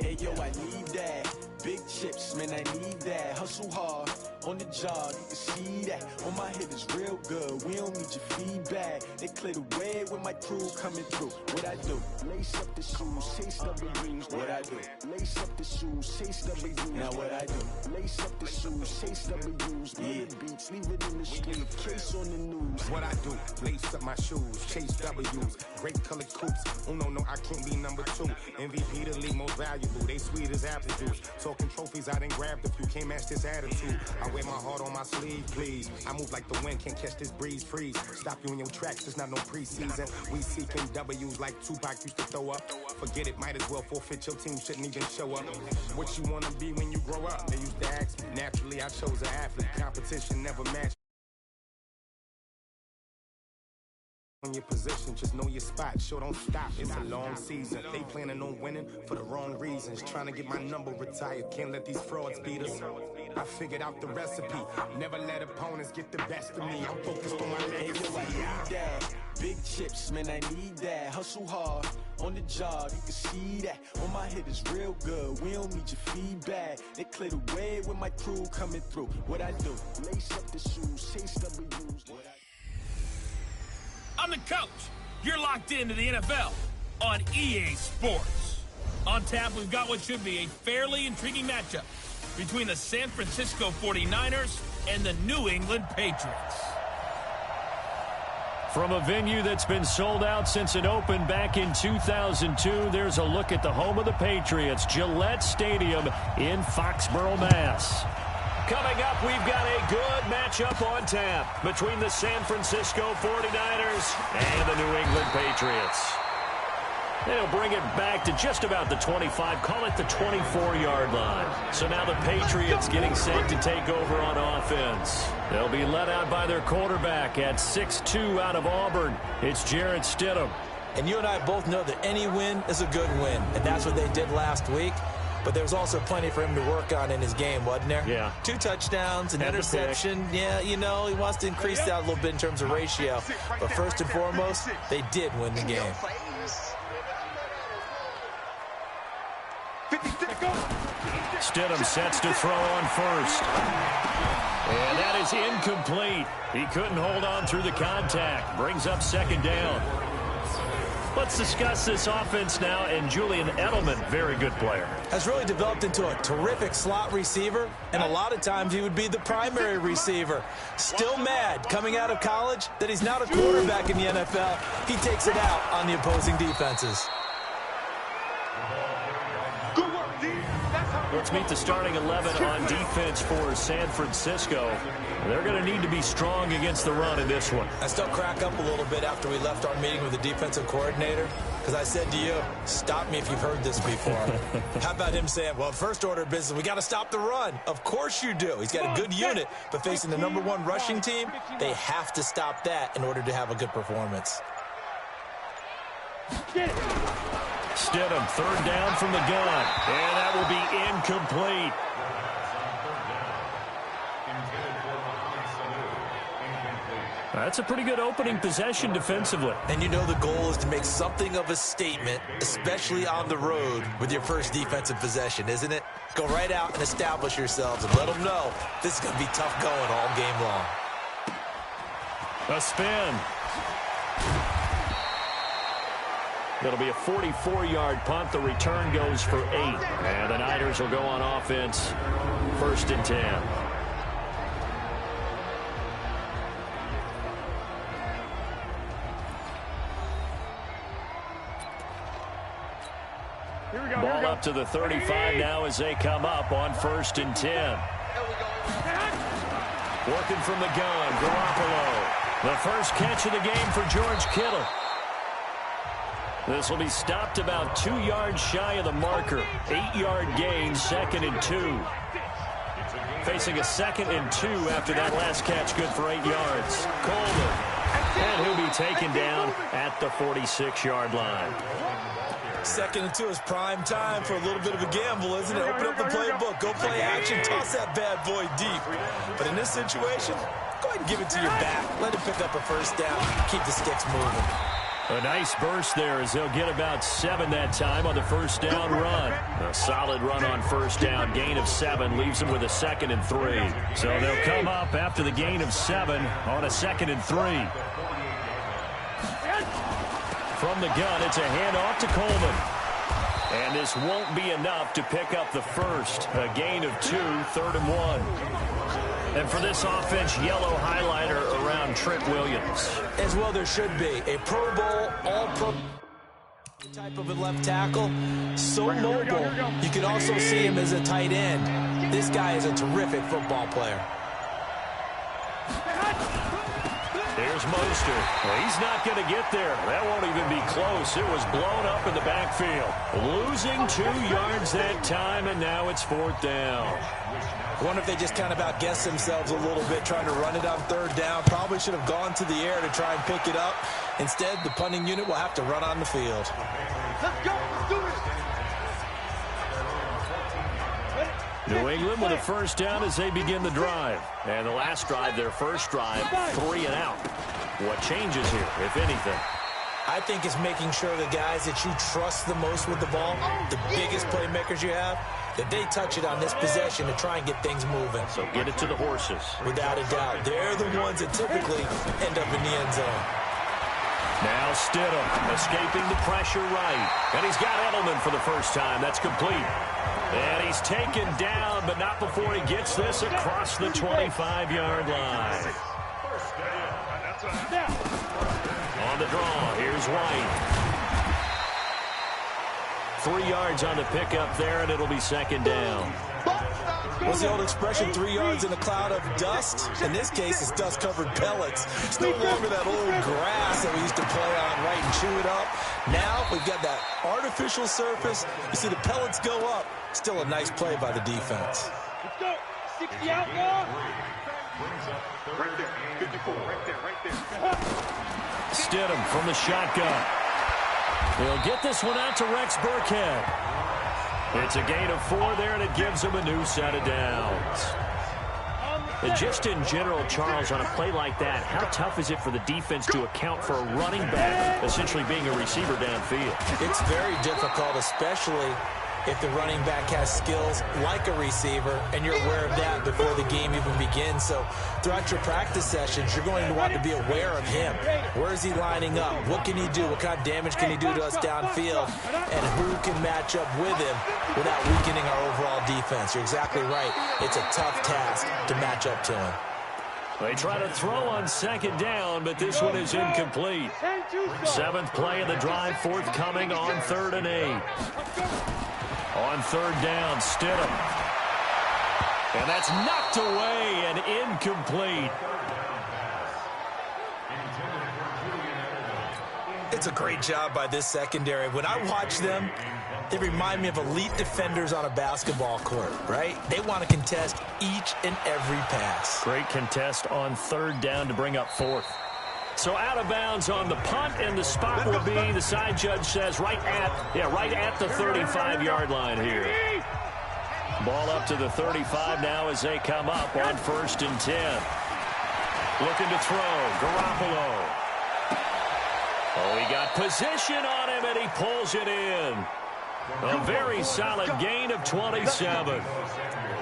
Hey yo, I need that. Big chips, man, I need that. Hustle hard, on the job, you can see that. On my head is real good, we don't need your feedback. They clear the way with my crew coming through. What I do? Lace up the shoes, chase W's. What I do? Lace up the shoes, chase W's. Now what I do? Lace up the shoes, chase W's. Yeah, beats, leave it in the street, case on the news.
What I do? Lace up my shoes, chase W's. Great colored coops. Oh no, I can't be number 2. MVP the league, most valuable. They sweet as apple juice. Talking trophies, I done grabbed a few. Can't match this attitude. I wear my heart on my sleeve, please. I move like the wind, can't catch this breeze, freeze. Stop you in your tracks, there's not no preseason. We seeking W's like Tupac used to throw up. Forget it, might as well forfeit. Your team shouldn't even show up. What you wanna be when you grow up? They used to ask me. Naturally, I chose an athlete. Competition never matched. On your position, just know your spot. Sure, don't stop. It's a long season. They planning on winning for the wrong reasons. Trying to get my number retired. Can't let these frauds beat us. I figured out the recipe. Never let opponents get the best of me. I'm focused on my legacy.
I need that. Big chips, man, I need that. Hustle hard, on the job, you can see that. On my head is real good, we don't need your feedback. They clear the way with my crew coming through. What I do? Lace up the shoes, chase W's.
I'm the coach. You're locked into the NFL on EA Sports. On tap, we've got what should be a fairly intriguing matchup between the San Francisco 49ers and the New England Patriots.
From a venue that's been sold out since it opened back in 2002, there's a look at the home of the Patriots, Gillette Stadium in Foxborough, Mass. Coming up, we've got a good matchup on tap between the San Francisco 49ers and the New England Patriots. They'll bring it back to just about the 25, call it the 24-yard line. So now the Patriots getting set to take over on offense. They'll be led out by their quarterback at 6'2" out of Auburn. It's Jarrett Stidham.
And you and I both know that any win is a good win, and that's what they did last week. But there was also plenty for him to work on in his game, wasn't there?
Yeah.
2 touchdowns, an interception. Yeah, you know, he wants to increase that a little bit in terms of ratio. But first and foremost, they did win the game.
Stidham sets to throw on first. And that is incomplete. He couldn't hold on through the contact. Brings up second down. Let's discuss this offense now, and Julian Edelman, very good player.
Has really developed into a terrific slot receiver, and a lot of times he would be the primary receiver. Still mad coming out of college that he's not a quarterback in the NFL. He takes it out on the opposing defenses.
Let's meet the starting 11 on defense for San Francisco. They're going to need to be strong against the run in this one.
I still crack up a little bit after we left our meeting with the defensive coordinator, because I said to you, stop me if you've heard this before. How about him saying, well, first order of business, we got to stop the run. Of course you do. He's got a good unit, but facing the #1 rushing team, they have to stop that in order to have a good performance.
Stidham, third down from the gun, and that will be incomplete. That's a pretty good opening possession defensively.
And you know the goal is to make something of a statement, especially on the road with your first defensive possession, isn't it? Go right out and establish yourselves and let them know this is going to be tough going all game long.
A spin. It'll be a 44-yard punt. The return goes for 8. And the Niners will go on offense. 1st and 10. Ball up to the 35 now as they come up on 1st and 10. Working from the gun, Garoppolo. The first catch of the game for George Kittle. This will be stopped about 2 yards shy of the marker. 8-yard gain, 2nd and 2. Facing a 2nd and 2 after that last catch, good for 8 yards. Coleman. And he'll be taken down at the 46-yard line.
2nd and 2 is prime time for a little bit of a gamble, isn't it? Open up the playbook, go play action, toss that bad boy deep. But in this situation, go ahead and give it to your back. Let him pick up a first down, keep the sticks moving.
A nice burst there as they'll get about 7 that time on the first down run. A solid run on first down. Gain of 7 leaves them with a 2nd and 3. So they'll come up after the gain of 7 on a 2nd and 3. From the gun, it's a handoff to Coleman. And this won't be enough to pick up the first. A gain of 2, 3rd and 1. And for this offense, yellow highlighter around Trent Williams.
As well there should be. A Pro Bowl, all-pro type of a left tackle. So mobile. You can also see him as a tight end. This guy is a terrific football player.
There's Mostert. Well, he's not going to get there. That won't even be close. It was blown up in the backfield. Losing 2 yards that time, and now it's 4th down.
I wonder if they just kind of outguessed themselves a little bit trying to run it on 3rd down. Probably should have gone to the air to try and pick it up. Instead, the punting unit will have to run on the field.
Let's go. Let's do it.
New England with a first down as they begin the drive. And the last drive, their first drive, 3 and out. What changes here, if anything?
I think it's making sure the guys that you trust the most with the ball, the biggest playmakers you have, that they touch it on this possession to try and get things moving.
So get it to the horses.
Without a doubt. They're the ones that typically end up in the end zone.
Now Stidham escaping the pressure right. And he's got Edelman for the first time. That's complete. And he's taken down, but not before he gets this across the 25-yard line. On the draw, here's White. 3 yards on the pickup there, and it'll be 2nd down.
What's the old expression, 3 yards in a cloud of dust? In this case, it's dust-covered pellets. It's no longer that old grass that we used to play on, right, and chew it up. Now we've got that artificial surface. You see the pellets go up. Still a nice play by the defense.
Let's go. 60 out now. Right there. 54. Right there.
Stidham from the shotgun. He'll get this one out to Rex Burkhead. It's a gain of 4 there, and it gives him a new set of downs. And just in general, Charles, on a play like that, how tough is it for the defense to account for a running back essentially being a receiver downfield?
It's very difficult, especially if the running back has skills like a receiver, and you're aware of that before the game even begins. So throughout your practice sessions, you're going to want to be aware of him. Where is he lining up? What can he do? What kind of damage can he do to us downfield? And who can match up with him without weakening our overall defense? You're exactly right. It's a tough task to match up to him.
They try to throw on 2nd down, but this one is incomplete. 7th play of the drive, forthcoming on 3rd and 8. On 3rd down, Stidham. And that's knocked away and incomplete.
It's a great job by this secondary. When I watch them, they remind me of elite defenders on a basketball court, right? They want to contest each and every pass.
Great contest on 3rd down to bring up 4th. So out of bounds on the punt, and the spot will be, the side judge says, right at the 35-yard line here. Ball up to the 35 now as they come up on 1st and 10. Looking to throw, Garoppolo. Oh, he got position on him, and he pulls it in. A very solid gain of 27.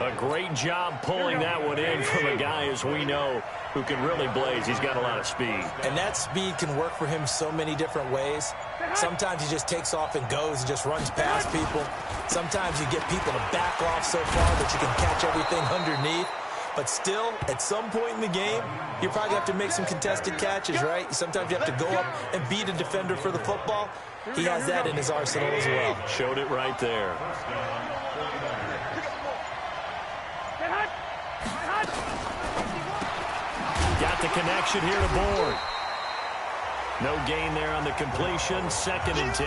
A great job pulling that one in from a guy, as we know, who can really blaze. He's got a lot of speed.
And that speed can work for him so many different ways. Sometimes he just takes off and goes and just runs past people. Sometimes you get people to back off so far that you can catch everything underneath. But still, at some point in the game, you probably have to make some contested catches, right? Sometimes you have to go up and beat a defender for the football. He has that in his arsenal as well.
Showed it right there. Got the connection here to Bourne. No gain there on the completion. 2nd and 10.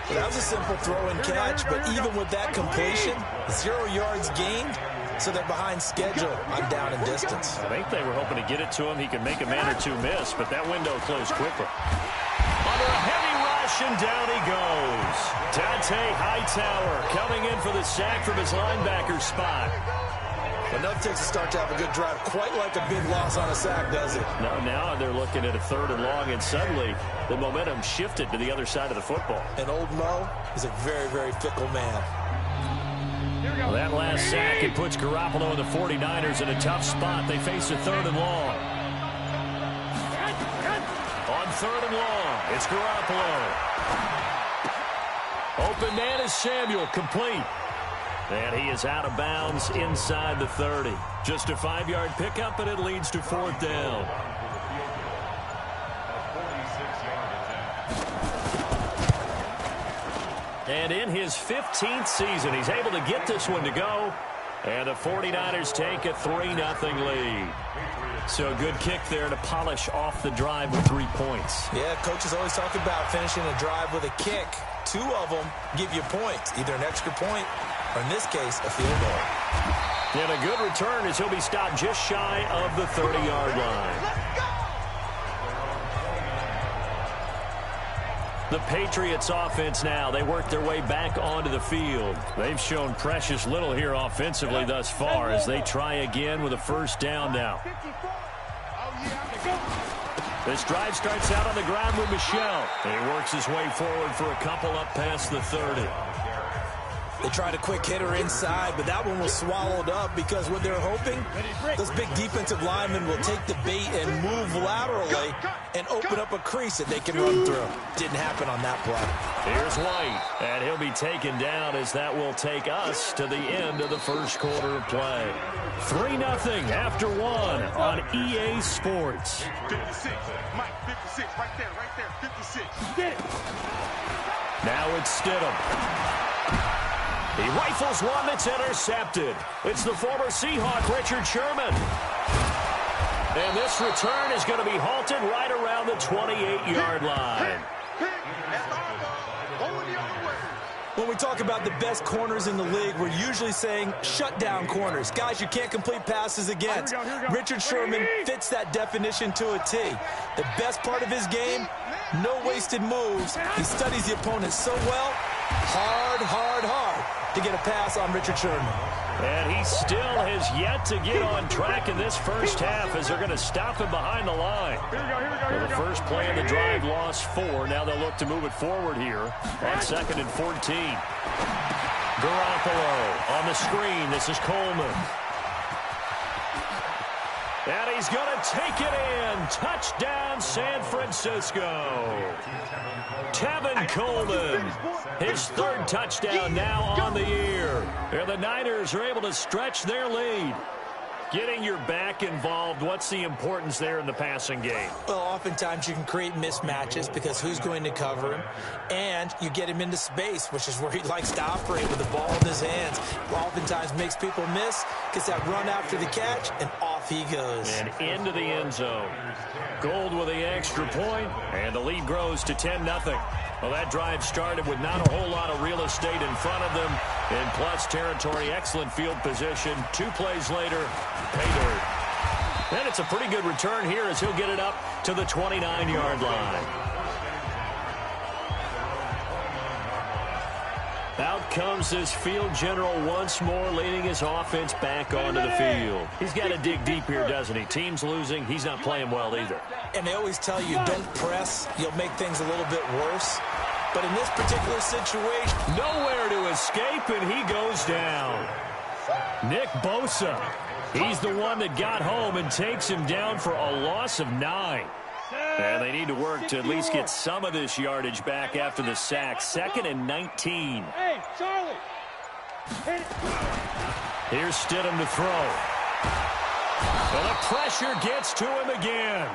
Well, that was a simple throw and catch, but even with that completion, 0 yards gained, so they're behind schedule on down and distance.
I think they were hoping to get it to him. He could make a man or two miss, but that window closed quickly. Under a heavy rush, and down he goes. Dante Hightower coming in for the sack from his linebacker spot.
But nothing takes a start to have a good drive quite like a big loss on a sack, does it?
No, now they're looking at a 3rd and long, and suddenly the momentum shifted to the other side of the football.
And old Mo is a very, very fickle man.
Well, that last sack, it puts Garoppolo and the 49ers in a tough spot. They face a 3rd and long. On 3rd and long, it's Garoppolo. Open man is Samuel, complete. And he is out of bounds inside the 30. Just a 5-yard pickup, and it leads to 4th down. And in his 15th season, he's able to get this one to go. And the 49ers take a 3-0 lead. So a good kick there to polish off the drive with 3 points.
Yeah, coaches always talk about finishing a drive with a kick. 2 of them give you points, either an extra point or, in this case, a field goal.
And a good return as he'll be stopped just shy of the 30-yard line. The Patriots offense now, they work their way back onto the field. They've shown precious little here offensively thus far as they try again with a 1st down now. This drive starts out on the ground with Michel. And he works his way forward for a couple up past the 30.
They tried a quick hitter inside, but that one was swallowed up because what they're hoping, those big defensive linemen will take the bait and move laterally and open up a crease that they can run through. Didn't happen on that play.
Here's White, and he'll be taken down as that will take us to the end of the 1st quarter of play. 3-0 after 1 on EA Sports.
56, Mike, 56, right there, 56.
Now it's Stidham. He rifles one that's intercepted. It's the former Seahawk, Richard Sherman. And this return is going to be halted right around the 28-yard line.
When we talk about the best corners in the league, we're usually saying shutdown corners. Guys you can't complete passes against. Richard Sherman fits that definition to a T. The best part of his game, no wasted moves. He studies the opponent so well, hard to get a pass on Richard Sherman.
And he still has yet to get on track in this 1st half as they're going to stop him behind the line. For the first play of the drive, lost 4. Now they'll look to move it forward here on 2nd and 14. Garoppolo on the screen. This is Coleman. And he's going to take it in. Touchdown, San Francisco. Tevin Coleman, his 3rd touchdown now on the year. And the Niners are able to stretch their lead. Getting your back involved, what's the importance there in the passing game?
Well, oftentimes you can create mismatches because who's going to cover him? And you get him into space, which is where he likes to operate with the ball in his hands. Oftentimes makes people miss, gets that run after the catch, and off he goes.
And into the end zone. Gold with the extra point, and the lead grows to 10-0. Well, that drive started with not a whole lot of real estate in front of them. In plus territory, excellent field position. 2 plays later, pay dirt. And it's a pretty good return here as he'll get it up to the 29-yard line. Out comes this field general once more, leading his offense back onto the field. He's got to dig deep here, doesn't he? Team's losing. He's not playing well either.
And they always tell you, don't press. You'll make things a little bit worse. But in this particular situation,
nowhere to escape, and he goes down. Nick Bosa, he's the one that got home and takes him down for a loss of 9. And they need to work to at least get some of this yardage back after the sack. 2nd and 19.
Hey, Charlie.
Here's Stidham to throw. Well, the pressure gets to him again.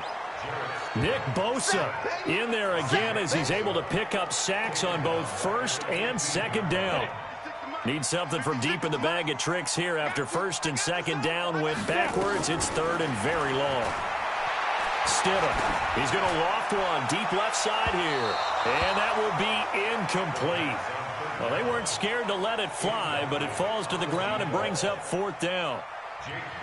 Nick Bosa in there again as he's able to pick up sacks on both first and second down. Need something from deep in the bag of tricks here after first and second down went backwards. It's third and very long. Stidham, he's going to loft one deep left side here, and that will be incomplete. Well, they weren't scared to let it fly, but it falls to the ground and brings up fourth down.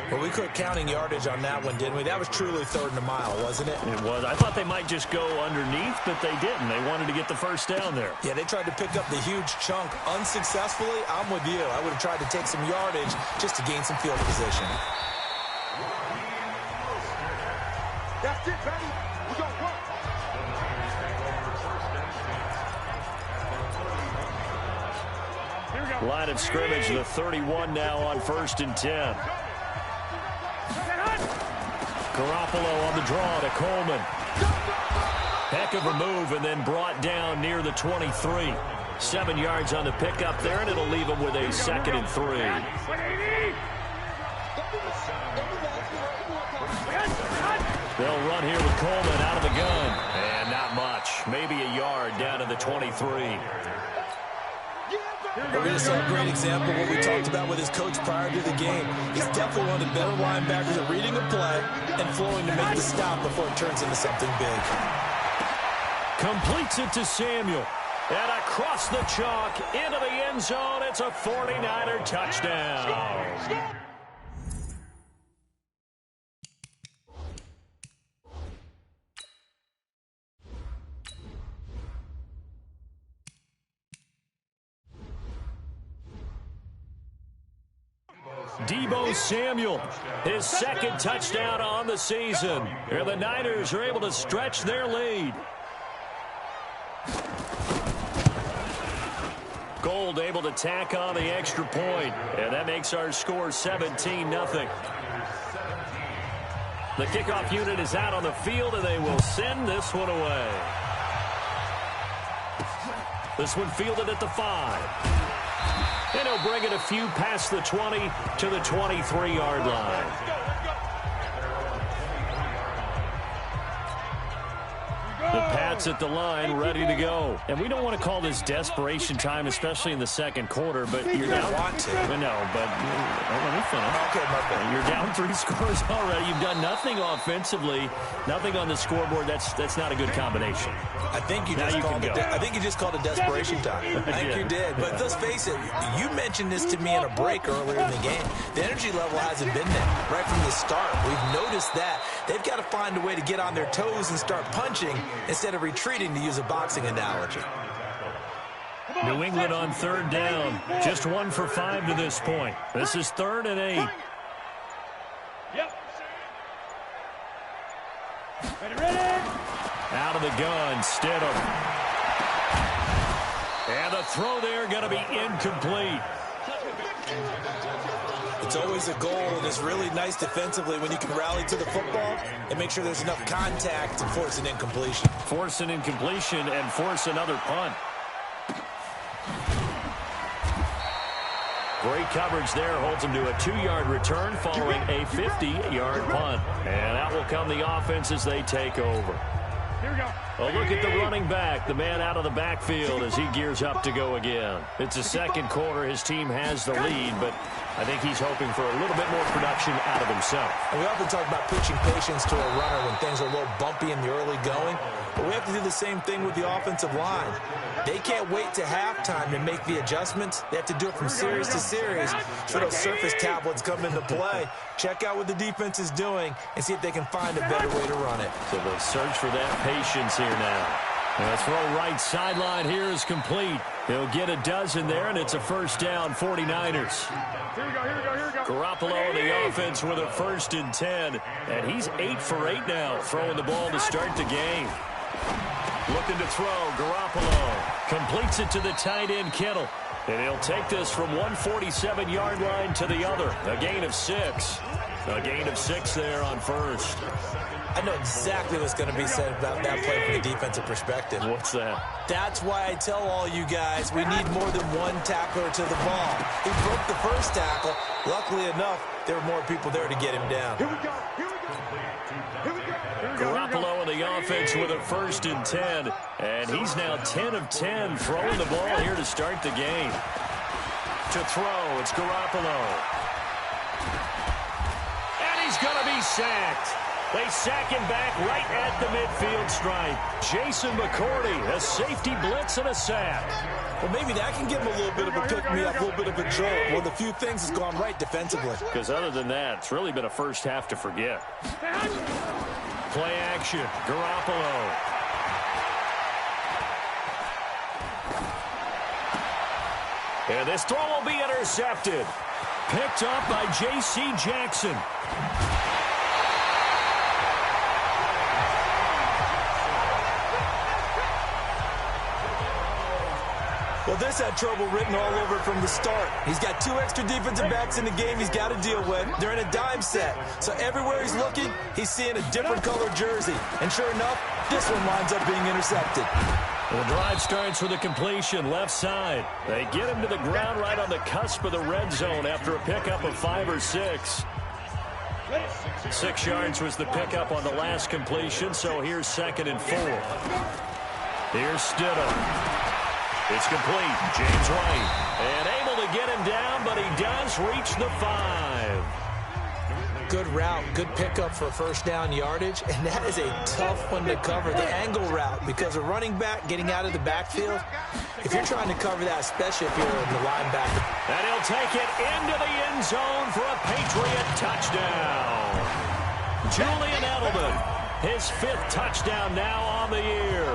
Well, we quit counting yardage on that one, didn't we? That was truly third and a mile, wasn't it?
It was. I thought they might just go underneath, but they didn't. They wanted to get the first down there.
Yeah, they tried to pick up the huge chunk unsuccessfully. I'm with you. I would have tried to take some yardage just to gain some field position.
That's it, baby. We're going to work.
Line of scrimmage, the 31 now on first and 10. Garoppolo on the draw to Coleman. Heck of a move and then brought down near the 23. 7 yards on the pickup there, and it'll leave him with a 2nd and 3. They'll run here with Coleman out of the gun. And not much. Maybe a yard down to the 23.
We just saw a great example of what we talked about with his coach prior to the game. He's definitely one of the better linebackers at reading a play and flowing to make the stop before it turns into something big.
Completes it to Samuel. And across the chalk into the end zone. It's a 49er touchdown. Deebo Samuel, his 2nd touchdown on the season. And the Niners are able to stretch their lead. Gold able to tack on the extra point. And that makes our score 17-0. The kickoff unit is out on the field, and they will send this one away. This one fielded at the 5. And he'll bring it a few past the 20 to the 23-yard line. The Pats at the line, ready to go. And we don't want to call this desperation time, especially in the second quarter, but you're down.
Want to.
No, but let me finish.
Okay, Marco.
You're down 3 scores already. You've done nothing offensively, nothing on the scoreboard. That's not a good combination.
I think you just called it desperation time. I think you did. But let's face it, you mentioned this to me in a break earlier in the game. The energy level hasn't been there right from the start. We've noticed that. They've got to find a way to get on their toes and start punching instead of retreating, to use a boxing analogy.
New England on 3rd down. Just 1 for 5 to this point. This is 3rd and 8.
Yep.
Ready. Out of the gun, Stidham. And the throw there going to be incomplete.
It's always a goal, and it's really nice defensively when you can rally to the football and make sure there's enough contact to force an incompletion.
Force an incompletion and force another punt. Great coverage there. Holds him to a 2-yard return following a 50-yard punt. And out will come the offense as they take over.
Here we go.
A look at the running back, the man out of the backfield as he gears up to go again. It's the second quarter. His team has the lead, but I think he's hoping for a little bit more production out of himself.
And we often talk about preaching patience to a runner when things are a little bumpy in the early going, but we have to do the same thing with the offensive line. They can't wait to halftime to make the adjustments. They have to do it from series to series so those surface tablets come into play. Check out what the defense is doing and see if they can find a better way to run it.
So they'll search for that patience here now. And the throw right sideline here is complete. He'll get a dozen there, and it's a first down, 49ers.
Here we go.
Garoppolo in the offense with a 1st and 10. And he's 8 for 8 now, throwing the ball to start the game. Looking to throw, Garoppolo completes it to the tight end, Kittle. And he'll take this from 147-yard line to the other. A gain of 6. A gain of 6 there on first.
I know exactly what's going to be said about that play from a defensive perspective.
What's that?
That's why I tell all you guys we need more than one tackler to the ball. He broke the first tackle. Luckily enough, there were more people there to get him down.
Here we go.
Garoppolo the offense with a 1st and 10. And he's now 10 of 10 throwing the ball here to start the game. To throw, it's Garoppolo. And he's going to be sacked. They sack him back right at the midfield stripe. Jason McCourty, a safety blitz and a sack.
Well, maybe that can give him a little bit of a pick-me-up, a little bit of a jolt. One of the few things that's gone right defensively.
Because other than that, it's really been a first half to forget. Play action, Garoppolo. And this throw will be intercepted. Picked up by J.C. Jackson.
Well, this had trouble written all over from the start. He's got 2 extra defensive backs in the game he's got to deal with. They're in a dime set. So everywhere he's looking, he's seeing a different color jersey. And sure enough, this one winds up being intercepted.
The drive starts with a completion left side. They get him to the ground right on the cusp of the red zone after a pickup of 5 or 6. 6 yards was the pickup on the last completion, so here's 2nd and 4. Here's Stidham. It's complete. James White. And able to get him down, but he does reach the 5.
Good route, good pickup for first down yardage, and that is a tough one to cover, the angle route, because a running back getting out of the backfield, if you're trying to cover that, especially if you're in the linebacker.
And he'll take it into the end zone for a Patriot touchdown. Julian Edelman. His 5th touchdown now on the year,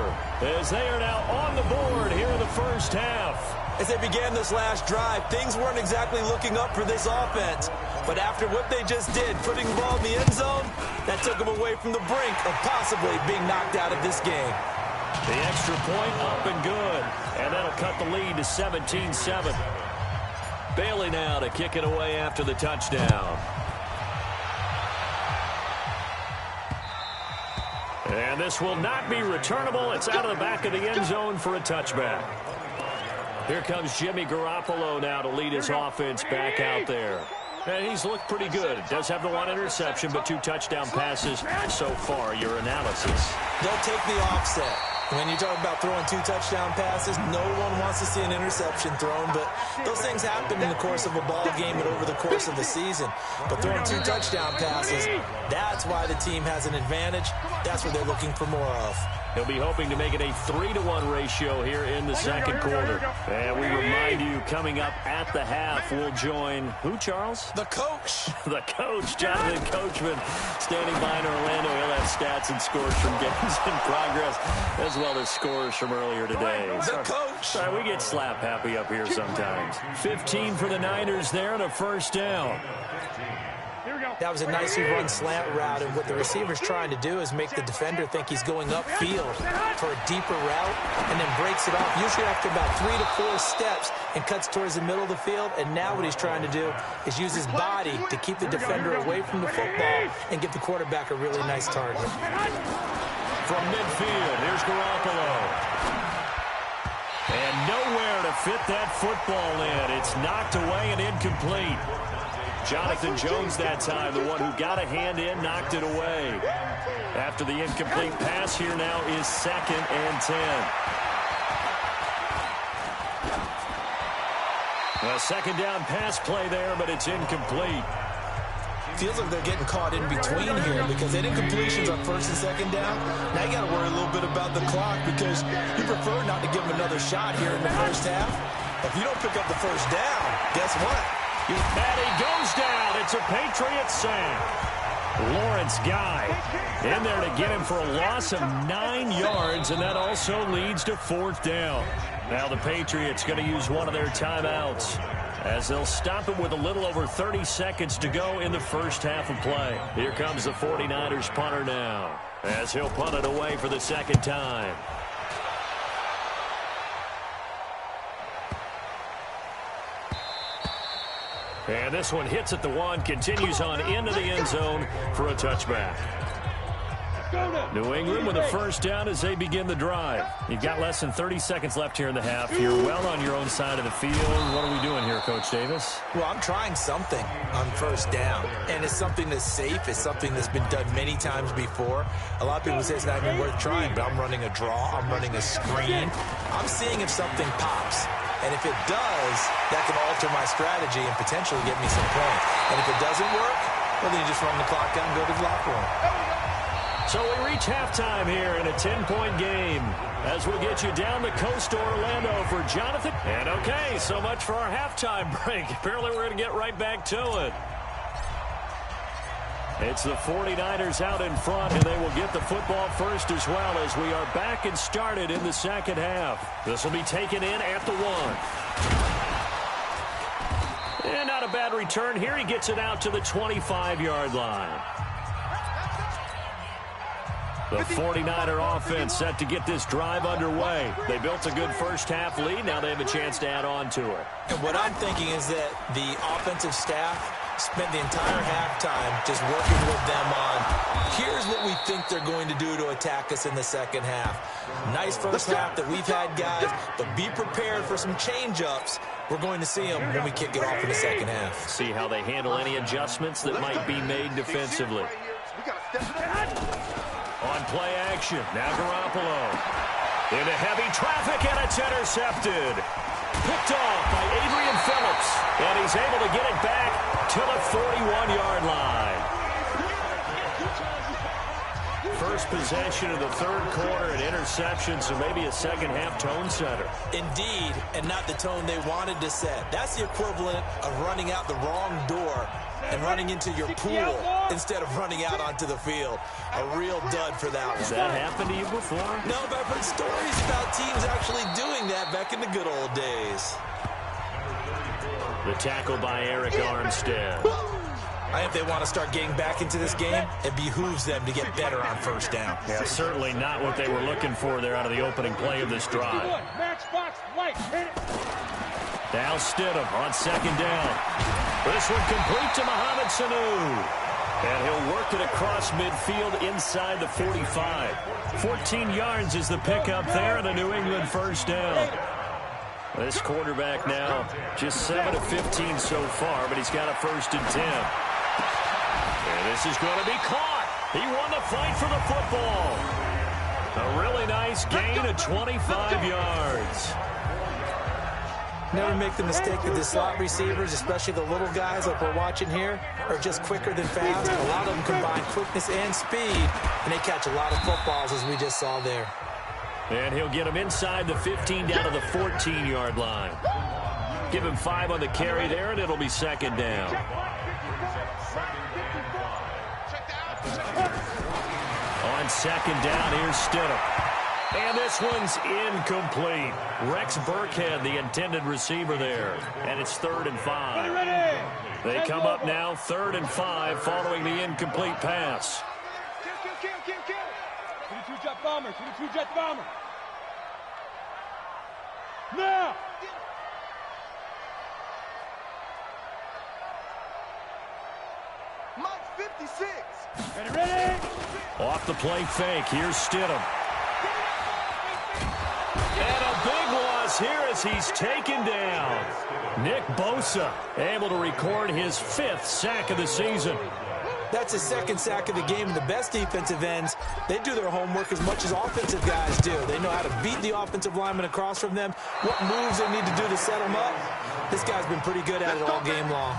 as they are now on the board here in the first half.
As they began this last drive, things weren't exactly looking up for this offense. But after what they just did, putting the ball in the end zone, that took them away from the brink of possibly being knocked out of this game.
The extra point up and good, and that'll cut the lead to 17-7. Bailey now to kick it away after the touchdown. And this will not be returnable. It's out of the back of the end zone for a touchback. Here comes Jimmy Garoppolo now to lead his offense back out there. And he's looked pretty good. Does have the 1 interception, but 2 touchdown passes so far. Your analysis.
They'll take the offset. When you talk about throwing 2 touchdown passes, no one wants to see an interception thrown, but those things happen in the course of a ball game and over the course of the season. But throwing 2 touchdown passes, that's why the team has an advantage. That's what they're looking for more of.
He'll be hoping to make it a 3-to-1 ratio here in the second quarter. And we remind you, coming up at the half, we'll join who, Charles?
The coach.
The coach, Jonathan Coachman, standing by in Orlando. He'll have stats and scores from games in progress, as well as scores from earlier today.
The coach.
Sorry, we get slap happy up here sometimes. 15 for the Niners there and a first down.
That was a nicely run slant route, and what the receiver's trying to do is make the defender think he's going upfield for a deeper route, and then breaks it off, usually after about 3 to 4 steps, and cuts towards the middle of the field. And now what he's trying to do is use his body to keep the defender away from the football and give the quarterback a really nice target.
From midfield, here's Garoppolo. And nowhere to fit that football in. It's knocked away and incomplete. Jonathan Jones that time, the one who got a hand in, knocked it away. After the incomplete pass, here now is 2nd and 10. A second down pass play there, but it's incomplete.
Feels like they're getting caught in between here because they did completions on 1st and 2nd down. Now you got to worry a little bit about the clock because you prefer not to give them another shot here in the first half. If you don't pick up the first down, guess what?
And he goes down. It's a Patriot sack. Lawrence Guy in there to get him for a loss of 9 yards, and that also leads to 4th down. Now the Patriots going to use one of their timeouts as they'll stop it with a little over 30 seconds to go in the first half of play. Here comes the 49ers punter now as he'll punt it away for the 2nd time. And this one hits at the 1, continues on into the end zone for a touchback. New England with a first down as they begin the drive. You've got less than 30 seconds left here in the half. You're well on your own side of the field. What are we doing here, Coach Davis?
Well, I'm trying something on first down, and it's something that's safe. It's something that's been done many times before. A lot of people say it's not even worth trying, but I'm running a draw. I'm running a screen. I'm seeing if something pops. And if it does, that can alter my strategy and potentially get me some points. And if it doesn't work, well, then you just run the clock down and go to the locker room.
So we reach halftime here in a 10-point game as we get you down the coast to Orlando for Jonathan. And okay, so much for our halftime break. Apparently we're going to get right back to it. It's the 49ers out in front, and they will get the football first as well as we are back and started in the second half. This will be taken in at the 1. And not a bad return here. He gets it out to the 25-yard line. The 49er offense set to get this drive underway. They built a good first-half lead. Now they have a chance to add on to it.
And what I'm thinking is that the offensive staff spent the entire halftime just working with them on, here's what we think they're going to do to attack us in the second half. Nice first half that we've had, guys, but be prepared for some change-ups. We're going to see them when we kick it off in the second half.
See how they handle any adjustments that might be made defensively. On play action, now Garoppolo. Into heavy traffic, and it's intercepted. Picked off by Adrian Phillips, and he's able to get it back to the 41-yard line. First possession of the third quarter, an interception, so maybe a second-half tone setter.
Indeed, and not the tone they wanted to set. That's the equivalent of running out the wrong door and running into your pool instead of running out onto the field. A real dud for that one.
Has that happened to you before?
No, but I've heard stories about teams actually doing that back in the good old days.
The tackle by Eric Armstead.
I think they want to start getting back into this game. It behooves them to get better on first down.
Yeah, certainly not what they were looking for there out of the opening play of this drive. Now Stidham on second down. This one complete to Mohamed Sanu. And he'll work it across midfield inside the 45. 14 yards is the pickup there, and a New England first down. This quarterback now just 7 of 15 so far, but he's got a first and 10. And this is going to be caught. He won the fight for the football. A really nice gain of 25 yards.
Never make the mistake that the slot receivers, especially the little guys like we're watching here, are just quicker than fast. A lot of them combine quickness and speed, and they catch a lot of footballs, as we just saw there.
And he'll get him inside the 15 down to the 14-yard line. Give him 5 on the carry there, and it'll be second down. On second down, here's Stidham. And this one's incomplete. Rex Burkhead, the intended receiver there. And it's 3rd and 5. They come up now 3rd and 5 following the incomplete pass.
22 jet bomber, 22 jet bomber. Now!
Mike 56.
Ready?
Off the play fake, here's Stidham. And a big loss here as he's taken down. Nick Bosa able to record his 5th sack of the season.
That's his 2nd sack of the game, and the best defensive ends, they do their homework as much as offensive guys do. They know how to beat the offensive lineman across from them, what moves they need to do to set them up. This guy's been pretty good at it all game long.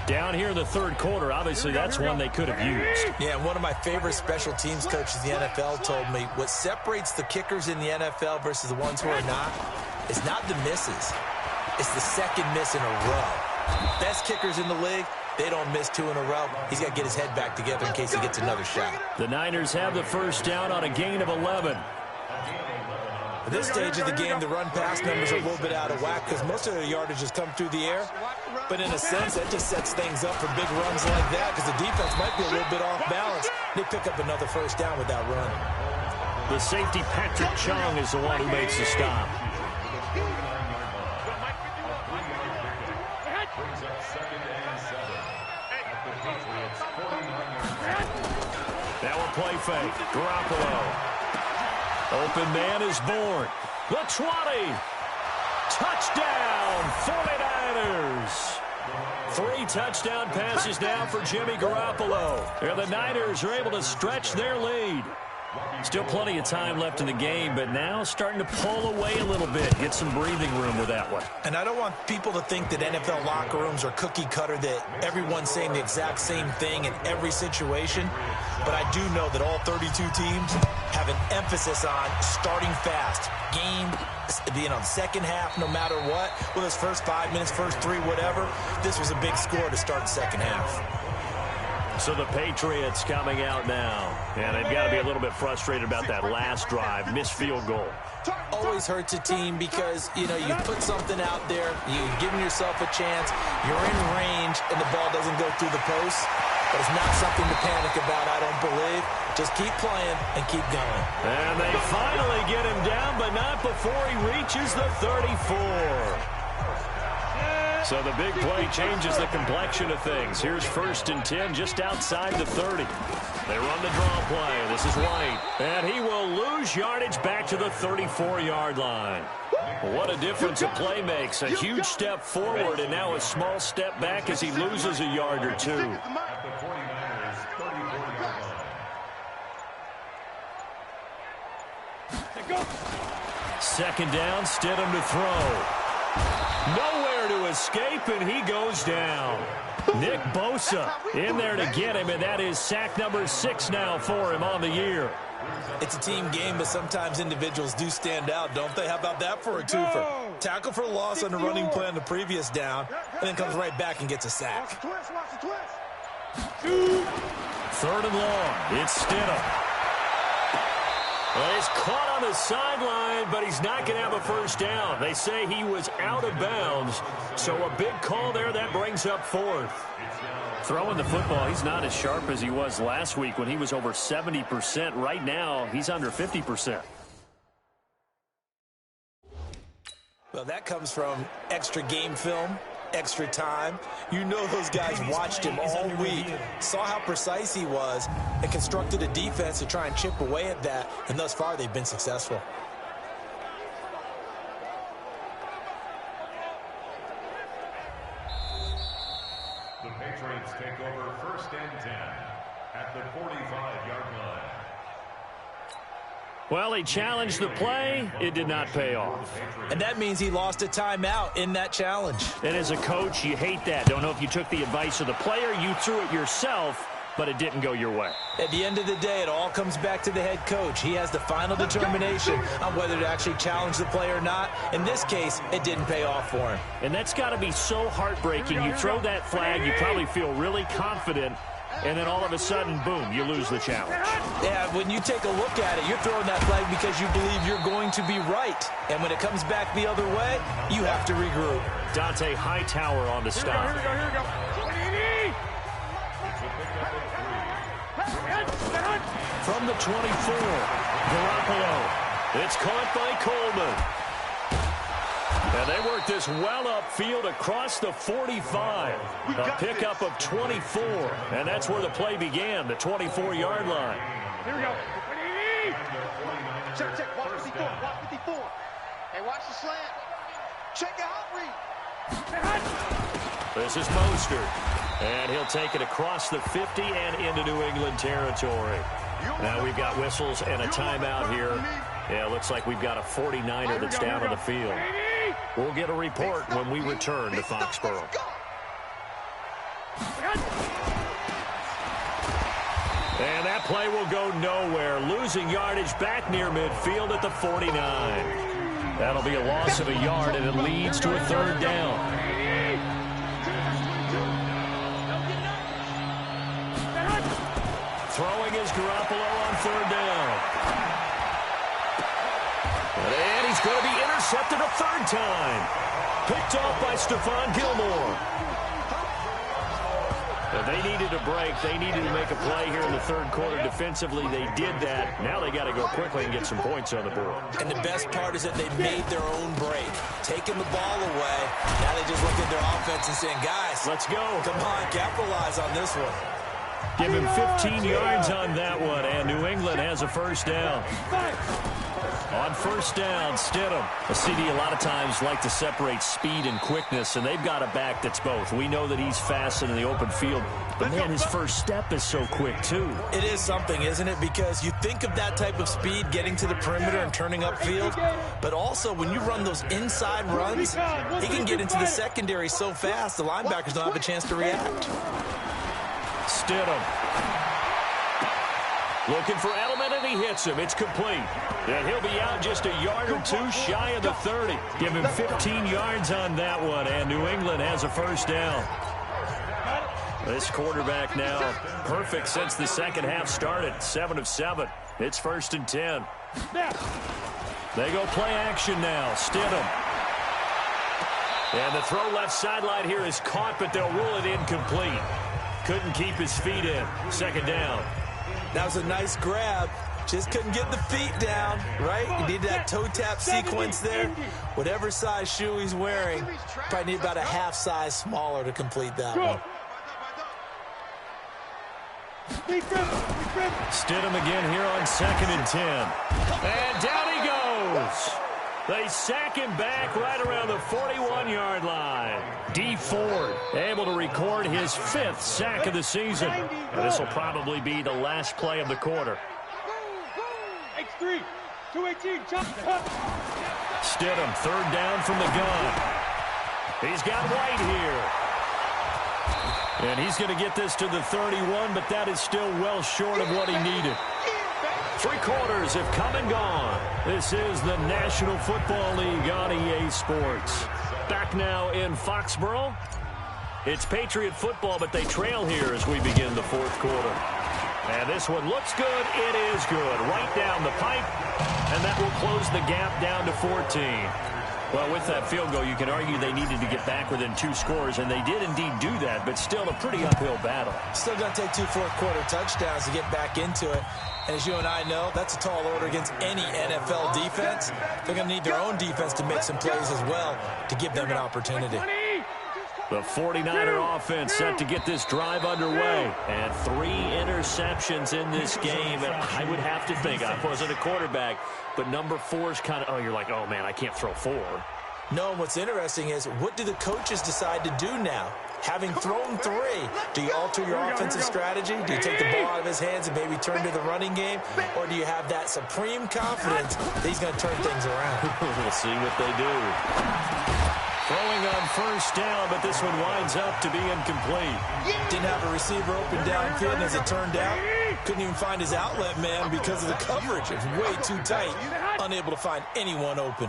Down here in the 3rd quarter, obviously that's one they could have used.
Yeah, one of my favorite special teams coaches in the NFL told me what separates the kickers in the NFL versus the ones who are not is not the misses. It's the 2nd miss in a row. Best kickers in the league, they don't miss 2 in a row. He's got to get his head back together in case he gets another shot.
The Niners have the first down on a gain of 11.
At this stage of the game, the run-pass numbers are a little bit out of whack because most of their yardage has come through the air. But in a sense, that just sets things up for big runs like that because the defense might be a little bit off balance. They pick up another first down with that run.
The safety, Patrick Chung, is the one who makes the stop.
Brings up 2nd and 7 at the Patriots' 49-yard line.
Now a play fake. Garoppolo. Open man is born. The 20. Touchdown, 49ers. 3 touchdown passes now for Jimmy Garoppolo. And the Niners are able to stretch their lead. Still plenty of time left in the game, but now starting to pull away a little bit. Get some breathing room with that one.
And I don't want people to think that NFL locker rooms are cookie cutter, that everyone's saying the exact same thing in every situation. But I do know that all 32 teams have an emphasis on starting fast. Game, second half, no matter what. Whether it's first 5 minutes, first 3, whatever. This was a big score to start the second half.
So the Patriots coming out now, and they've got to be a little bit frustrated about that last drive, missed field goal.
Always hurts a team because, you put something out there, you've given yourself a chance, you're in range, and the ball doesn't go through the post. But it's not something to panic about, I don't believe. Just keep playing and keep going.
And they finally get him down, but not before he reaches the 34. So the big play changes the complexion of things. Here's 1st and 10 just outside the 30. They run the draw play. This is White. And he will lose yardage back to the 34-yard line. What a difference a play makes. A huge step forward and now a small step back as he loses a yard or 2. Second down, Stidham to throw. Nowhere to escape, and he goes down. Nick Bosa in there to get him, and that is sack number 6 now for him on the year.
It's a team game, but sometimes individuals do stand out, don't they? How about that for a twofer? Tackle for loss on the running play on the previous down, and then comes right back and gets a sack.
3rd and long. It's Stidham. Well, he's caught on the sideline, but he's not going to have a first down. They say he was out of bounds, so a big call there. That brings up 4th. Throwing the football, he's not as sharp as he was last week when he was over 70%. Right now, he's under 50%.
Well, that comes from extra game film, extra time. You know those guys watched him all week, saw how precise he was, and constructed a defense to try and chip away at that, and thus far they've been successful.
The Patriots take over 1st and 10 at the 45-yard line.
Well, he challenged the play. It did not pay off.
And that means he lost a timeout in that challenge.
And as a coach, you hate that. Don't know if you took the advice of the player, you threw it yourself, but it didn't go your way.
At the end of the day, it all comes back to the head coach. He has the final determination on whether to actually challenge the play or not. In this case, it didn't pay off for him.
And that's got to be so heartbreaking. You throw that flag, you probably feel really confident, and then all of a sudden, boom, you lose the challenge.
Yeah, when you take a look at it, you're throwing that flag because you believe you're going to be right. And when it comes back the other way, you have to regroup.
Dante Hightower on the stop.
Here we go.
From the 24, Garoppolo. It's caught by Coleman. And they work this well upfield across the 45. A pickup of 24. And that's where the play began, the 24-yard line.
Here we go. Check. Watch 54. Watch 54. Hey, watch the slant. Check it out, read.
This is Mostert. And he'll take it across the 50 and into New England territory. Now we've got whistles and a timeout here. Yeah, looks like we've got a 49er that's down on the field. We'll get a report when we return to Foxborough. And that play will go nowhere. Losing yardage back near midfield at the 49. That'll be a loss of a yard, and it leads to a 3rd down. Throwing is Garoppolo on 3rd down. And he's going to be intercepted a 3rd time. Picked off by Stephon Gilmore. And they needed a break. They needed to make a play here in the 3rd quarter. Defensively, they did that. Now they got to go quickly and get some points on the board.
And the best part is that they made their own break. Taking the ball away. Now they just look at their offense and saying, guys,
let's go.
Come on, capitalize on this one.
Give him 15 yards on that one, and New England has a first down. On first down, Stidham. A CD a lot of times like to separate speed and quickness, and they've got a back that's both. We know that he's fast in the open field, but, man, his first step is so quick, too.
It is something, isn't it? Because you think of that type of speed getting to the perimeter and turning upfield, but also when you run those inside runs, he can get into the secondary so fast the linebackers don't have a chance to react.
Stidham. Looking for Edelman, and he hits him. It's complete. And he'll be out just a yard or two shy of the 30. Give him 15 yards on that one, and New England has a first down. This quarterback now perfect since the second half started. 7 of 7. It's 1st and 10. They go play action now. Stidham. And the throw left sideline here is caught, but they'll rule it incomplete. Couldn't keep his feet in. 2nd down.
That was a nice grab. Just couldn't get the feet down, right? You need that toe tap sequence there. Whatever size shoe he's wearing, probably need about a half size smaller to complete that one.
Stidham again here on 2nd and 10. And down he goes. They sack him back right around the 41-yard line. D. Ford able to record his 5th sack of the season. And this will probably be the last play of the quarter.
X3, 218,
Stidham, 3rd down from the gun. He's got White here. And he's going to get this to the 31, but that is still well short of what he needed. 3 quarters have come and gone. This is the National Football League on EA Sports. Back now in Foxborough. It's Patriot football, but they trail here as we begin the 4th quarter. And this one looks good. It is good. Right down the pipe. And that will close the gap down to 14. Well, with that field goal, you can argue they needed to get back within 2 scores, and they did indeed do that, but still a pretty uphill battle.
Still going to take 2 fourth-quarter touchdowns to get back into it. And as you and I know, that's a tall order against any NFL defense. They're going to need their own defense to make some plays as well to give them an opportunity.
The 49er offense set to get this drive underway. And 3 interceptions in this game. And I would have to think, I wasn't a quarterback, but number 4 is kind of, oh, you're like, oh, man, I can't throw 4.
No, what's interesting is, what do the coaches decide to do now? Having thrown 3, do you alter your offensive strategy? Do you take the ball out of his hands and maybe turn to the running game? Or do you have that supreme confidence that he's going to turn things around?
We'll see what they do. Throwing on 1st down, but this one winds up to be incomplete.
Didn't have a receiver open downfield, and as it turned out, couldn't even find his outlet man because of the coverage. It was way too tight, unable to find anyone open.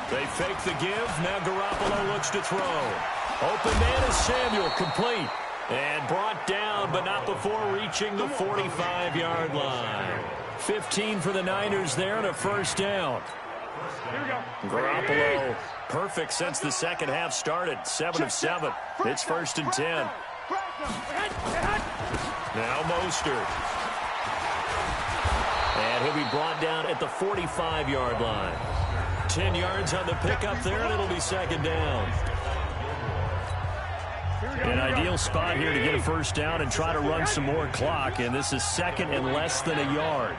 They fake the give. Now Garoppolo looks to throw. Open man is Samuel, complete. And brought down, but not before reaching the 45-yard line. 15 for the Niners there and a 1st down. Garoppolo, perfect since the second half started. 7 of 7. It's 1st and 10. Now Mostert. And he'll be brought down at the 45-yard line. 10 yards on the pickup there, and it'll be 2nd down. An ideal spot here to get a 1st down and try to run some more clock, and this is 2nd and less than a yard.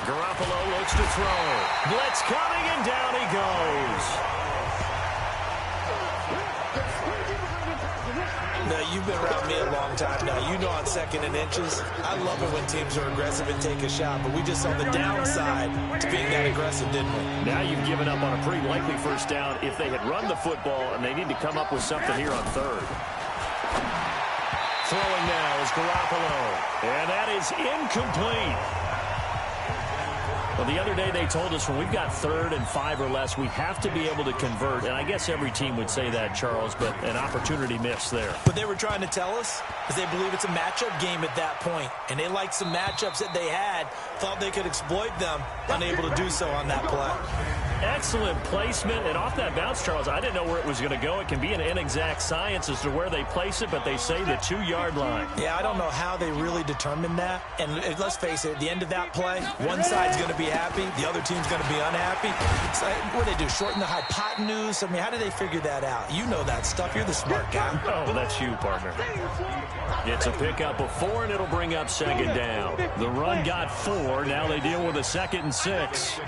Garoppolo looks to throw. Blitz coming, and down he goes.
Now, you've been around me a long time now. You know on 2nd and inches, I love it when teams are aggressive and take a shot, but we just saw the downside to being that aggressive, didn't we?
Now you've given up on a pretty likely 1st down if they had run the football, and they need to come up with something here on 3rd. Throwing now is Garoppolo, and that is incomplete. Well, the other day they told us when we've got 3rd and 5 or less, we have to be able to convert. And I guess every team would say that, Charles, but an opportunity missed there.
But they were trying to tell us because they believe it's a matchup game at that point. And they liked some matchups that they had, thought they could exploit them, unable to do so on that play.
Excellent placement, and off that bounce, Charles, I didn't know where it was going to go. It can be an inexact science as to where they place it, but they say the 2-yard line.
Yeah, I don't know how they really determined that. And let's face it, at the end of that play, one side's going to be happy, the other team's going to be unhappy. So what do they do, shorten the hypotenuse? I mean, how do they figure that out? You know that stuff. You're the smart guy.
Oh, that's you, partner. It's a pickup of 4, and it'll bring up 2nd down. The run got 4. Now they deal with a 2nd and 6.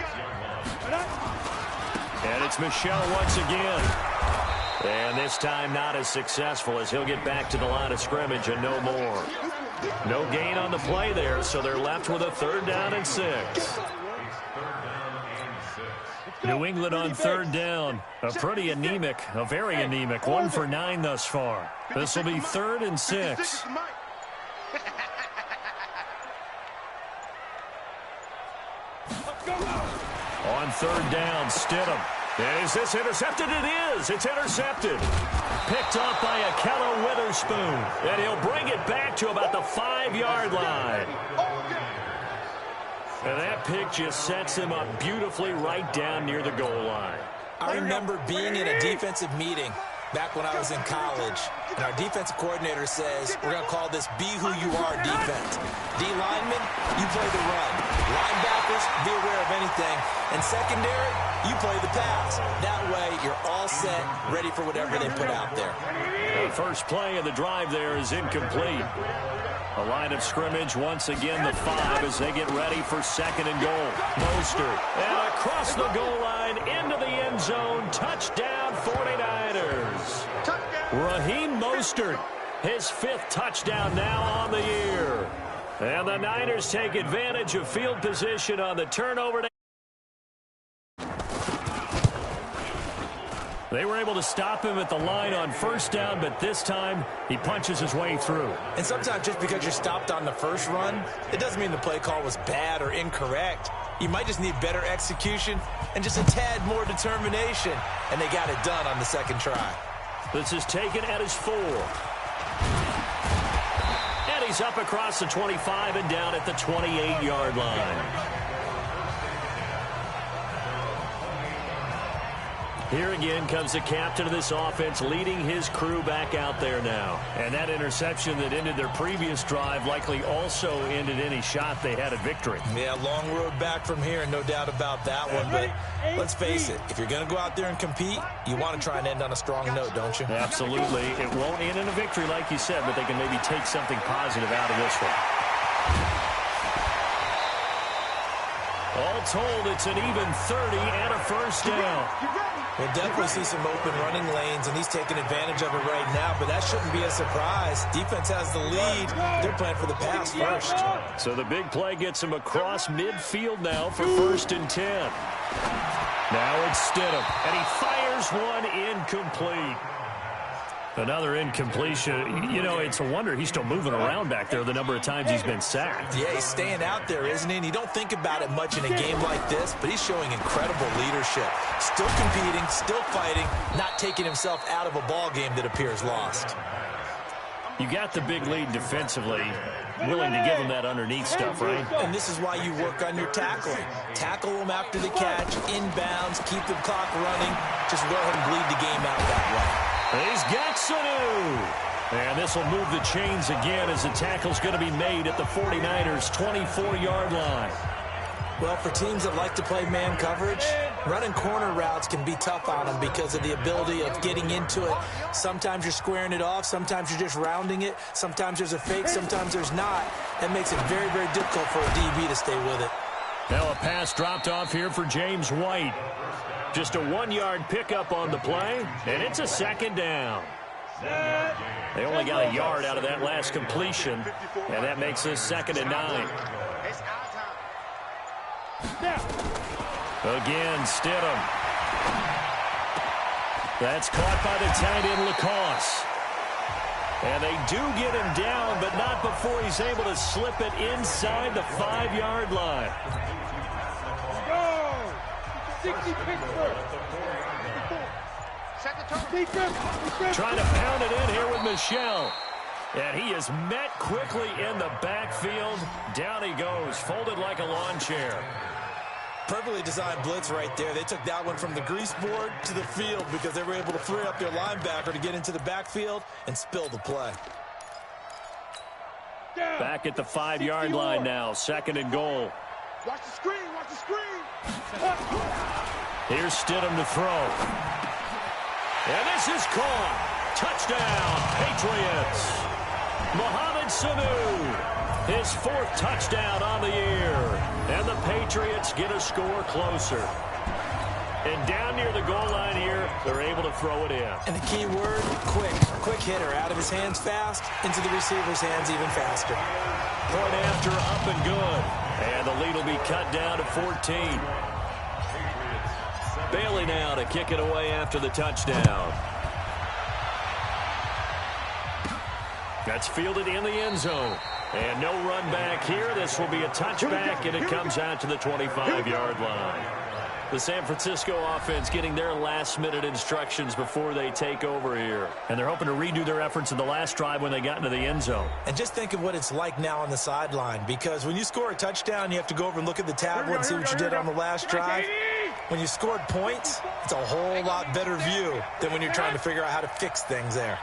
And it's Michel once again. And this time not as successful as he'll get back to the line of scrimmage and no more. No gain on the play there, so they're left with a 3rd down and 6. New England on 3rd down. A very anemic 1 for 9 thus far. This will be 3rd and 6. On 3rd down, Stidham. And is this intercepted? It is. It's intercepted. Picked off by Akello Witherspoon. And he'll bring it back to about the 5-yard line. And that pick just sets him up beautifully right down near the goal line.
I remember being in a defensive meeting back when I was in college, and our defensive coordinator says, we're going to call this be who you are defense. D linemen, you play the run. Linebackers, be aware of anything. And secondary, you play the pass. That way, you're all set, ready for whatever they put out there.
The first play of the drive there is incomplete. A line of scrimmage, once again, the 5 as they get ready for 2nd and goal. Mostert, and across the goal line, into the end zone, touchdown 49ers. Raheem Mostert, his 5th touchdown now on the year. And the Niners take advantage of field position on the turnover. They were able to stop him at the line on 1st down, but this time he punches his way through.
And sometimes just because you're stopped on the first run, it doesn't mean the play call was bad or incorrect. You might just need better execution and just a tad more determination. And they got it done on the 2nd try.
This is taken at his 4. And he's up across the 25 and down at the 28-yard line. Here again comes the captain of this offense leading his crew back out there now. And that interception that ended their previous drive likely also ended any shot they had at victory.
Yeah, long road back from here, no doubt about that one. But let's face it, if you're going to go out there and compete, you want to try and end on a strong note, don't you?
Absolutely. It won't end in a victory like you said, but they can maybe take something positive out of this one. All told, it's an even 30 and a 1st down.
We'll definitely see some open running lanes, and he's taking advantage of it right now, but that shouldn't be a surprise. Defense has the lead. They're playing for the pass first.
So the big play gets him across midfield now for 1st and 10. Now it's Stidham, and he fires one incomplete. Another incompletion. You know, it's a wonder he's still moving around back there the number of times he's been sacked.
Yeah, he's staying out there, isn't he? And you don't think about it much in a game like this, but he's showing incredible leadership. Still competing, still fighting, not taking himself out of a ball game that appears lost.
You got the big lead defensively, willing to give him that underneath stuff, right?
And this is why you work on your tackling. Tackle them after the catch, inbounds, keep the clock running. Just let him bleed the game out that way.
He's got Sanu. And this will move the chains again as the tackle's going to be made at the 49ers' 24-yard line.
Well, for teams that like to play man coverage, running corner routes can be tough on them because of the ability of getting into it. Sometimes you're squaring it off. Sometimes you're just rounding it. Sometimes there's a fake. Sometimes there's not. That makes it very, very difficult for a DB to stay with it.
Now a pass dropped off here for James White. Just a 1-yard pickup on the play, and it's a 2nd down. They only got a yard out of that last completion, and that makes this 2nd and 9. Again, Stidham. That's caught by the tight end, Lacoste. And they do get him down, but not before he's able to slip it inside the 5-yard line.
60 Pittsburgh.
Trying to pound it in here with Michel. And he is met quickly in the backfield. Down he goes, folded like a lawn chair.
Perfectly designed blitz right there. They took that one from the grease board to the field because they were able to free up their linebacker to get into the backfield and spill the play.
Back at the 5-yard line now, 2nd and goal.
Watch the screen, watch the screen.
Here's Stidham to throw. And this is caught. Touchdown, Patriots. Mohamed Sanu, his 4th touchdown on the year. And the Patriots get a score closer. And down near the goal line here, they're able to throw it in.
And the key word, quick. Quick hitter. Out of his hands fast, into the receiver's hands even faster.
Point after, up and good. And the lead will be cut down to 14. Bailey now to kick it away after the touchdown. That's fielded in the end zone. And no run back here. This will be a touchback, and it comes out to the 25-yard line. The San Francisco offense getting their last-minute instructions before they take over here. And they're hoping to redo their efforts in the last drive when they got into the end zone.
And just think of what it's like now on the sideline, because when you score a touchdown, you have to go over and look at the tablet and see what you did on the last drive. When you scored points, it's a whole lot better view than when you're trying to figure out how to fix things there.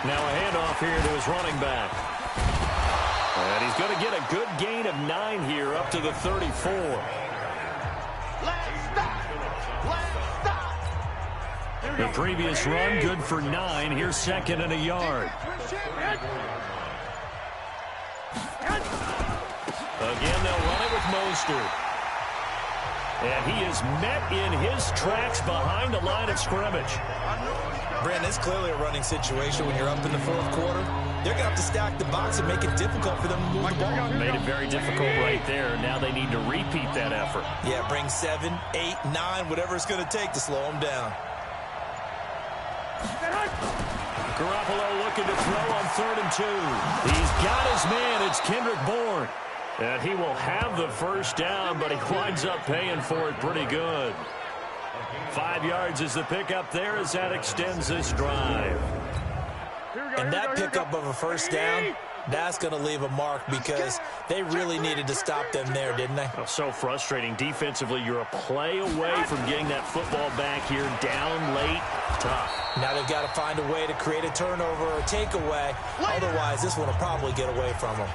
Now a handoff here to his running back. And he's going to get a good gain of 9 here up to the 34. The previous run good for 9. Here's 2nd and a yard. Again, they'll run it with Mostert. And he is met in his tracks behind the line of scrimmage.
Brandon, it's clearly a running situation when you're up in the 4th quarter. They're going to have to stack the box and make it difficult for them to move the ball.
Made it very difficult right there. Now they need to repeat that effort.
Yeah, bring 7, 8, 9, whatever it's going to take to slow them down.
Garoppolo looking to throw on 3rd and 2. He's got his man. It's Kendrick Bourne. And he will have the first down, but he winds up paying for it pretty good. 5 yards is the pickup there as that extends this drive.
And that pickup of a first down, that's going to leave a mark because they really needed to stop them there, didn't they?
Oh, so frustrating. Defensively, you're a play away from getting that football back here down late. Tough.
Now they've got to find a way to create a turnover or takeaway. Otherwise, this one will probably get away from them.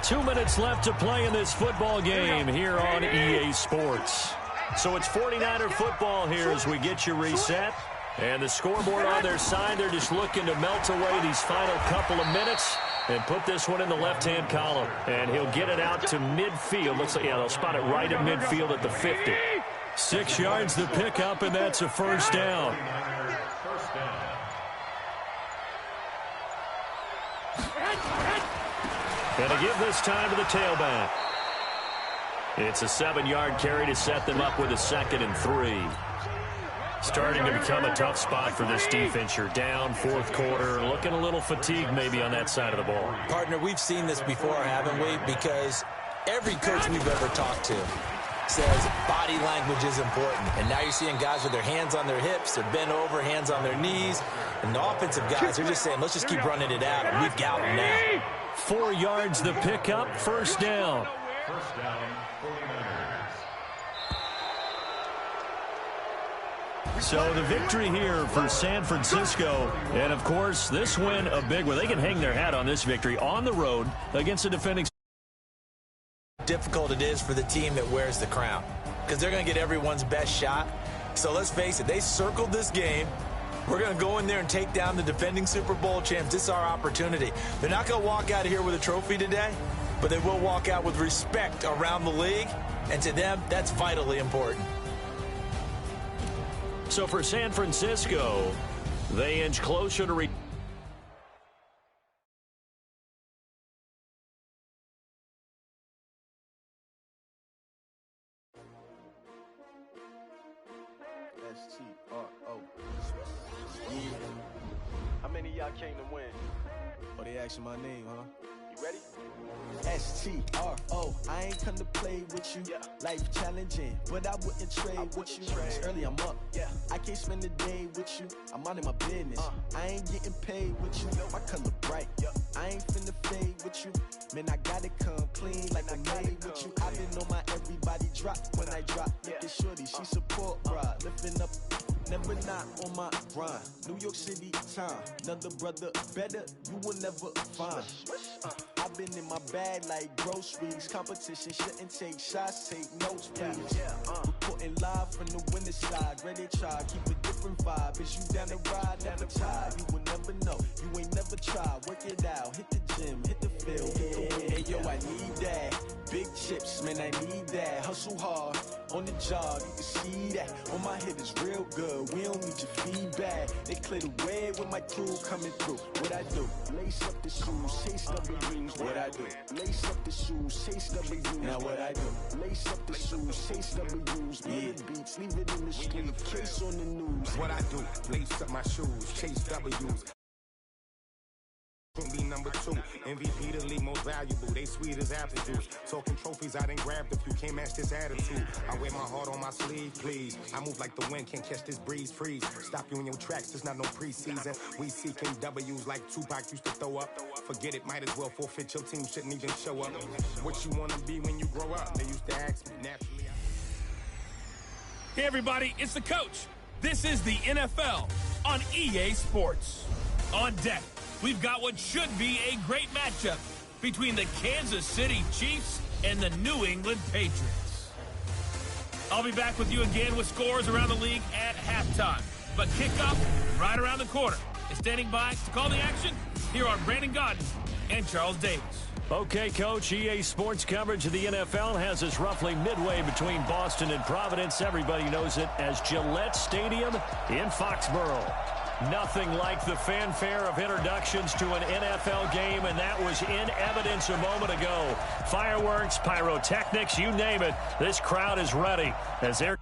2 minutes left to play in this football game here on EA Sports. So it's 49er football here as we get you reset. And the scoreboard on their side, they're just looking to melt away these final couple of minutes and put this one in the left-hand column. And he'll get it out to midfield. Looks like, yeah, they'll spot it right at midfield at the 50. 6 yards the pickup, and that's a first down. And to give this time to the tailback. It's a 7-yard carry to set them up with a 2nd and 3. Starting to become a tough spot for this defense. You're down 4th quarter, looking a little fatigued maybe on that side of the ball.
Partner, we've seen this before, haven't we? Because every coach we've ever talked to says body language is important. And now you're seeing guys with their hands on their hips, they're bent over, hands on their knees. And the offensive guys, they're just saying, let's just keep running it at them. We've got them now.
4 yards the pickup, first down.
First down, 49ers.
So the victory here for San Francisco. And, of course, this win a big one. They can hang their hat on this victory on the road against the defending.
Difficult it is for the team that wears the crown because they're going to get everyone's best shot. So let's face it, they circled this game. We're going to go in there and take down the defending Super Bowl champs. This is our opportunity. They're not going to walk out of here with a trophy today, but they will walk out with respect around the league. And to them, that's vitally important.
So for San Francisco, they inch closer to
STRO. Yeah. How many of y'all came to win? Oh, they asking my name, huh? You ready?
STRO. I ain't come to play with you.
Yeah.
Life challenging, but I wouldn't trade with you. It's early, I'm up.
Yeah.
I can't spend the day with you. I'm minding my business. I ain't getting paid with you. My color bright.
Yeah.
I ain't finna fade with you.
Man, I gotta come clean like I'm made with you. I've been on my everybody drop when I drop. Look at shorty, she support ride. Lifting up, never not on my grind. New York City time, another brother better, you will never find. I've been in my bag like groceries. Competition shouldn't take shots, take notes, please. Reporting live from the winning side. Ready to try, keep a different vibe. Is you down the ride, never try. You will never know, you ain't never tried. Work it out, hit the gym, hit the field, hit the wheel. Hey yo, I need that. Big chips, man, I need that. Hustle hard, on the job, you can see that. On my head is real good, we don't need your feedback. They clear the way with my crew coming through. What I do? Lace up the shoes, chase W's. What I do? Lace up the shoes, chase W's. Now what I do? Lace up the shoes, chase W's. Yeah. Beats, leave it in the street, case on the news.
What I do? Lace up my shoes, chase W's. Be number 2, MVP the league most valuable. They sweet as apple juice. Talking trophies, I done grabbed a few. Can't match this attitude. I wear my heart on my sleeve, please. I move like the wind, can't catch this breeze. Freeze. Stop you in your tracks. There's not no preseason. We seeking W's like Tupac used to throw up. Forget it, might as well forfeit. Your team shouldn't even show up. What you wanna be when you grow up? They used to ask me naturally.
Hey everybody, it's the coach. This is the NFL on EA Sports. On deck, we've got what should be a great matchup between the Kansas City Chiefs and the New England Patriots. I'll be back with you again with scores around the league at halftime. But kickoff right around the corner. And standing by to call the action, here are Brandon Godden and Charles Davis.
Okay, Coach, EA Sports coverage of the NFL has us roughly midway between Boston and Providence. Everybody knows it as Gillette Stadium in Foxborough. Nothing like the fanfare of introductions to an NFL game, and that was in evidence a moment ago. Fireworks, pyrotechnics, you name it. This crowd is ready as they're